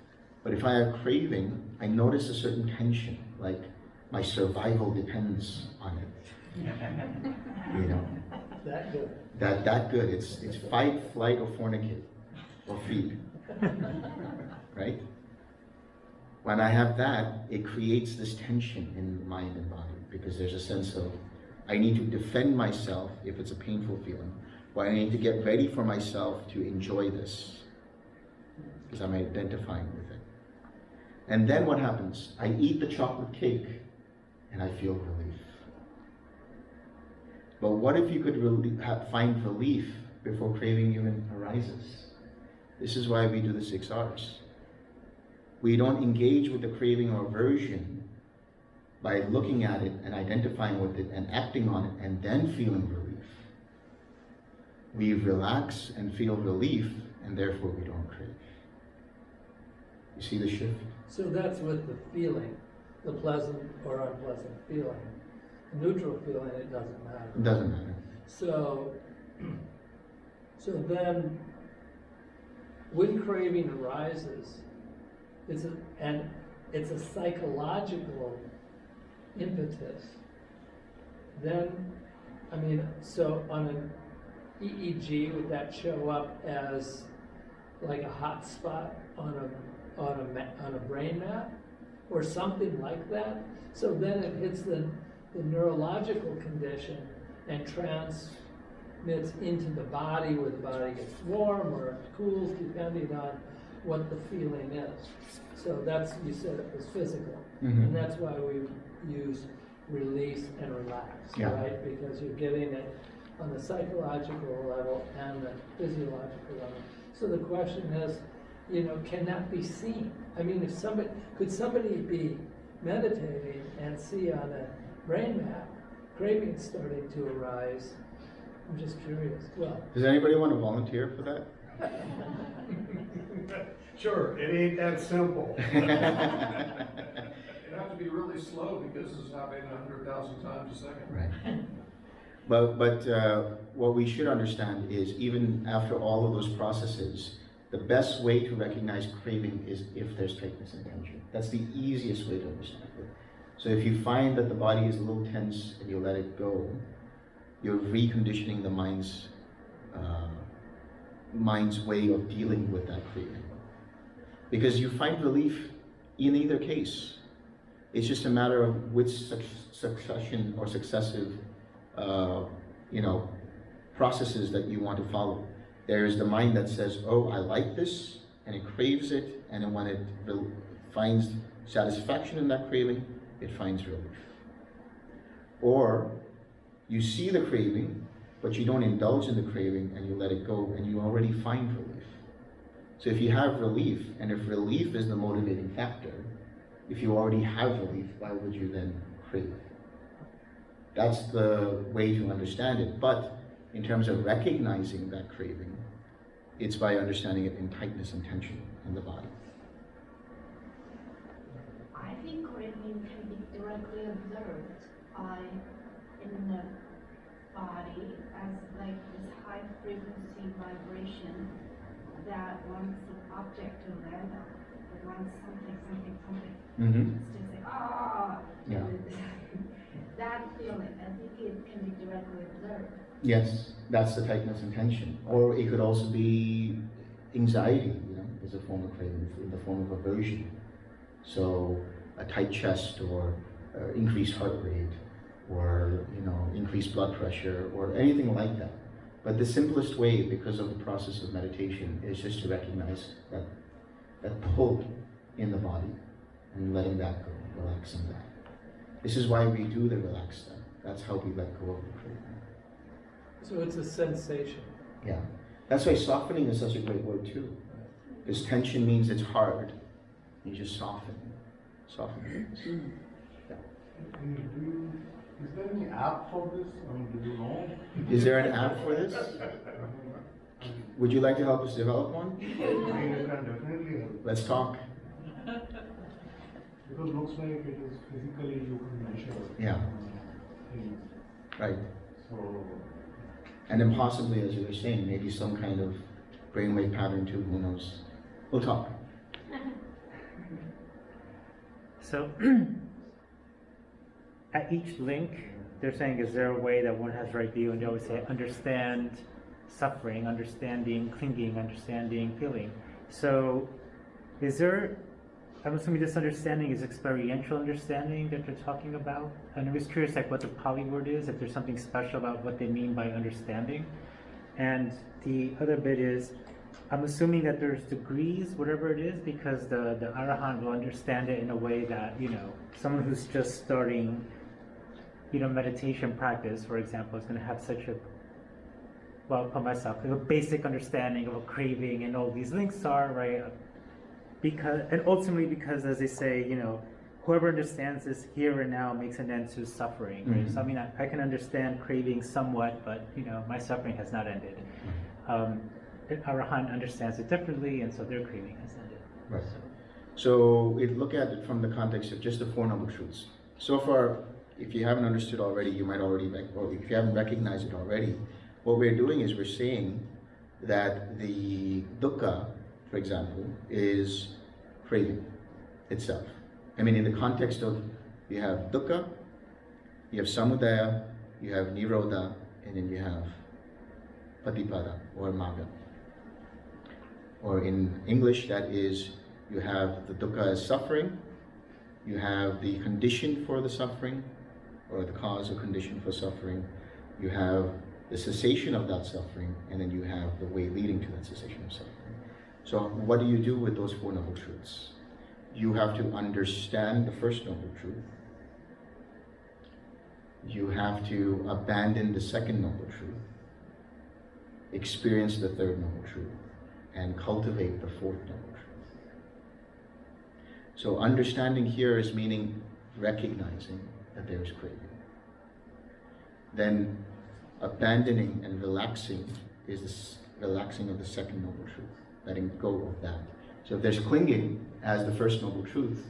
Speaker 1: But if I have craving, I notice a certain tension, like my survival depends on it.
Speaker 5: That good.
Speaker 1: That good. It's fight, flight, or fornicate, or feed. Right? When I have that, it creates this tension in mind and body, because there's a sense of, I need to defend myself if it's a painful feeling, or I need to get ready for myself to enjoy this, because I'm identifying with it. And then what happens? I eat the chocolate cake, and I feel relief. But what if you could find relief before craving even arises? This is why we do the 6 R's. We don't engage with the craving or aversion by looking at it and identifying with it and acting on it and then feeling relief. We relax and feel relief and therefore we don't crave. You see the shift?
Speaker 5: So that's with the feeling, the pleasant or unpleasant feeling. The neutral feeling, it doesn't matter.
Speaker 1: It doesn't matter.
Speaker 5: So then, when craving arises, it's a psychological impetus. Then, I mean, so on an EEG, would that show up as like a hot spot on a brain map, or something like that? So then it hits the neurological condition and transmits into the body, where the body gets warm or cools, depending on what the feeling is. So that's, you said it was physical, and that's why we use release and relax, right? Because you're getting it on the psychological level and the physiological level. So the question is, can that be seen? I mean, could somebody be meditating and see on a brain map cravings starting to arise? I'm just curious. Well,
Speaker 1: does anybody want to volunteer for that?
Speaker 10: Sure, it ain't that simple.
Speaker 17: You have to be really slow because this is happening 100,000 times a second.
Speaker 1: Right. But what we should understand is, even after all of those processes, the best way to recognize craving is if there's tightness and tension. That's the easiest way to understand it. So if you find that the body is a little tense and you let it go, you're reconditioning the mind's way of dealing with that craving. Because you find relief in either case. It's just a matter of which succession or successive processes that you want to follow. There is the mind that says, oh, I like this, and it craves it, and then when it finds satisfaction in that craving, it finds relief. Or you see the craving, but you don't indulge in the craving, and you let it go, and you already find relief. So if you have relief, and if relief is the motivating factor, if you already have relief, why would you then crave? That's the way to understand it. But in terms of recognizing that craving, it's by understanding it in tightness and tension in the body.
Speaker 3: I think craving can be directly observed in the body as like this high frequency vibration that wants the object to let out. It wants something. It's just like,
Speaker 1: Yeah.
Speaker 3: That feeling, I think it can be directly observed.
Speaker 1: Yes, that's the tightness and tension. Or it could also be anxiety, is a form of craving, in the form of aversion. So a tight chest, or increased heart rate, or increased blood pressure, or anything like that. But the simplest way, because of the process of meditation, is just to recognize that pull in the body and letting that go, relaxing that. This is why we do the relax step. That's how we let go of the craving.
Speaker 5: so it's a sensation.
Speaker 1: Yeah. That's why softening is such a great word too. Because tension means it's hard. You just soften things. Yeah.
Speaker 6: Is there any app for this? Do you know?
Speaker 1: Is there an app for this? Would you like to help us develop one?
Speaker 6: You can definitely help.
Speaker 1: Let's talk.
Speaker 6: Because it looks like it is physically you can measure.
Speaker 1: Yeah.
Speaker 6: Things.
Speaker 1: Right.
Speaker 6: So.
Speaker 1: And then possibly, as you were saying, maybe some kind of brainwave pattern too, who knows? We'll talk.
Speaker 8: So, at each link, they're saying, is there a way that one has right view? And they always say, understand suffering, understanding clinging, understanding feeling. So, is there, I'm assuming this understanding is experiential understanding that they're talking about? And I'm just curious, what the Pali word is, if there's something special about what they mean by understanding. And the other bit is, I'm assuming that there's degrees, whatever it is, because the Arahant will understand it in a way that, someone who's just starting, meditation practice, for example, is going to have such a, for myself, a basic understanding of what craving and all these links are, right? And ultimately because, as they say, whoever understands this here and now makes an end to suffering, right?
Speaker 1: Mm-hmm.
Speaker 8: So, I can understand craving somewhat, but, my suffering has not ended. Arahant understands it differently, and so their craving has ended.
Speaker 1: Right. So we look at it from the context of just the Four Noble Truths. So far, if you haven't understood already, you might already, or if you haven't recognized it already, what we're doing is we're saying that the dukkha, for example, is craving itself. I mean, in the context of, you have dukkha, you have samudaya, you have nirodha, and then you have patipada, or magga. Or in English, that is, you have the dukkha as suffering, you have the condition for the suffering, or the cause or condition for suffering, you have the cessation of that suffering, and then you have the way leading to that cessation of suffering. So what do you do with those Four Noble Truths? You have to understand the First Noble Truth. You have to abandon the Second Noble Truth, experience the Third Noble Truth, and cultivate the Fourth Noble Truth. So understanding here is meaning recognizing that there is craving. Then abandoning and relaxing is this relaxing of the Second Noble Truth, letting go of that. So if there's clinging as the First Noble Truth,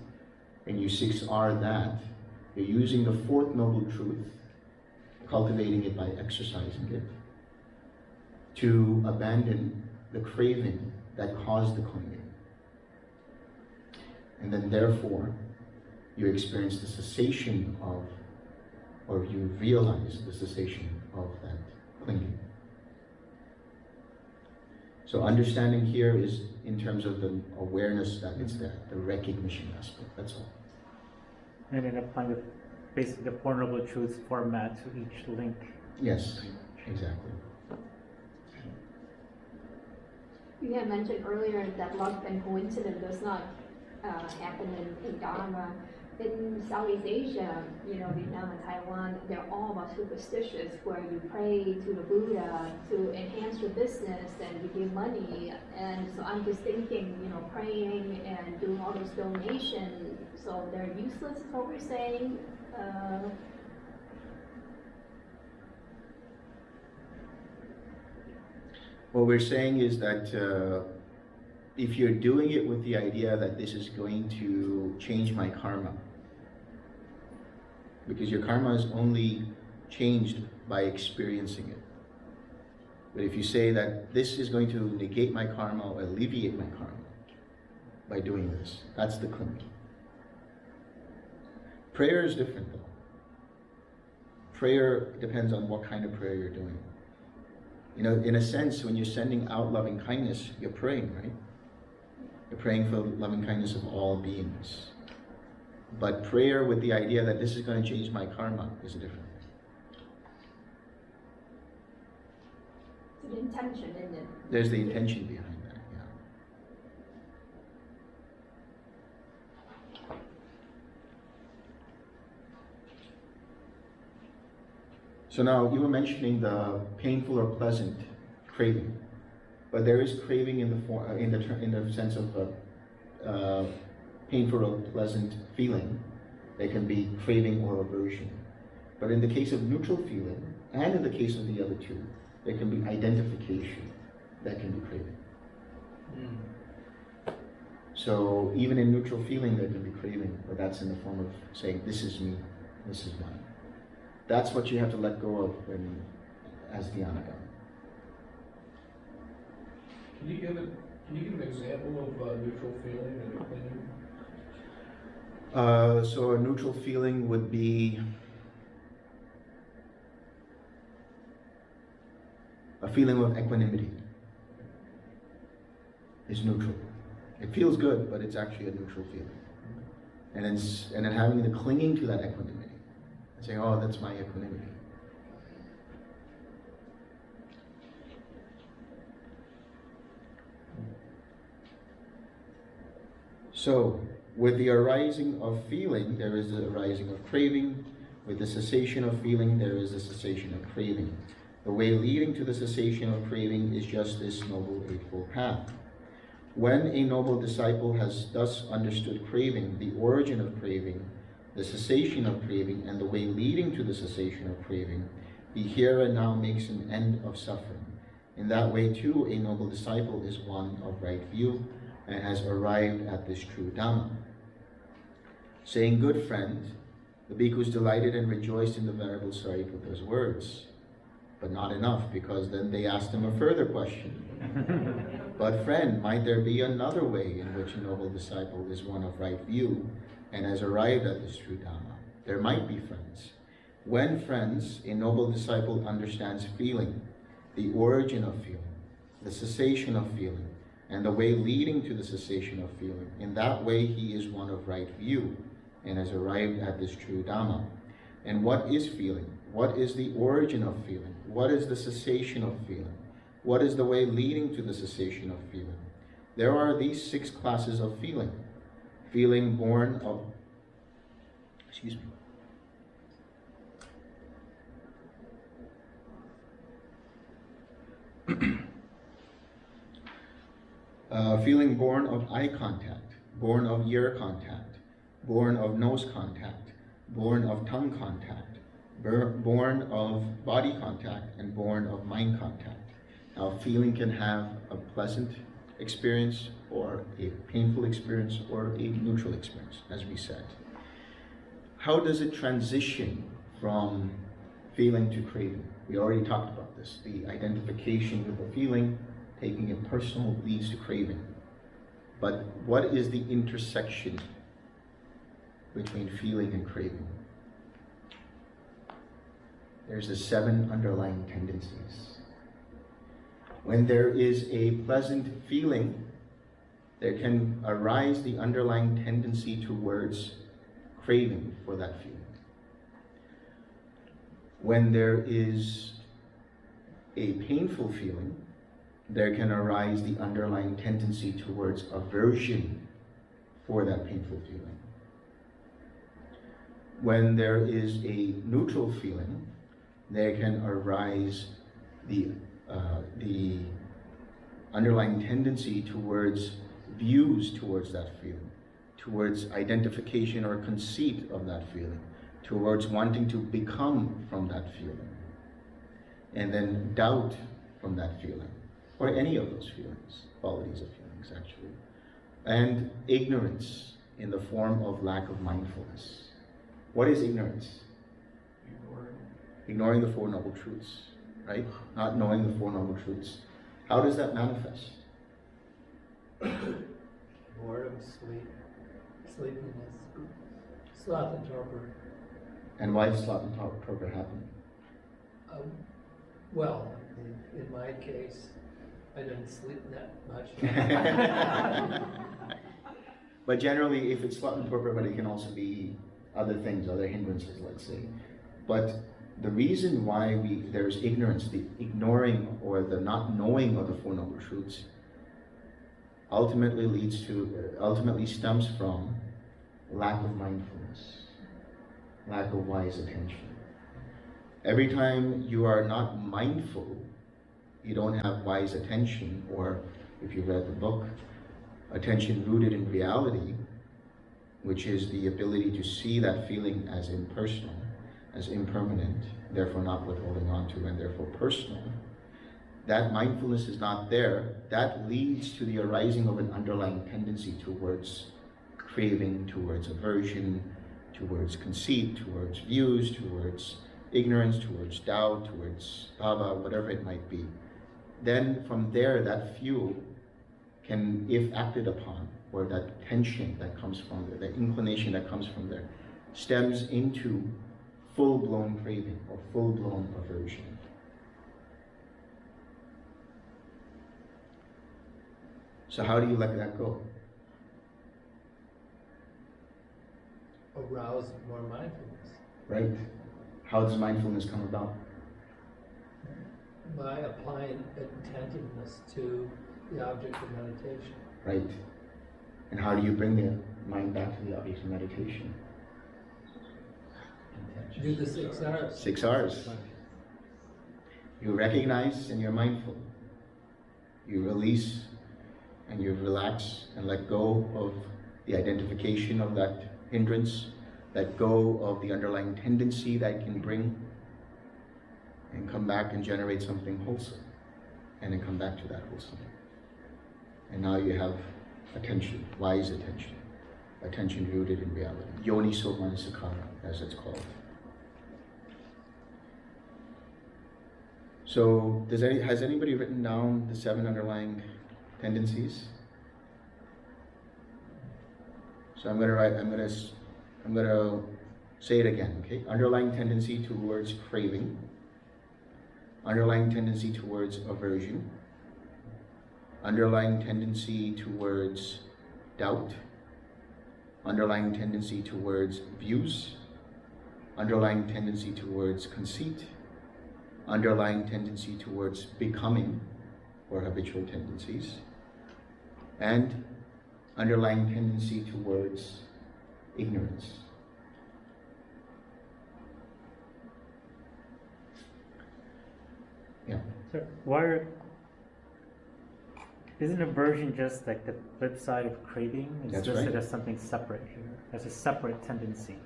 Speaker 1: and you 6R that, you're using the Fourth Noble Truth, cultivating it by exercising it, to abandon the craving that caused the clinging. And then therefore, you experience the cessation of, or you realize the cessation of that clinging. So understanding here is in terms of the awareness that it's there, the recognition aspect, that's all.
Speaker 8: And then applying the, basically the Four Noble Truths format to each link.
Speaker 1: Yes, exactly.
Speaker 9: You had mentioned earlier that luck and coincidence does not happen in Dharma. In Southeast Asia, Vietnam and Taiwan, they're all about superstitious, where you pray to the Buddha to enhance your business and you give money. And so I'm just thinking, praying and doing all those donations, so they're useless, is what we're saying.
Speaker 1: What we're saying is that if you're doing it with the idea that this is going to change my karma, because your karma is only changed by experiencing it. But if you say that this is going to negate my karma or alleviate my karma by doing this, that's the clinging. Prayer is different though. Prayer depends on what kind of prayer you're doing. In a sense, when you're sending out loving kindness, you're praying, right? You're praying for loving kindness of all beings. But prayer with the idea that this is going to change my karma is different.
Speaker 9: It's an intention, isn't it?
Speaker 1: There's the intention behind that, yeah. So now, you were mentioning the painful or pleasant craving, but there is craving in the sense of painful or pleasant feeling. They can be craving or aversion. But in the case of neutral feeling, and in the case of the other two, there can be identification that can be craving. So even in neutral feeling, there can be craving, but that's in the form of saying, this is me, this is mine. That's what you have to let go of as dhyana.
Speaker 17: Can you give an example of neutral feeling and clinging?
Speaker 1: So a neutral feeling would be a feeling of equanimity. Is neutral. It feels good, but it's actually a neutral feeling. And then having the clinging to that equanimity and saying, oh, that's my equanimity. So, with the arising of feeling, there is the arising of craving. With the cessation of feeling, there is the cessation of craving. The way leading to the cessation of craving is just this Noble Eightfold Path. When a noble disciple has thus understood craving, the origin of craving, the cessation of craving, and the way leading to the cessation of craving, he here and now makes an end of suffering, In that way too, a noble disciple is one of right view and has arrived at this true Dhamma. Saying, good friend, the bhikkhus delighted and rejoiced in the Venerable Sariputta's words. But not enough, because then they asked him a further question. But friend, might there be another way in which a noble disciple is one of right view and has arrived at this true Dhamma? There might be, friends. When, friends, a noble disciple understands feeling, the origin of feeling, the cessation of feeling, and the way leading to the cessation of feeling, in that way he is one of right view and has arrived at this true Dhamma. And what is feeling? What is the origin of feeling? What is the cessation of feeling? What is the way leading to the cessation of feeling? There are these 6 classes of feeling. Feeling born of, feeling born of eye contact, born of ear contact, born of nose contact, born of tongue contact, born of body contact, and born of mind contact. Now, feeling can have a pleasant experience or a painful experience or a neutral experience, as we said. How does it transition from feeling to craving? We already talked about this. The identification with the feeling, taking it personal, leads to craving. But what is the intersection between feeling and craving? There's the 7 underlying tendencies. When there is a pleasant feeling, there can arise the underlying tendency towards craving for that feeling. When there is a painful feeling, there can arise the underlying tendency towards aversion for that painful feeling. When there is a neutral feeling, there can arise the underlying tendency towards views towards that feeling, towards identification or conceit of that feeling, towards wanting to become from that feeling, and then doubt from that feeling, or any of those feelings, qualities of feelings actually, and ignorance in the form of lack of mindfulness. What is ignorance? Ignoring the Four Noble Truths, right? Not knowing the Four Noble Truths. How does that manifest?
Speaker 5: Boredom, sleepiness, sloth and torpor.
Speaker 1: And why does sloth and torpor happen?
Speaker 5: Well, in my case, I didn't sleep that much.
Speaker 1: But generally, if it's sloth and torpor, but it can also be other things, other hindrances, let's say. But the reason why there's ignorance, the ignoring or the not knowing of the Four Noble Truths, ultimately stems from lack of mindfulness, lack of wise attention. Every time you are not mindful, you don't have wise attention, or if you read the book, attention rooted in reality, which is the ability to see that feeling as impersonal, as impermanent, therefore not worth holding on to, and therefore personal. That mindfulness is not there. That leads to the arising of an underlying tendency towards craving, towards aversion, towards conceit, towards views, towards ignorance, towards doubt, towards bhava, whatever it might be. Then from there, that fuel can, if acted upon, or that tension that comes from there, that inclination that comes from there, stems into full-blown craving or full-blown aversion. So how do you let that go?
Speaker 5: Arouse more mindfulness.
Speaker 1: Right. How does mindfulness come about?
Speaker 5: By applying attentiveness to the object of meditation.
Speaker 1: Right. And how do you bring the mind back to the object of meditation?
Speaker 5: Do the 6 R's.
Speaker 1: 6 R's. You recognize and you're mindful. You release and you relax and let go of the identification of that hindrance, let go of the underlying tendency that can bring, and come back and generate something wholesome. and then come back to that wholesome. And now you have attention, wise attention, attention rooted in reality. Yoniso Manasikara, as it's called. So, has anybody written down the 7 underlying tendencies? So I'm gonna say it again, okay? Underlying tendency towards craving, underlying tendency towards aversion, underlying tendency towards doubt, underlying tendency towards views, underlying tendency towards conceit, underlying tendency towards becoming, or habitual tendencies, and underlying tendency towards ignorance. Yeah.
Speaker 8: So isn't aversion just like the flip side of craving? It's
Speaker 1: That's
Speaker 8: listed
Speaker 1: right.
Speaker 8: as something separate here, as a separate tendency.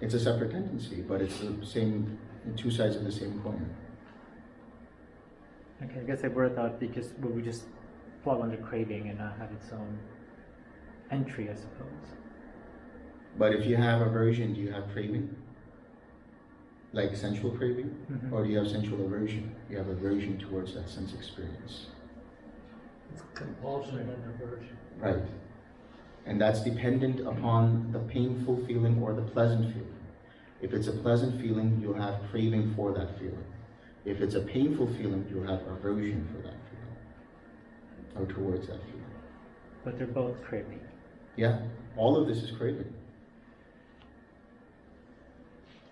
Speaker 1: It's a separate tendency, but it's the same, two sides of the same coin.
Speaker 8: Okay, I guess I would have thought it would just fall under craving and not have its own entry, I suppose.
Speaker 1: But if you have aversion, do you have craving? Like sensual craving?
Speaker 8: Mm-hmm.
Speaker 1: Or do you have sensual aversion? You have aversion towards that sense experience.
Speaker 5: It's compulsion and aversion.
Speaker 1: Right. And that's dependent upon the painful feeling or the pleasant feeling. If it's a pleasant feeling, you'll have craving for that feeling. If it's a painful feeling, you'll have aversion for that feeling, or towards that feeling.
Speaker 8: But they're both craving.
Speaker 1: Yeah, all of this is craving.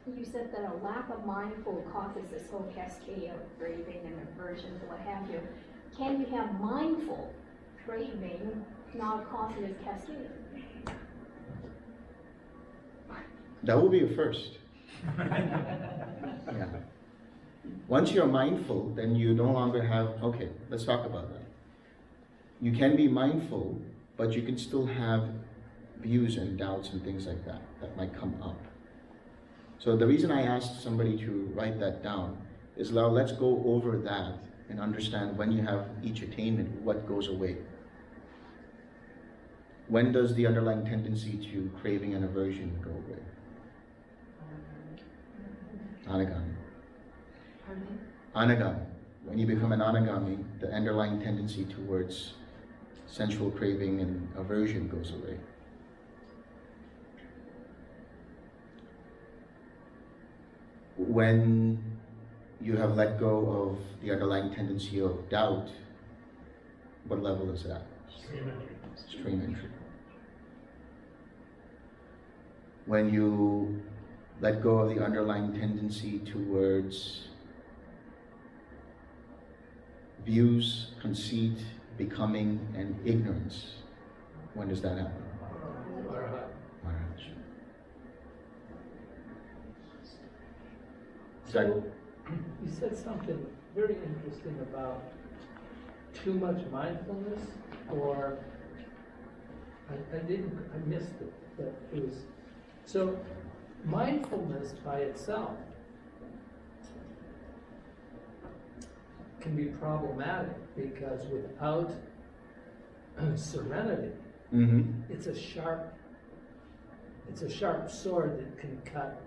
Speaker 9: You said that a lack of mindful causes this whole cascade of craving and aversion and what have you. Can you have mindful craving not cause this cascade?
Speaker 1: That will be a first. Yeah. Once you're mindful, then you no longer have, okay, let's talk about that. You can be mindful, but you can still have views and doubts and things like that that might come up. So the reason I asked somebody to write that down is now let's go over that and understand when you have each attainment, what goes away. When does the underlying tendency to craving and aversion go away? Anagami. Anagami. When you become an anagami, the underlying tendency towards sensual craving and aversion goes away. When you have let go of the underlying tendency of doubt, what level is that? Stream entry. When you let go of the underlying tendency towards views, conceit, becoming, and ignorance, when does that happen?
Speaker 5: So, you said something very interesting about too much mindfulness, or I missed it, but it was, so mindfulness by itself can be problematic because without serenity, it's a sharp sword that can cut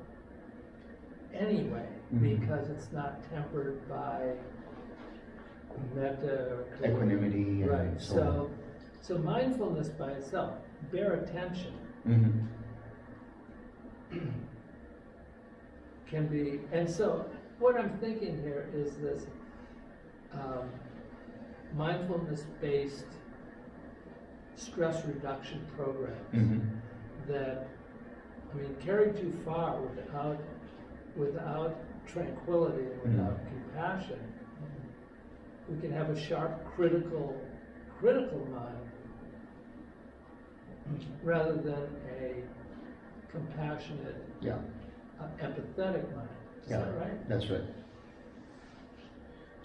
Speaker 5: anyway, because it's not tempered by metta or
Speaker 1: equanimity, and
Speaker 5: right.
Speaker 1: so
Speaker 5: So mindfulness by itself, bare attention, can be, and so what I'm thinking here is this mindfulness-based stress reduction programs that, I mean, carried too far without tranquility and without compassion, we can have a sharp critical mind rather than a compassionate, empathetic mind. Is that right?
Speaker 1: That's right.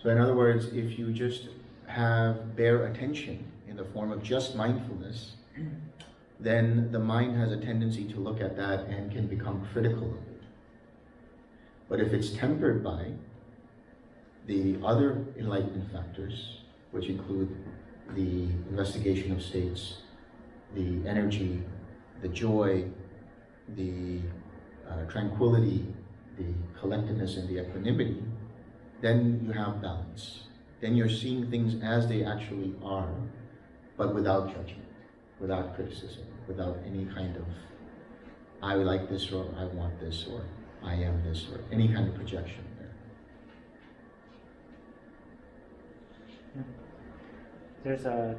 Speaker 1: So in other words, if you just have bare attention in the form of just mindfulness, then the mind has a tendency to look at that and can become critical of it. But if it's tempered by the other enlightenment factors, which include the investigation of states, the energy, the joy, the tranquility, the collectedness, and the equanimity, then you have balance. Then you're seeing things as they actually are, but without judgment, without criticism, without any kind of, I like this, or I want this, or I am this, or any kind of projection there.
Speaker 8: There's a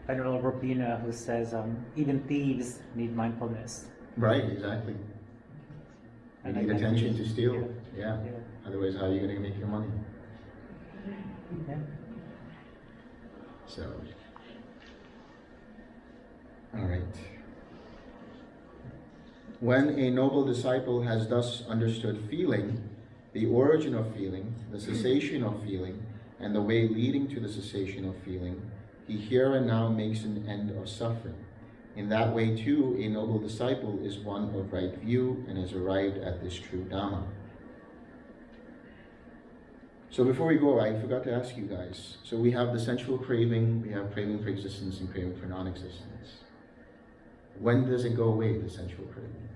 Speaker 8: Venerable Robina who says even thieves need mindfulness.
Speaker 1: Right, exactly. They need attention to steal. Yeah. Otherwise, how are you going to make your money?
Speaker 8: Yeah.
Speaker 1: So, all right. When a noble disciple has thus understood feeling, the origin of feeling, the cessation of feeling, and the way leading to the cessation of feeling, he here and now makes an end of suffering. In that way, too, a noble disciple is one of right view and has arrived at this true Dhamma. So before we go, I forgot to ask you guys. So we have the sensual craving, we have craving for existence and craving for non-existence. When does it go away, the sensual craving?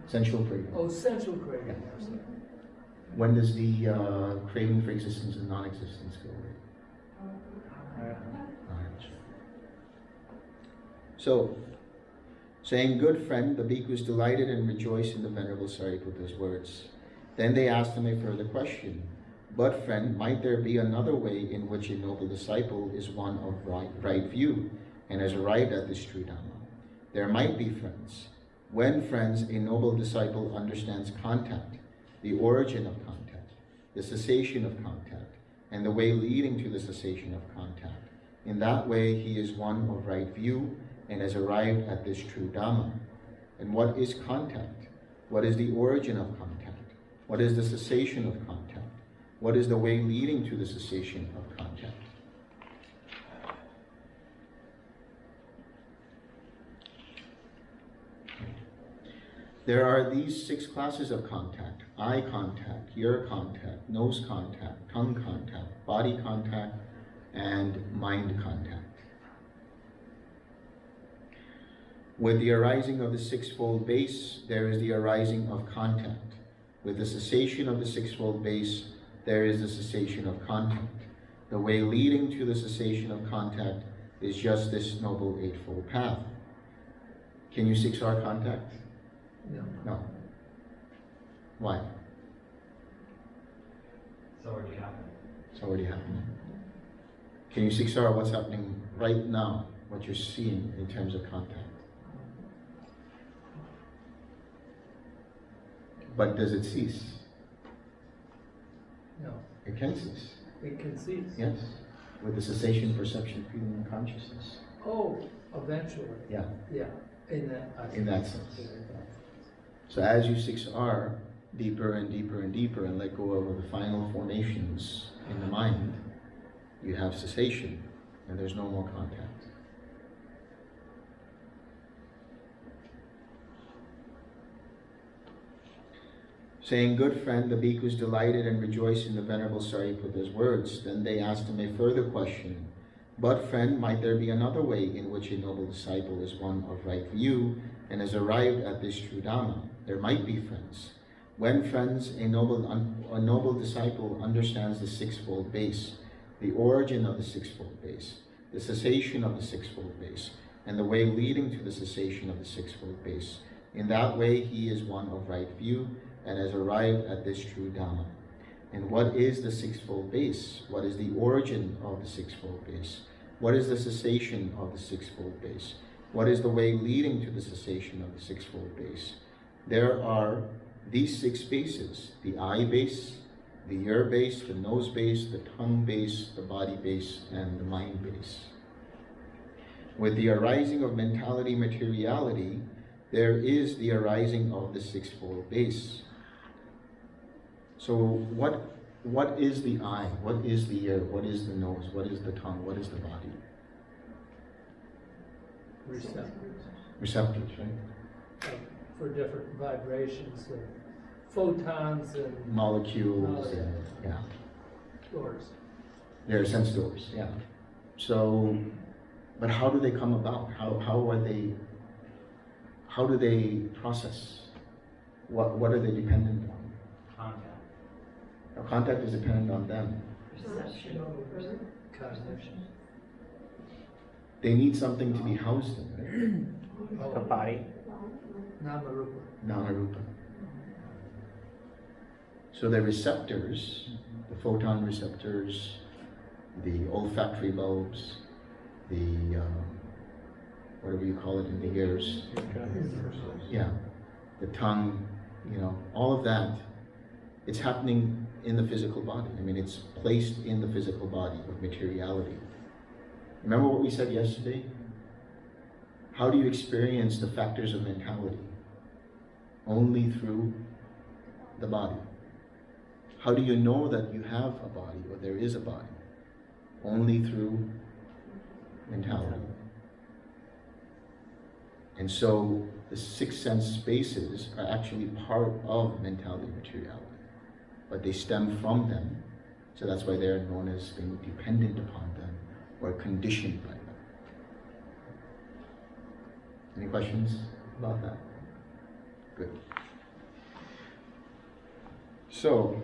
Speaker 1: Sensual craving.
Speaker 5: Oh, sensual craving.
Speaker 1: Yeah. When does the craving for existence and non-existence go away? So, saying, good friend, the bhikkhus delighted and rejoiced in the Venerable Sariputta's words. Then they asked him a further question. But friend, might there be another way in which a noble disciple is one of right view and has arrived at this true Dhamma? There might be, friends. When, friends, a noble disciple understands contact, the origin of contact, the cessation of contact, and the way leading to the cessation of contact, in that way he is one of right view and has arrived at this true Dhamma. And what is contact? What is the origin of contact? What is the cessation of contact? What is the way leading to the cessation of contact? There are these 6 classes of contact: eye contact, ear contact, nose contact, tongue contact, body contact, and mind contact. With the arising of the sixfold base, there is the arising of contact. With the cessation of the sixfold base, there is the cessation of contact. The way leading to the cessation of contact is just this Noble Eightfold Path. Can you 6R contact?
Speaker 5: No.
Speaker 1: No. Why?
Speaker 4: It's already happened.
Speaker 1: It's already happening. Can you 6R what's happening right now, what you're seeing in terms of contact? But does it cease?
Speaker 5: No.
Speaker 1: It can cease.
Speaker 5: It can cease.
Speaker 1: Yes. With the cessation, perception, feeling, and consciousness.
Speaker 5: Oh, eventually.
Speaker 1: Yeah.
Speaker 5: Yeah. In that
Speaker 1: sense. So as you 6R deeper and deeper and deeper and let go of the final formations in the mind, you have cessation and there's no more contact. Saying, good friend, the bhikkhus delighted and rejoiced in the Venerable Sariputta's words. Then they asked him a further question. But friend, might there be another way in which a noble disciple is one of right view and has arrived at this true Dhamma? There might be, friends. When, friends, a noble disciple understands the sixfold base, the origin of the sixfold base, the cessation of the sixfold base, and the way leading to the cessation of the sixfold base, in that way he is one of right view and has arrived at this true Dhamma. And what is the sixfold base? What is the origin of the sixfold base? What is the cessation of the sixfold base? What is the way leading to the cessation of the sixfold base? There are these 6 bases: the eye base, the ear base, the nose base, the tongue base, the body base, and the mind base. With the arising of mentality materiality, there is the arising of the sixfold base. So what is the eye? What is the ear? What is the nose? What is the tongue? What is the body?
Speaker 5: Receptors.
Speaker 1: Receptors, right?
Speaker 5: For different vibrations of photons and
Speaker 1: molecules, and, yeah.
Speaker 5: doors.
Speaker 1: They're sense doors, yeah. So, but how do they come about? How do they process? What are they dependent on?
Speaker 4: Contact.
Speaker 1: Now, contact is dependent on them.
Speaker 5: Perception. Cognition.
Speaker 1: They need something to be housed in,
Speaker 8: Like a body.
Speaker 5: Namarupa.
Speaker 1: right? Namarupa. So the receptors, the photon receptors, the olfactory bulbs, the whatever you call it in the ears, yeah, the tongue, you know, all of that, it's happening in the physical body. I mean, it's placed in the physical body of materiality. Remember what we said yesterday? How do you experience the factors of mentality? Only through the body. How do you know that you have a body or there is a body? Only through mentality. And so the six sense spaces are actually part of mentality materiality, but they stem from them, so that's why they're known as being dependent upon them or conditioned by them. Any questions about that? Good. So,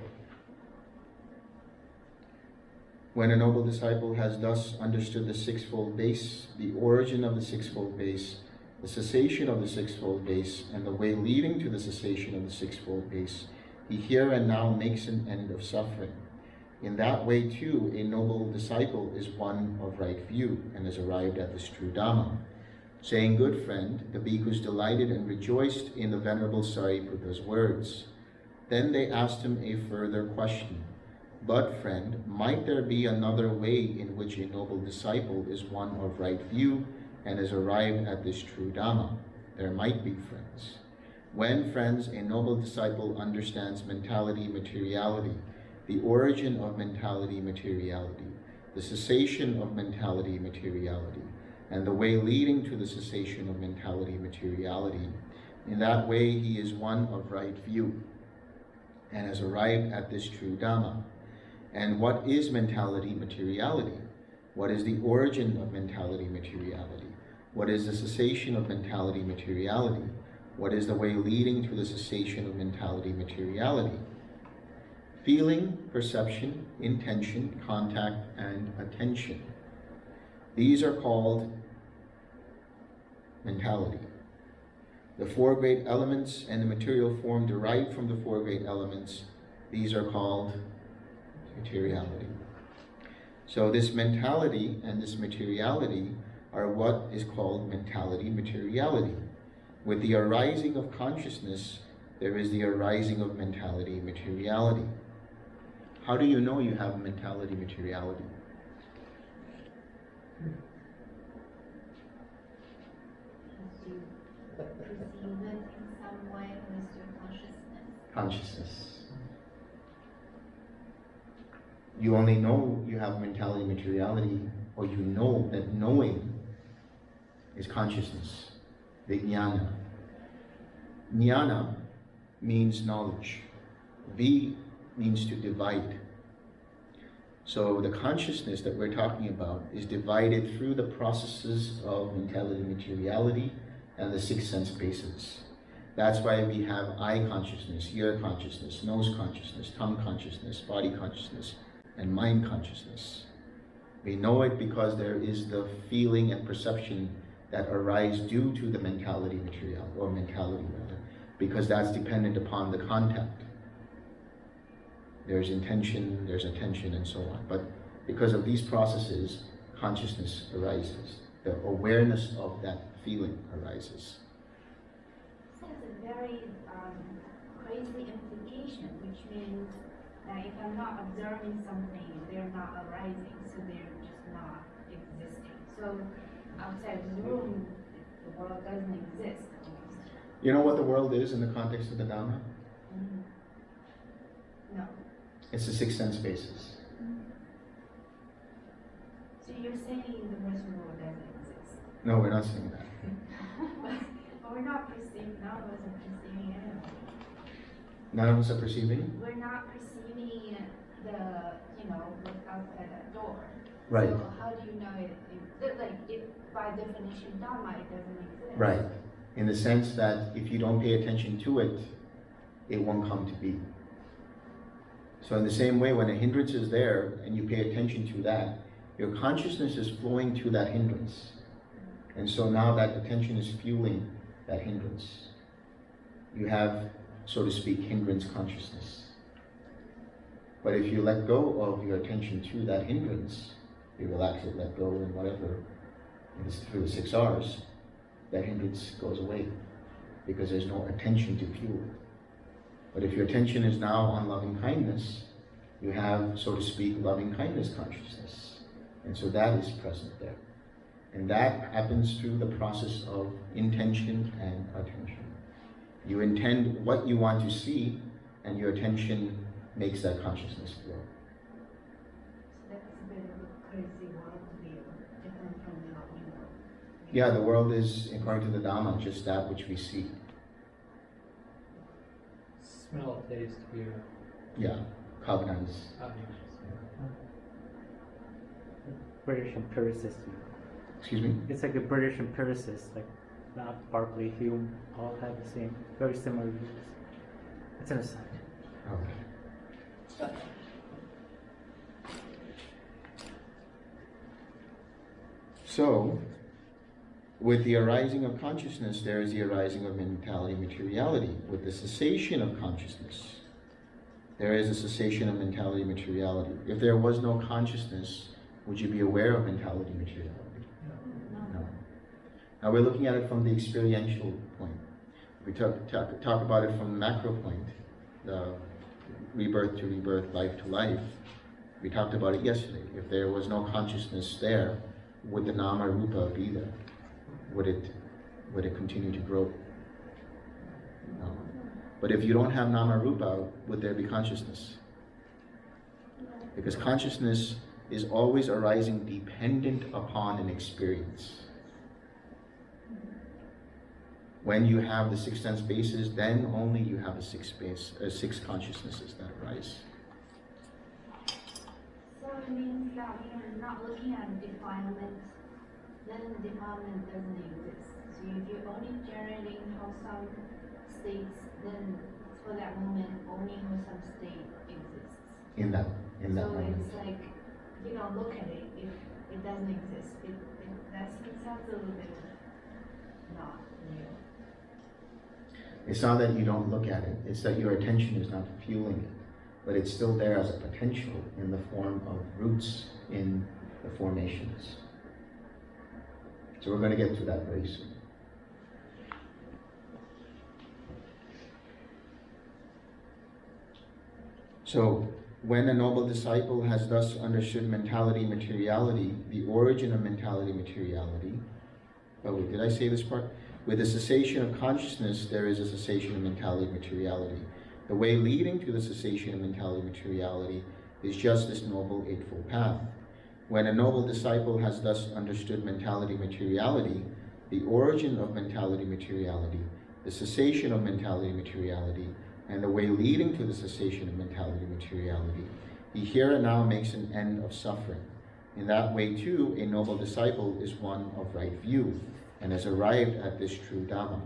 Speaker 1: when a noble disciple has thus understood the sixfold base, the origin of the sixfold base, the cessation of the sixfold base, and the way leading to the cessation of the sixfold base, he here and now makes an end of suffering. In that way, too, a noble disciple is one of right view and has arrived at this true Dhamma. Saying, "Good friend," the bhikkhus delighted and rejoiced in the Venerable Sariputta's words. Then they asked him a further question. "But, friend, might there be another way in which a noble disciple is one of right view and has arrived at this true Dhamma?" There might be, friends. When, friends, a noble disciple understands mentality materiality, the origin of mentality materiality, the cessation of mentality materiality, and the way leading to the cessation of mentality materiality, in that way he is one of right view and has arrived at this true Dhamma. And what is mentality materiality? What is the origin of mentality materiality? What is the cessation of mentality materiality? What is the way leading to the cessation of mentality materiality? Feeling, perception, intention, contact, and attention. These are called mentality. The four great elements and the material form derived from the four great elements, these are called materiality. So this mentality and this materiality are what is called mentality materiality. With the arising of consciousness, there is the arising of mentality materiality. How do you know you have mentality materiality?
Speaker 3: Perceive it in some way with your consciousness.
Speaker 1: Consciousness. You only know you have mentality materiality, or you know that knowing is consciousness, vijnana. Jnana means knowledge. V means to divide. So the consciousness that we're talking about is divided through the processes of mentality materiality and the six sense bases. That's why we have eye consciousness, ear consciousness, nose consciousness, tongue consciousness, body consciousness, and mind consciousness. We know it because there is the feeling and perception that arise due to the mentality material, or mentality rather, because that's dependent upon the contact. There's intention, there's attention, and so on. But because of these processes, consciousness arises. The awareness of that feeling arises.
Speaker 3: So it's a very crazy implication, which means that if I'm not observing something, they're not arising, so they're just not existing. So outside the room, the world doesn't exist.
Speaker 1: You know what the world is in the context of the Dhamma?
Speaker 3: No.
Speaker 1: It's the six sense bases.
Speaker 3: So you're saying the rest of the world doesn't exist?
Speaker 1: No, we're not saying that.
Speaker 3: But we're not perceiving, none of us are perceiving anything.
Speaker 1: None of us are perceiving?
Speaker 3: We're not perceiving what's outside that door.
Speaker 1: Right.
Speaker 3: So how do you know if by definition Dhamma, it doesn't exist?
Speaker 1: Right. In the sense that if you don't pay attention to it, it won't come to be. So in the same way, when a hindrance is there and you pay attention to that, your consciousness is flowing to that hindrance. And so now that attention is fueling that hindrance. You have, so to speak, hindrance consciousness. But if you let go of your attention to that hindrance, you relax it, let go, and whatever, and this through the 6 R's, that hindrance goes away because there's no attention to fuel. But if your attention is now on loving kindness, you have, so to speak, loving kindness consciousness. And so that is present there. And that happens through the process of intention and attention. You intend what you want to see, and your attention makes that consciousness flow.
Speaker 7: So that's a bit of a crazy world to be different from how we know.
Speaker 1: Yeah, the world is, according to the Dhamma, just that which we see.
Speaker 5: Smell, taste, hear.
Speaker 1: Yeah, cognize.
Speaker 8: British empiricist.
Speaker 1: Excuse me?
Speaker 8: It's like a British empiricist, like Locke, Berkeley, Hume, all have the same, very similar views. It's an aside.
Speaker 1: Okay. So, with the arising of consciousness, there is the arising of mentality materiality. With the cessation of consciousness, there is a cessation of mentality materiality. If there was no consciousness, would you be aware of mentality materiality? No. Now we're looking at it from the experiential point. We talk about it from the macro point, the rebirth to rebirth, life to life. We talked about it yesterday. If there was no consciousness there, would the Nama Rupa be there? Would it continue to grow? No. But if you don't have Nama Rupa, would there be consciousness? Because consciousness is always arising dependent upon an experience. When you have the 6 sense bases, then only you have the 6 consciousnesses that arise.
Speaker 3: So it means that we are not looking at defilement, then the defilement doesn't exist. So if you're only generating wholesome states, then for that moment, only wholesome state exists.
Speaker 1: In that
Speaker 3: so
Speaker 1: moment.
Speaker 3: It's like, you don't look at it if it doesn't exist. It sounds a little bit not real.
Speaker 1: It's not that you don't look at it, it's that your attention is not fueling it. But it's still there as a potential in the form of roots in the formations. So we're going to get to that very soon. So, when a noble disciple has thus understood mentality materiality, the origin of mentality materiality, oh wait, did I say this part? With the cessation of consciousness, there is a cessation of mentality materiality. The way leading to the cessation of mentality materiality is just this noble eightfold path. When a noble disciple has thus understood mentality materiality, the origin of mentality materiality, the cessation of mentality materiality, and the way leading to the cessation of mentality materiality, he here and now makes an end of suffering. In that way too, a noble disciple is one of right view, and has arrived at this true Dhamma.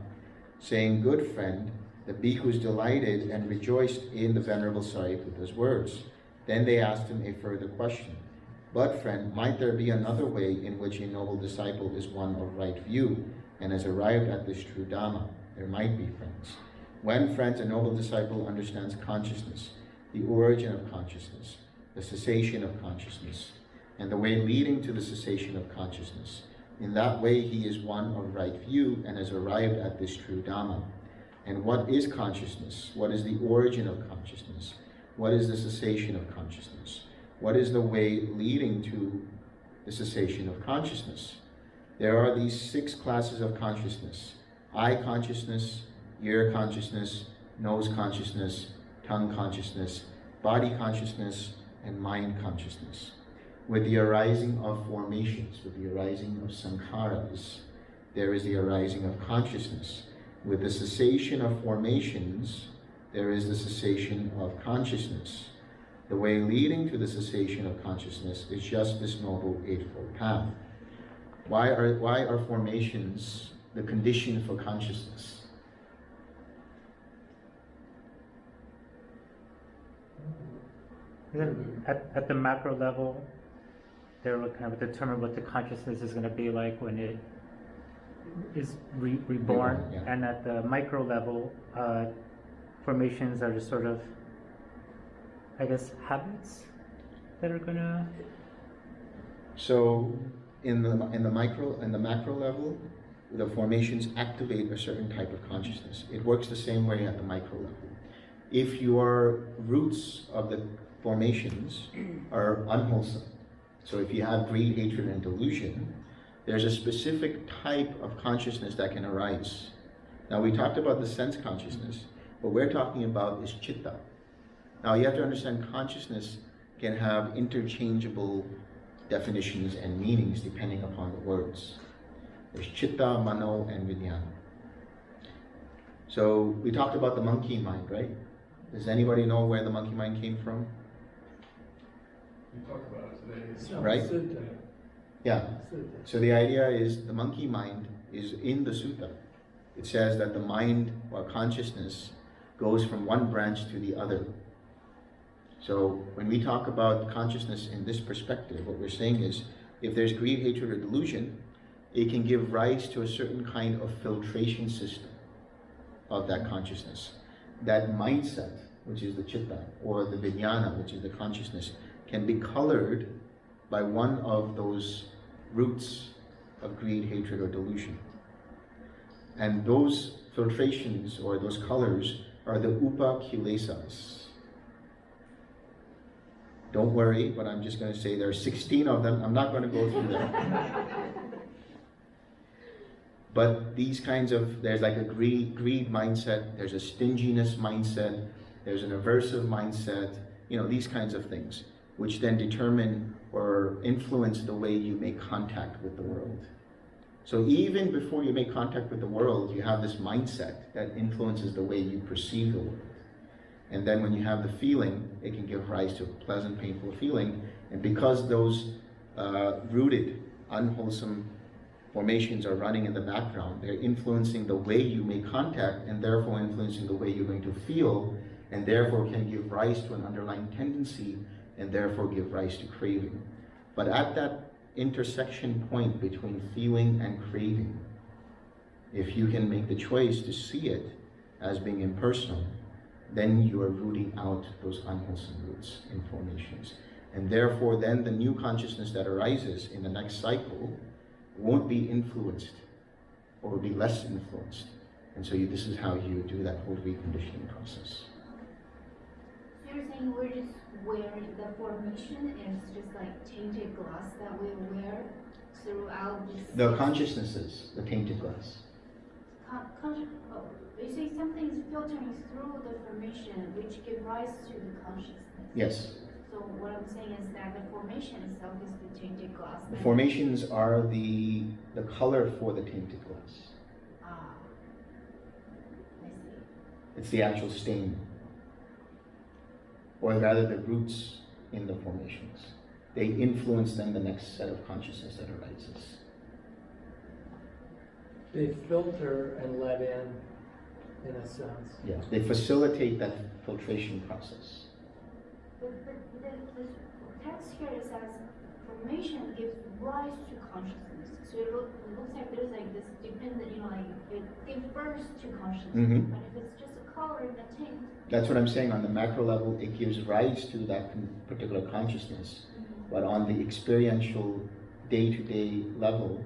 Speaker 1: Saying, "Good friend," the bhikkhus delighted and rejoiced in the Venerable Sariputta's words. Then they asked him a further question. "But friend, might there be another way in which a noble disciple is one of right view, and has arrived at this true Dhamma?" There might be, friends. When, friends, a noble disciple understands consciousness, the origin of consciousness, the cessation of consciousness, and the way leading to the cessation of consciousness, in that way he is one of right view and has arrived at this true Dhamma. And what is consciousness? What is the origin of consciousness? What is the cessation of consciousness? What is the way leading to the cessation of consciousness? There are these 6 classes of consciousness: eye consciousness, ear consciousness, nose consciousness, tongue consciousness, body consciousness, and mind consciousness. With the arising of formations, with the arising of sankharas, there is the arising of consciousness. With the cessation of formations, there is the cessation of consciousness. The way leading to the cessation of consciousness is just this Noble Eightfold Path. Why are formations the condition for consciousness?
Speaker 8: At the macro level, they're kind of determine what the consciousness is going to be like when it is reborn.
Speaker 1: Yeah.
Speaker 8: And at the micro level, formations are just sort of, I guess, habits that are gonna.
Speaker 1: So, in the macro level, the formations activate a certain type of consciousness. It works the same way at the micro level. If your roots of the formations are unwholesome, so if you have greed, hatred, and delusion, there's a specific type of consciousness that can arise. Now, we talked about the sense consciousness. What we're talking about is chitta. Now, you have to understand consciousness can have interchangeable definitions and meanings depending upon the words. There's chitta, mano, and vijnana. So, we talked about the monkey mind, right? Does anybody know where the monkey mind came from?
Speaker 17: We talked about it today.
Speaker 1: Right?
Speaker 5: Sutta.
Speaker 1: Yeah.
Speaker 5: Sutta.
Speaker 1: So the idea is the monkey mind is in the sutta. It says that the mind or consciousness goes from one branch to the other. So when we talk about consciousness in this perspective, what we're saying is if there's greed, hatred, or delusion, it can give rise to a certain kind of filtration system of that consciousness. That mindset, which is the chitta, or the vijnana, which is the consciousness, can be colored by one of those roots of greed, hatred, or delusion. And those filtrations or those colors are the upa-kilesas. Don't worry, but I'm just going to say there are 16 of them. I'm not going to go through them. But these kinds of, there's like a greed mindset, there's a stinginess mindset, there's an aversive mindset, these kinds of things, which then determine or influence the way you make contact with the world. So even before you make contact with the world, you have this mindset that influences the way you perceive the world. And then when you have the feeling, it can give rise to a pleasant, painful feeling. And because those rooted, unwholesome formations are running in the background, they're influencing the way you make contact and therefore influencing the way you're going to feel, and therefore can give rise to an underlying tendency and therefore give rise to craving. But at that intersection point between feeling and craving, if you can make the choice to see it as being impersonal, then you are rooting out those unwholesome roots and formations. And therefore then the new consciousness that arises in the next cycle won't be influenced or will be less influenced. And so this is how you do that whole reconditioning process.
Speaker 3: So you're saying we're just wearing the formation is just like tainted glass that we wear throughout this.
Speaker 1: The consciousnesses, the tainted glass.
Speaker 3: You say something's filtering through the formation which give rise to the consciousness.
Speaker 1: Yes.
Speaker 3: So what I'm saying is that the formation itself is the tainted glass.
Speaker 1: The formations are the color for the tainted glass.
Speaker 3: Ah, I see.
Speaker 1: It's the actual stain. Or rather the roots in the formations. They influence then the next set of consciousness that arises.
Speaker 5: They filter and let in a sense.
Speaker 1: Yeah, they facilitate that filtration process.
Speaker 3: The text here says formation gives rise to consciousness. So it looks like there's like this dependent, it gives birth to consciousness.
Speaker 1: Mm-hmm.
Speaker 3: But if it's just a color in the tint.
Speaker 1: That's what I'm saying. On the macro level, it gives rise to that particular consciousness. Mm-hmm. But on the experiential, day-to-day level,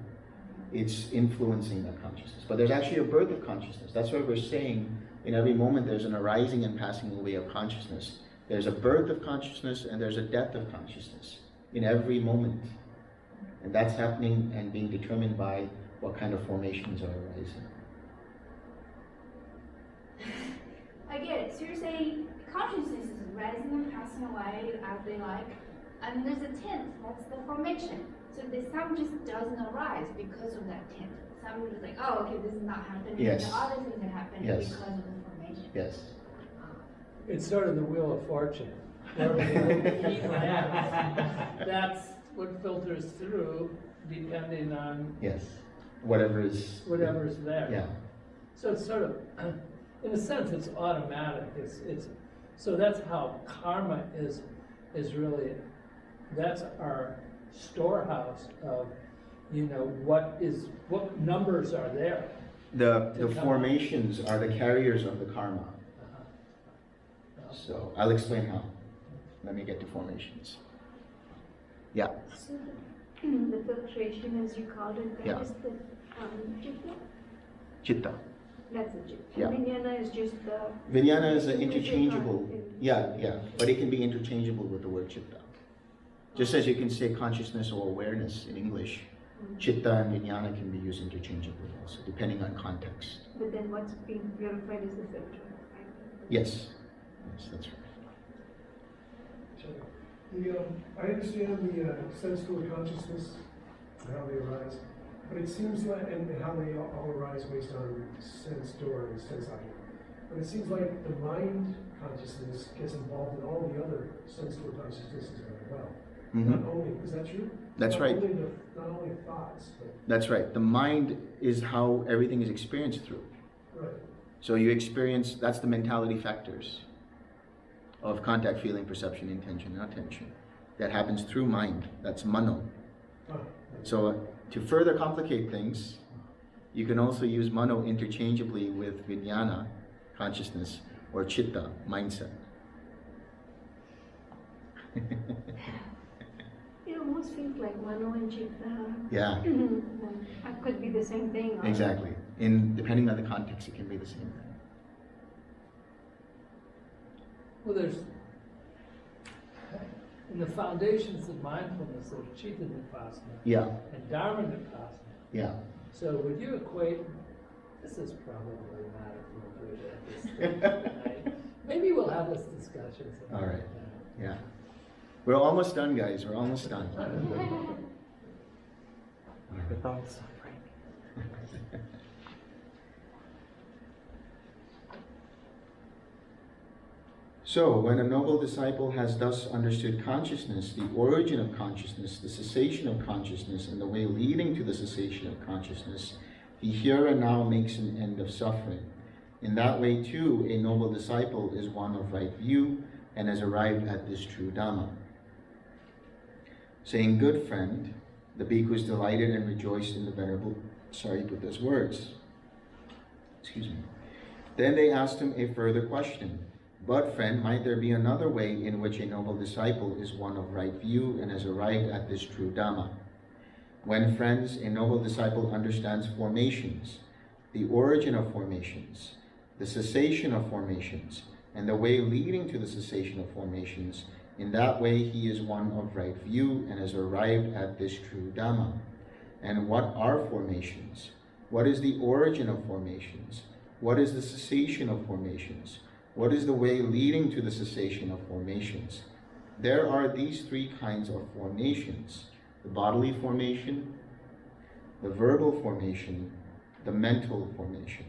Speaker 1: it's influencing that consciousness. But there's actually a birth of consciousness. That's why we're saying in every moment there's an arising and passing away of consciousness. There's a birth of consciousness and there's a death of consciousness in every moment. And that's happening and being determined by what kind of formations are arising.
Speaker 3: I get it. So you're saying consciousness is rising and passing away as they like, and there's a tint, that's the formation. So some just doesn't arise because of that tint. Some is like, oh, okay, this is not happening.
Speaker 1: Yes.
Speaker 3: And the other things are happening
Speaker 1: Yes.
Speaker 3: because of the formation.
Speaker 1: Yes.
Speaker 5: it's sort of the Wheel of Fortune. Wherever the heat lands, that's what filters through depending on
Speaker 1: Yes. Whatever's
Speaker 5: there.
Speaker 1: Yeah.
Speaker 5: So it's sort of, in a sense, it's automatic. It's so that's how karma is really. That's our storehouse of, what numbers are there.
Speaker 1: The formations are the carriers of the karma. So I'll explain how. Let me get to formations. Yeah.
Speaker 9: So the filtration, as you called it, that
Speaker 1: Yeah.
Speaker 9: is the chitta?
Speaker 1: Chitta.
Speaker 9: That's the chitta.
Speaker 1: Yeah.
Speaker 9: Vijnana is just the...
Speaker 1: Vijnana is an interchangeable. Yeah. But it can be interchangeable with the word chitta. Just as you can say consciousness or awareness in English, chitta and vijnana can be used interchangeably also, depending on context.
Speaker 9: But then what's being purified is the filter, right?
Speaker 1: Yes. Yes, that's right.
Speaker 6: I understand the sense door consciousness, and how they arise, but it seems like, and how they all arise based on sense door and sense object. But it seems like the mind consciousness gets involved in all the other sense door consciousnesses as well. Not only, is that true?
Speaker 1: That's right.
Speaker 6: Not only thoughts, but...
Speaker 1: That's right. The mind is how everything is experienced through.
Speaker 6: Right.
Speaker 1: So you experience, that's the mentality factors of contact, feeling, perception, intention, and attention. That happens through mind. That's mano. So to further complicate things, you can also use mano interchangeably with vijnana, consciousness, or chitta, mindset.
Speaker 9: It almost feels like mano and chitta.
Speaker 1: Yeah.
Speaker 9: That could be the same thing.
Speaker 1: Exactly. Depending on the context, it can be the same thing.
Speaker 5: Well, there's, in the foundations of mindfulness, there's Chitta Vipassana
Speaker 1: Yeah.
Speaker 5: and Dharma Vipassana.
Speaker 1: Yeah.
Speaker 5: So would you equate, this is probably not appropriate at this stage tonight. Maybe we'll have this discussion sometime.
Speaker 1: All right. Yeah. We're almost done, guys. We're almost done.
Speaker 8: Your thoughts?
Speaker 1: So, when a noble disciple has thus understood consciousness, the origin of consciousness, the cessation of consciousness, and the way leading to the cessation of consciousness, he here and now makes an end of suffering. In that way, too, a noble disciple is one of right view and has arrived at this true Dhamma. Saying, "Good friend," the bhikkhus delighted and rejoiced in the Venerable Sariputta's words. Excuse me. Then they asked him a further question. "But, friend, might there be another way in which a noble disciple is one of right view and has arrived at this true Dhamma?" When, friends, a noble disciple understands formations, the origin of formations, the cessation of formations, and the way leading to the cessation of formations, in that way he is one of right view and has arrived at this true Dhamma. And what are formations? What is the origin of formations? What is the cessation of formations? What is the way leading to the cessation of formations? There are these three kinds of formations: the bodily formation, the verbal formation, the mental formation.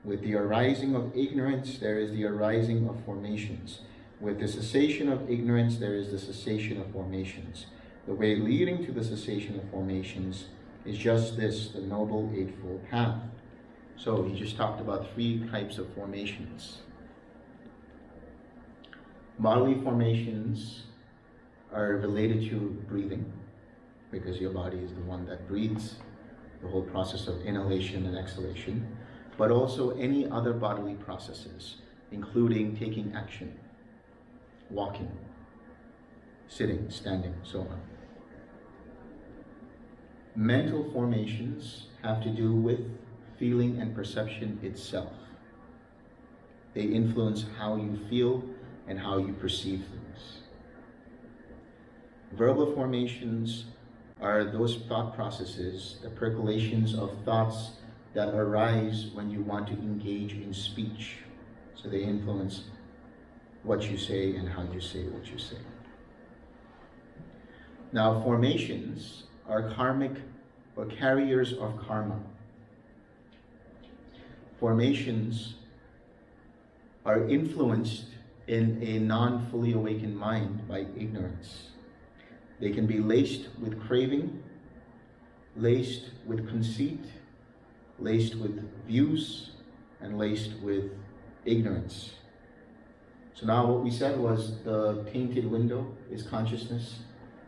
Speaker 1: With the arising of ignorance, there is the arising of formations. With the cessation of ignorance, there is the cessation of formations. The way leading to the cessation of formations is just this, the Noble Eightfold Path. So he just talked about three types of formations. Bodily formations are related to breathing, because your body is the one that breathes, the whole process of inhalation and exhalation, but also any other bodily processes, including taking action, walking, sitting, standing, so on. Mental formations have to do with feeling and perception itself. They influence how you feel and how you perceive things. Verbal formations are those thought processes, the percolations of thoughts that arise when you want to engage in speech. So they influence what you say and how you say what you say. Now, formations are karmic or carriers of karma. Formations are influenced in a non-fully awakened mind by ignorance. They can be laced with craving, laced with conceit, laced with views, and laced with ignorance. So now what we said was the tainted window is consciousness,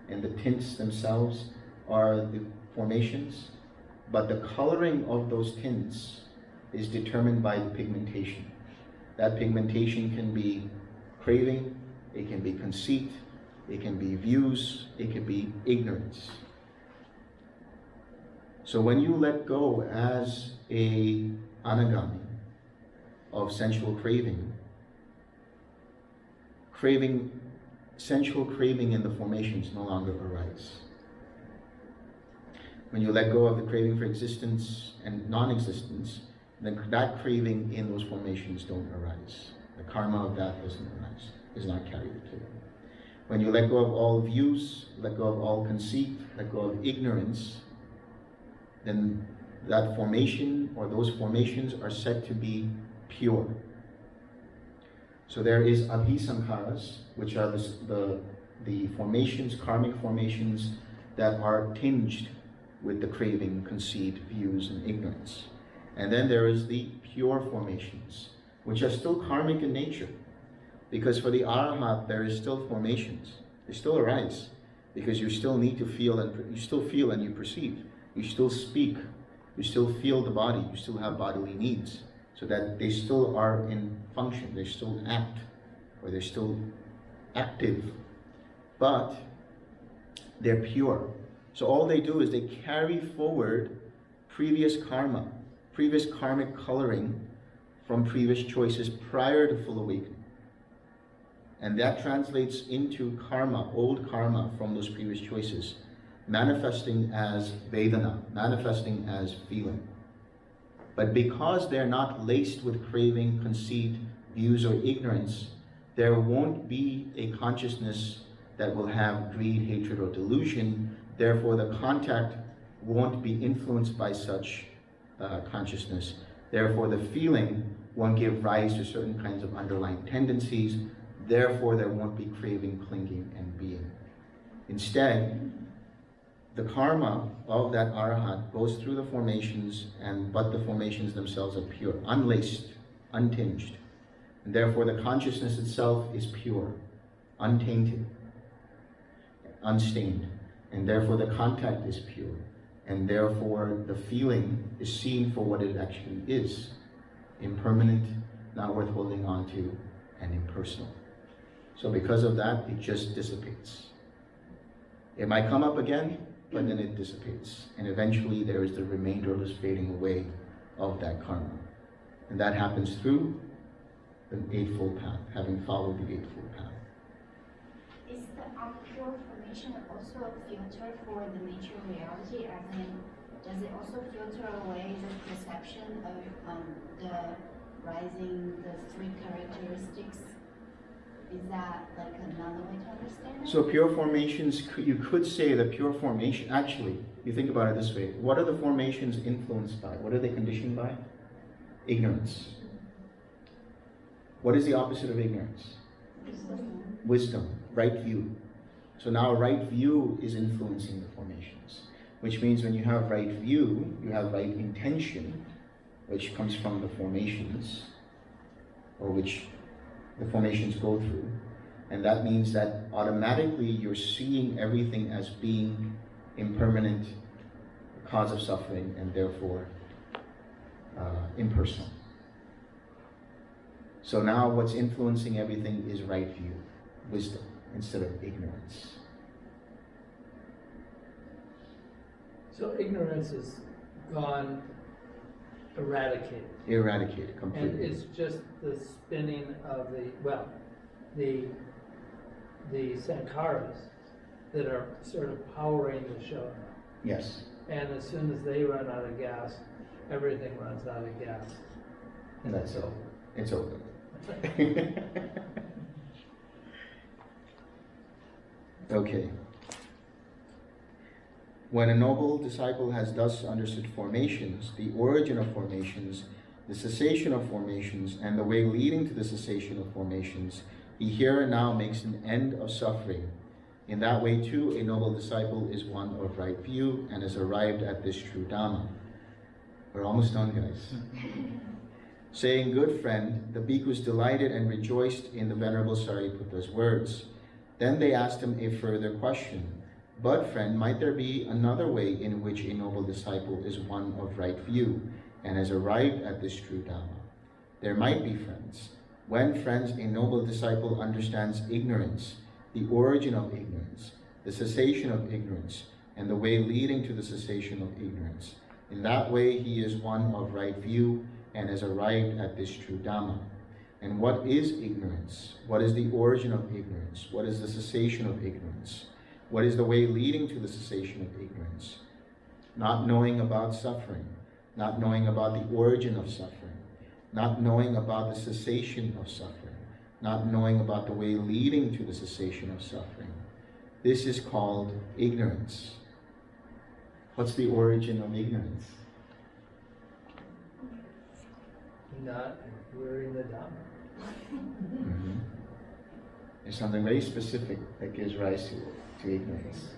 Speaker 1: and the tints themselves are the formations, but the coloring of those tints is determined by the pigmentation. That pigmentation can be craving, it can be conceit, it can be views, it can be ignorance. So when you let go as a anagami of sensual craving, sensual craving in the formations no longer arise. When you let go of the craving for existence and non-existence, then that craving in those formations don't arise. The karma of that doesn't arise, is not carried through. When you let go of all views, let go of all conceit, let go of ignorance, then that formation or those formations are said to be pure. So there is abhisankharas, which are the formations, karmic formations that are tinged with the craving, conceit, views, and ignorance. And then there is the pure formations, which are still karmic in nature. Because for the Arahat, there is still formations. They still arise, because you still need to feel, and you still feel and you perceive. You still speak, you still feel the body, you still have bodily needs. So that they still are in function, they still act, or they're still active. But they're pure. So all they do is they carry forward previous karma, previous karmic coloring from previous choices prior to full awakening. And that translates into karma, old karma from those previous choices, manifesting as Vedana, manifesting as feeling. But because they're not laced with craving, conceit, views, or ignorance, there won't be a consciousness that will have greed, hatred, or delusion. Therefore, the contact won't be influenced by such consciousness. Therefore, the feeling won't give rise to certain kinds of underlying tendencies. Therefore, there won't be craving, clinging, and being. Instead, the karma of that arahat goes through the formations, but the formations themselves are pure, unlaced, untinged. And therefore, the consciousness itself is pure, untainted, unstained. And therefore, the contact is pure. And therefore, the feeling is seen for what it actually is. Impermanent, not worth holding on to, and impersonal. So because of that, it just dissipates. It might come up again, but then it dissipates. And eventually, there is the remainderless fading away of that karma. And that happens through the Eightfold Path, having followed the Eightfold Path.
Speaker 3: Is the unpure formation also a filter for the nature of reality? As in, does it also filter away the perception of the three characteristics? Is that like another way to understand it?
Speaker 1: So pure formations, you could say the pure formation, actually, you think about it this way. What are the formations influenced by? What are they conditioned by? Ignorance. What is the opposite of ignorance? Wisdom, right view. So now right view is influencing the formations, which means when you have right view, you have right intention, which comes from the formations, or which the formations go through. And that means that automatically you're seeing everything as being impermanent, cause of suffering, and therefore impersonal. So now what's influencing everything is right view, wisdom, instead of ignorance.
Speaker 5: So ignorance is gone, eradicated.
Speaker 1: Eradicated completely.
Speaker 5: And it's just the spinning of the sankharas that are sort of powering the show.
Speaker 1: Yes.
Speaker 5: And as soon as they run out of gas, everything runs out of gas.
Speaker 1: And that's it. It's over. Okay. When a noble disciple has thus understood formations, the origin of formations, the cessation of formations, and the way leading to the cessation of formations, He here and now makes an end of suffering. In that way too, a noble disciple is one of right view and has arrived at this true Dhamma. We're almost done, guys. Saying, good friend, the bhikkhus delighted and rejoiced in the Venerable Sariputta's words. Then they asked him a further question. But friend, might there be another way in which a noble disciple is one of right view and has arrived at this true Dhamma? There might be, friends. When, friends, a noble disciple understands ignorance, the origin of ignorance, the cessation of ignorance, and the way leading to the cessation of ignorance, in that way he is one of right view and has arrived at this true Dhamma. And what is ignorance? What is the origin of ignorance? What is the cessation of ignorance? What is the way leading to the cessation of ignorance? Not knowing about suffering, not knowing about the origin of suffering, not knowing about the cessation of suffering, not knowing about the way leading to the cessation of suffering. This is called ignorance. What's the origin of ignorance?
Speaker 5: Not hearing the Dhamma.
Speaker 1: Mm-hmm. There's something very specific that gives rise to ignorance.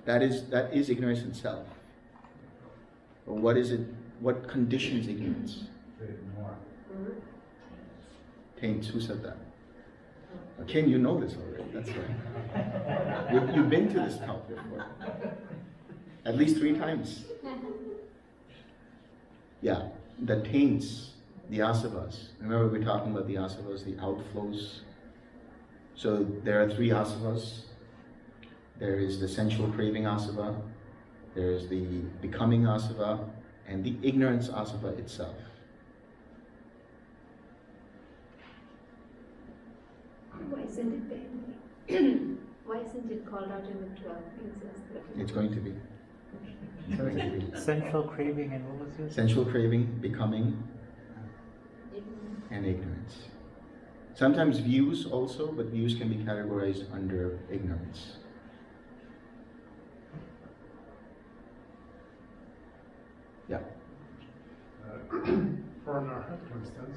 Speaker 1: That is ignorance itself. But what is it? What conditions ignorance? Taints. Who said that? Ken, you know this already. That's right. You've been to this talk before. At least 3 times. Yeah, the taints, the asavas. Remember we were talking about the asavas, the outflows. So there are 3 asavas. There is the sensual craving asava, there is the becoming asava, and the ignorance asava itself.
Speaker 9: Why isn't it why isn't it called out in the 12 things?
Speaker 1: It's going to be.
Speaker 8: Sensual craving and what was it?
Speaker 1: Sensual craving, becoming, and ignorance. Sometimes views also, but views can be categorized under ignorance. Yeah.
Speaker 6: For an arhat, for instance,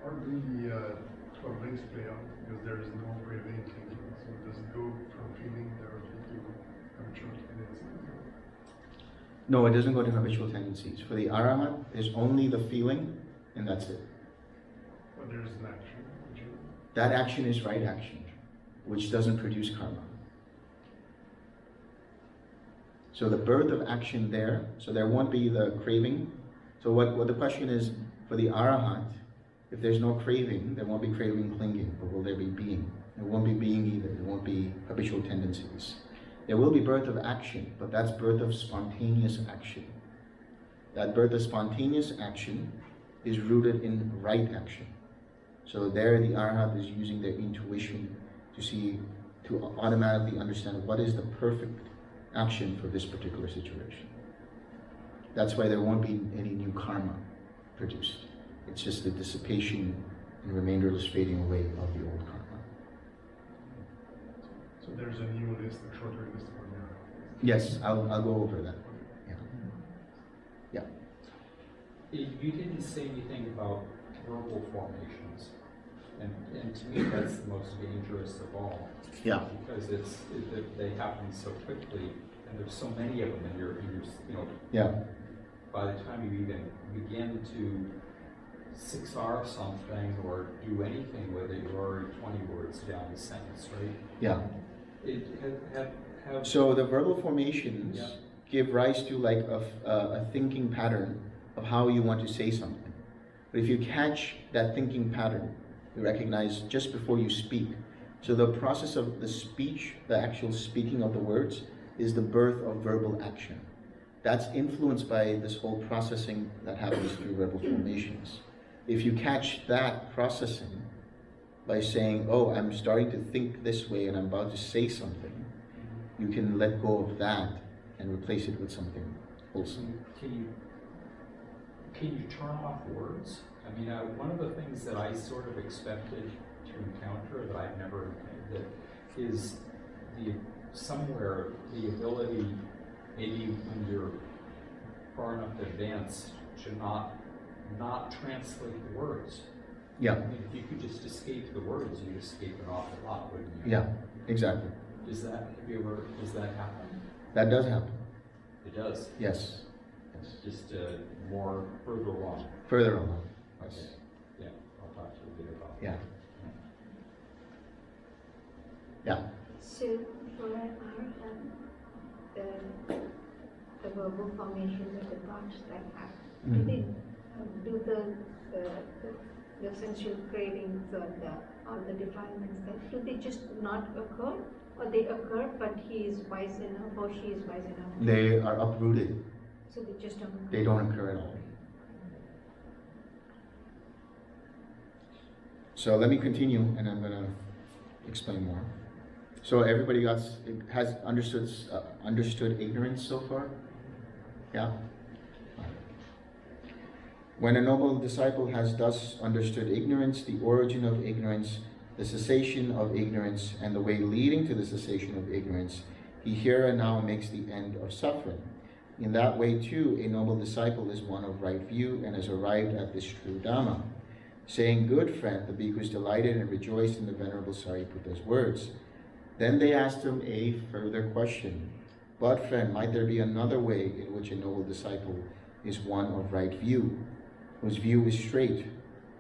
Speaker 6: how do the 12 links play out? Because there is no craving thinking. So does it go from feeling directly to habitual tendencies?
Speaker 1: No, it doesn't go to habitual tendencies. For the arahat, there's only the feeling, and that's it.
Speaker 6: But there's an action.
Speaker 1: That action is right action, which doesn't produce karma. So the birth of action there, so there won't be the craving. So what the question is, for the arahat, if there's no craving, there won't be craving clinging, but will there be being? There won't be being either, there won't be habitual tendencies. There will be birth of action, but that's birth of spontaneous action. That birth of spontaneous action is rooted in right action. So there the arahat is using their intuition to automatically understand what is the perfect action for this particular situation. That's why there won't be any new karma produced. It's just the dissipation and remainderless fading away of the old karma.
Speaker 6: So there's a new list, a shorter list for now.
Speaker 1: Yes, I'll go over that. Yeah.
Speaker 13: You didn't say anything about verbal formations. And to me, that's the most dangerous of all.
Speaker 1: Yeah.
Speaker 13: Because they happen so quickly, and there's so many of them, and you're
Speaker 1: Yeah.
Speaker 13: by the time you even begin to 6R something or do anything with it, you're already 20 words down the sentence, right?
Speaker 1: Yeah.
Speaker 13: Have
Speaker 1: So the verbal formations give rise to like a thinking pattern of how you want to say something. But if you catch that thinking pattern, you recognize just before you speak. So the process of the speech, the actual speaking of the words, is the birth of verbal action. That's influenced by this whole processing that happens through verbal formations. If you catch that processing by saying, oh, I'm starting to think this way and I'm about to say something, you can let go of that and replace it with something wholesome.
Speaker 13: Can you turn off words? I mean, one of the things that I sort of expected to encounter that I've never encountered is somewhere the ability, maybe when you're far enough to advance, to not not translate the words.
Speaker 1: Yeah.
Speaker 13: I mean, if you could just escape the words, you'd escape an awful lot, wouldn't you?
Speaker 1: Yeah, exactly.
Speaker 13: Does that happen?
Speaker 1: That does happen.
Speaker 13: It does?
Speaker 1: Yes. Yes.
Speaker 13: Just more further along?
Speaker 1: Further along.
Speaker 13: Okay. Yeah, I'll talk to you a bit about that.
Speaker 1: Yeah. Yeah.
Speaker 9: So for our the verbal formations of the thoughts that have, do the sensual cravings or the defilements, that do they just not occur, or they occur but he is wise enough or she is wise enough?
Speaker 1: They are uprooted.
Speaker 9: So they just don't occur.
Speaker 1: They don't occur at all. So let me continue, and I'm going to explain more. So everybody has understood ignorance so far? Yeah? When a noble disciple has thus understood ignorance, the origin of ignorance, the cessation of ignorance, and the way leading to the cessation of ignorance, he here and now makes the end of suffering. In that way too, a noble disciple is one of right view and has arrived at this true Dhamma. Saying, "Good friend," the bhikkhus delighted and rejoiced in the Venerable Sariputta's words. Then they asked him a further question. "But friend, might there be another way in which a noble disciple is one of right view, whose view is straight,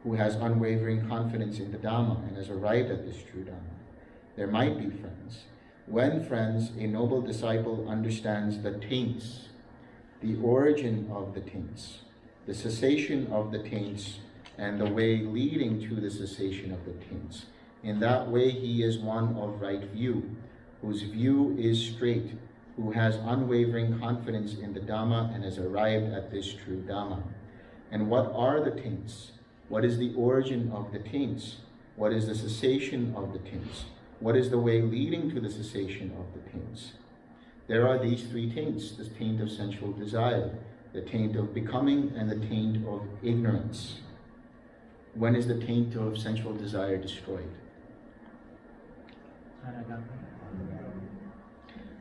Speaker 1: who has unwavering confidence in the Dhamma and has arrived at this true Dhamma?" There might be, friends. When, friends, a noble disciple understands the taints, the origin of the taints, the cessation of the taints, and the way leading to the cessation of the taints, in that way he is one of right view, whose view is straight, who has unwavering confidence in the Dhamma and has arrived at this true Dhamma. And what are the taints? What is the origin of the taints? What is the cessation of the taints? What is the way leading to the cessation of the taints? There are these three taints: the taint of sensual desire, the taint of becoming, and the taint of ignorance. When is the taint of sensual desire destroyed?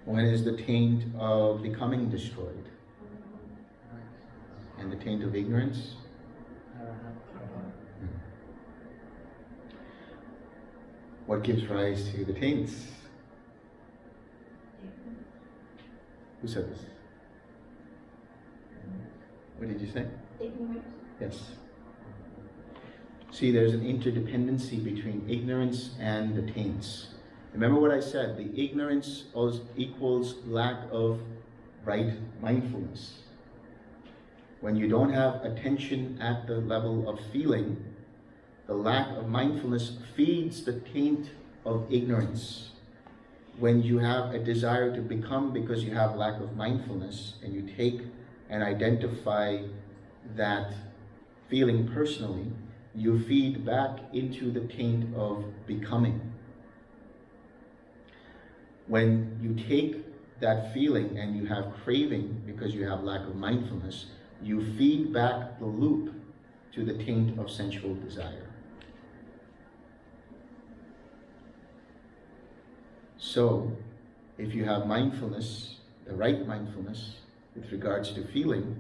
Speaker 1: When is the taint of becoming destroyed? And the taint of ignorance? What gives rise to the taints? Who said this? What did you say?
Speaker 9: Ignorance.
Speaker 1: Yes. See, there's an interdependency between ignorance and the taints. Remember what I said, the ignorance equals lack of right mindfulness. When you don't have attention at the level of feeling, the lack of mindfulness feeds the taint of ignorance. When you have a desire to become because you have lack of mindfulness, and you take and identify that feeling personally, you feed back into the taint of becoming. When you take that feeling and you have craving because you have lack of mindfulness, you feed back the loop to the taint of sensual desire. So, if you have mindfulness, the right mindfulness, with regards to feeling,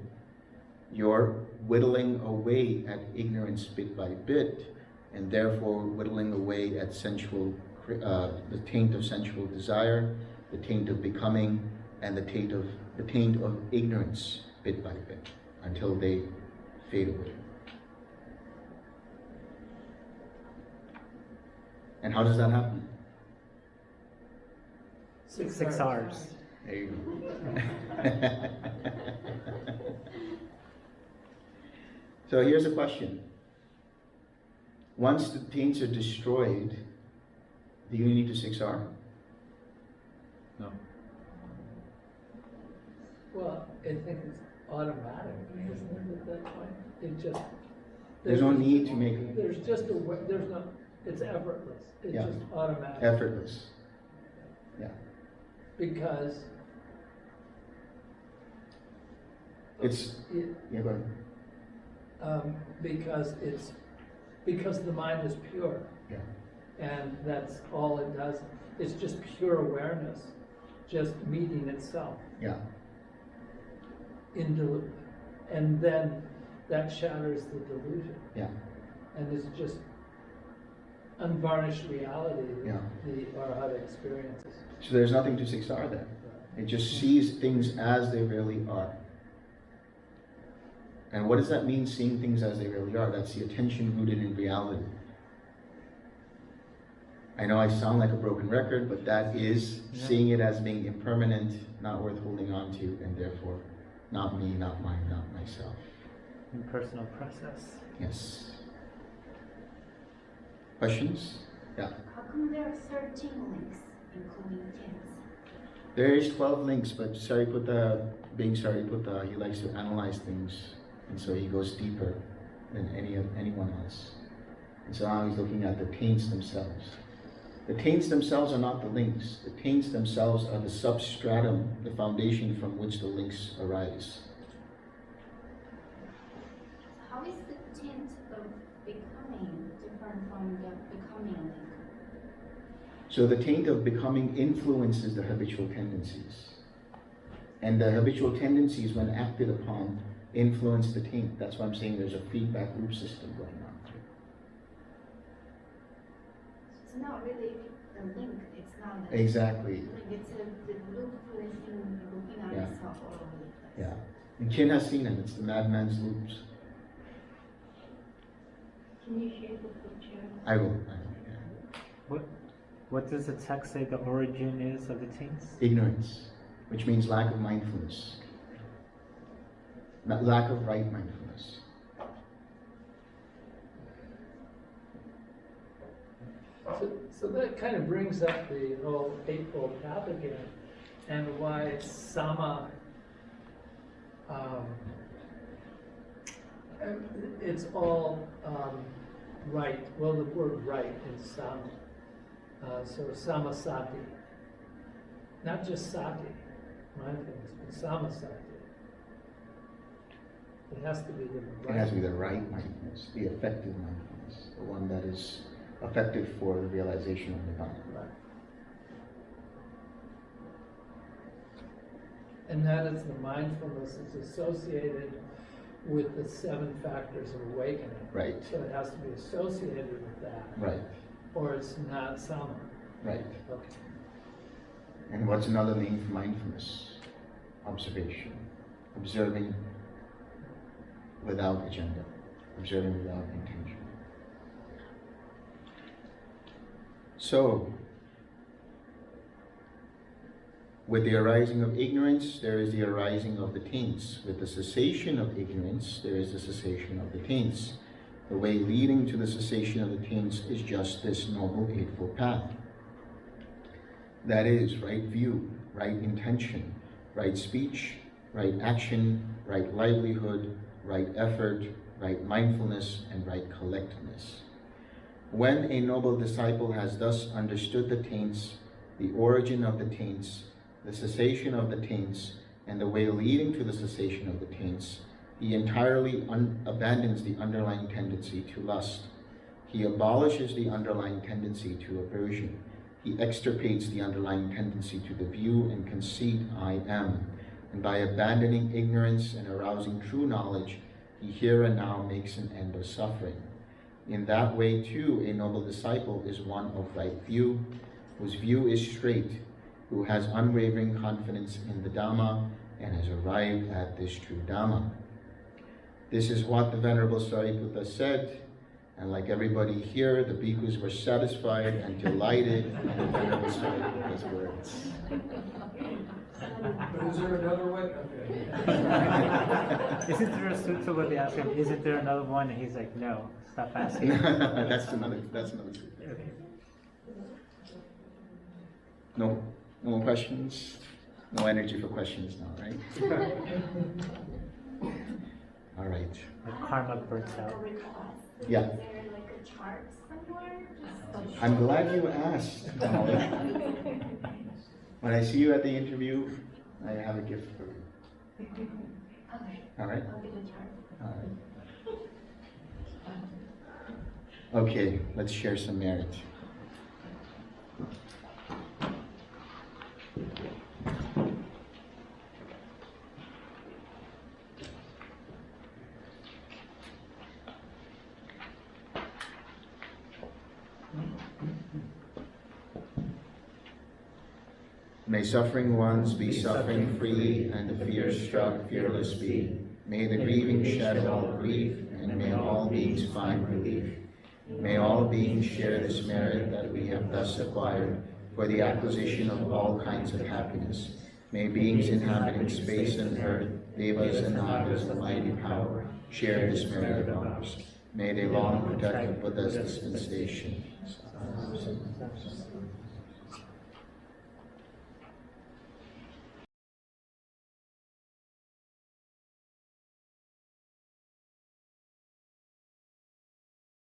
Speaker 1: you're whittling away at ignorance bit by bit, and therefore whittling away at sensual, the taint of sensual desire, the taint of becoming, and the taint of ignorance bit by bit, until they fade away. And how does that happen?
Speaker 8: 6 hours.
Speaker 1: There you go. So here's a question. Once the taints are destroyed, do you need to 6R?
Speaker 2: No.
Speaker 5: Well, I think it's automatic, isn't it, at that point? It just...
Speaker 1: There's no need to make it.
Speaker 5: There's just a way, there's no, it's effortless. It's
Speaker 1: Yeah.
Speaker 5: just automatic.
Speaker 1: Effortless. Yeah.
Speaker 5: Because...
Speaker 1: It's... Yeah, go ahead.
Speaker 5: Because the mind is pure.
Speaker 1: Yeah.
Speaker 5: And that's all it does. It's just pure awareness, just meeting itself.
Speaker 1: Yeah.
Speaker 5: And then that shatters the delusion.
Speaker 1: Yeah.
Speaker 5: And it's just unvarnished reality,
Speaker 1: Yeah.
Speaker 5: the Arhat experiences.
Speaker 1: So there's nothing to siksar there. It just sees things as they really are. And what does that mean, seeing things as they really are? That's the attention rooted in reality. I know I sound like a broken record, but that is seeing it as being impermanent, not worth holding on to, and therefore not me, not mine, not myself.
Speaker 8: Impersonal process.
Speaker 1: Yes. Questions? Yeah.
Speaker 3: How come there are 13 links, including 10?
Speaker 1: There is 12 links, but Sariputta, being Sariputta, he likes to analyze things, and so he goes deeper than anyone else. And so now he's looking at the taints themselves. The taints themselves are not the links. The taints themselves are the substratum, the foundation from which the links arise.
Speaker 3: How is the taint of becoming different from the becoming link?
Speaker 1: So the taint of becoming influences the habitual tendencies. And the habitual tendencies, when acted upon, influence the taint. That's why I'm saying there's a feedback loop system going on.
Speaker 3: It's not really the link, it's not the
Speaker 1: Exactly.
Speaker 3: link, it's the loop looking at itself all over the place.
Speaker 1: Yeah. And Kin has seen it. It's the madman's loops.
Speaker 9: Can you share the picture?
Speaker 1: I will.
Speaker 8: What does the text say the origin is of the taints?
Speaker 1: Ignorance, which means lack of mindfulness. Not lack of right mindfulness.
Speaker 5: So that kind of brings up the whole Eightfold Path again, and why Sama, it's all right. Well, the word right is Sama. So Samasati. Not just Sati, mindfulness, but Samasati. It has to be the right.
Speaker 1: It has to be the right mindfulness, the effective mindfulness, the one that is effective for the realization of Nirvana.
Speaker 5: Right. And that is the mindfulness that's associated with the 7 factors of awakening.
Speaker 1: Right.
Speaker 5: So it has to be associated with that.
Speaker 1: Right.
Speaker 5: Or it's not Sama.
Speaker 1: Right.
Speaker 5: Okay.
Speaker 1: And what's another name for mindfulness? Observation. Observing without agenda. Observing without intention. So, with the arising of ignorance, there is the arising of the taints. With the cessation of ignorance, there is the cessation of the taints. The way leading to the cessation of the taints is just this Noble Eightfold Path. That is, right view, right intention, right speech, right action, right livelihood, right effort, right mindfulness, and right collectedness. When a noble disciple has thus understood the taints, the origin of the taints, the cessation of the taints, and the way leading to the cessation of the taints, he entirely abandons the underlying tendency to lust. He abolishes the underlying tendency to aversion. He extirpates the underlying tendency to the view and conceit, I am. And by abandoning ignorance and arousing true knowledge, he here and now makes an end of suffering. In that way, too, a noble disciple is one of right view, whose view is straight, who has unwavering confidence in the Dhamma, and has arrived at this true Dhamma. This is what the Venerable Sariputta said, and like everybody here, the bhikkhus were satisfied and delighted in the Venerable Sariputta's words.
Speaker 17: But is there another way?
Speaker 8: Isn't there a sutta where they ask him, isn't there another one? And he's like, no, stop asking.
Speaker 1: That's another sutta.
Speaker 8: Okay.
Speaker 1: No more questions? No energy for questions now, right? All right.
Speaker 8: The karma burns out.
Speaker 1: Yeah.
Speaker 3: Is there like a chart somewhere?
Speaker 1: I'm glad you asked. When I see you at the interview, I have a gift for you.
Speaker 3: Okay.
Speaker 1: All right?
Speaker 3: I'll get a chart.
Speaker 1: All right. Okay, let's share some merit. May suffering ones be suffering free, and the fear-struck fearless be. May the grieving shed all grief, and may all beings find relief. May all beings share this merit that we have thus acquired for the acquisition of all kinds of happiness. May beings inhabiting space and earth, devas and nagas of mighty power, share this merit of ours. May they long protect the Buddha's dispensation.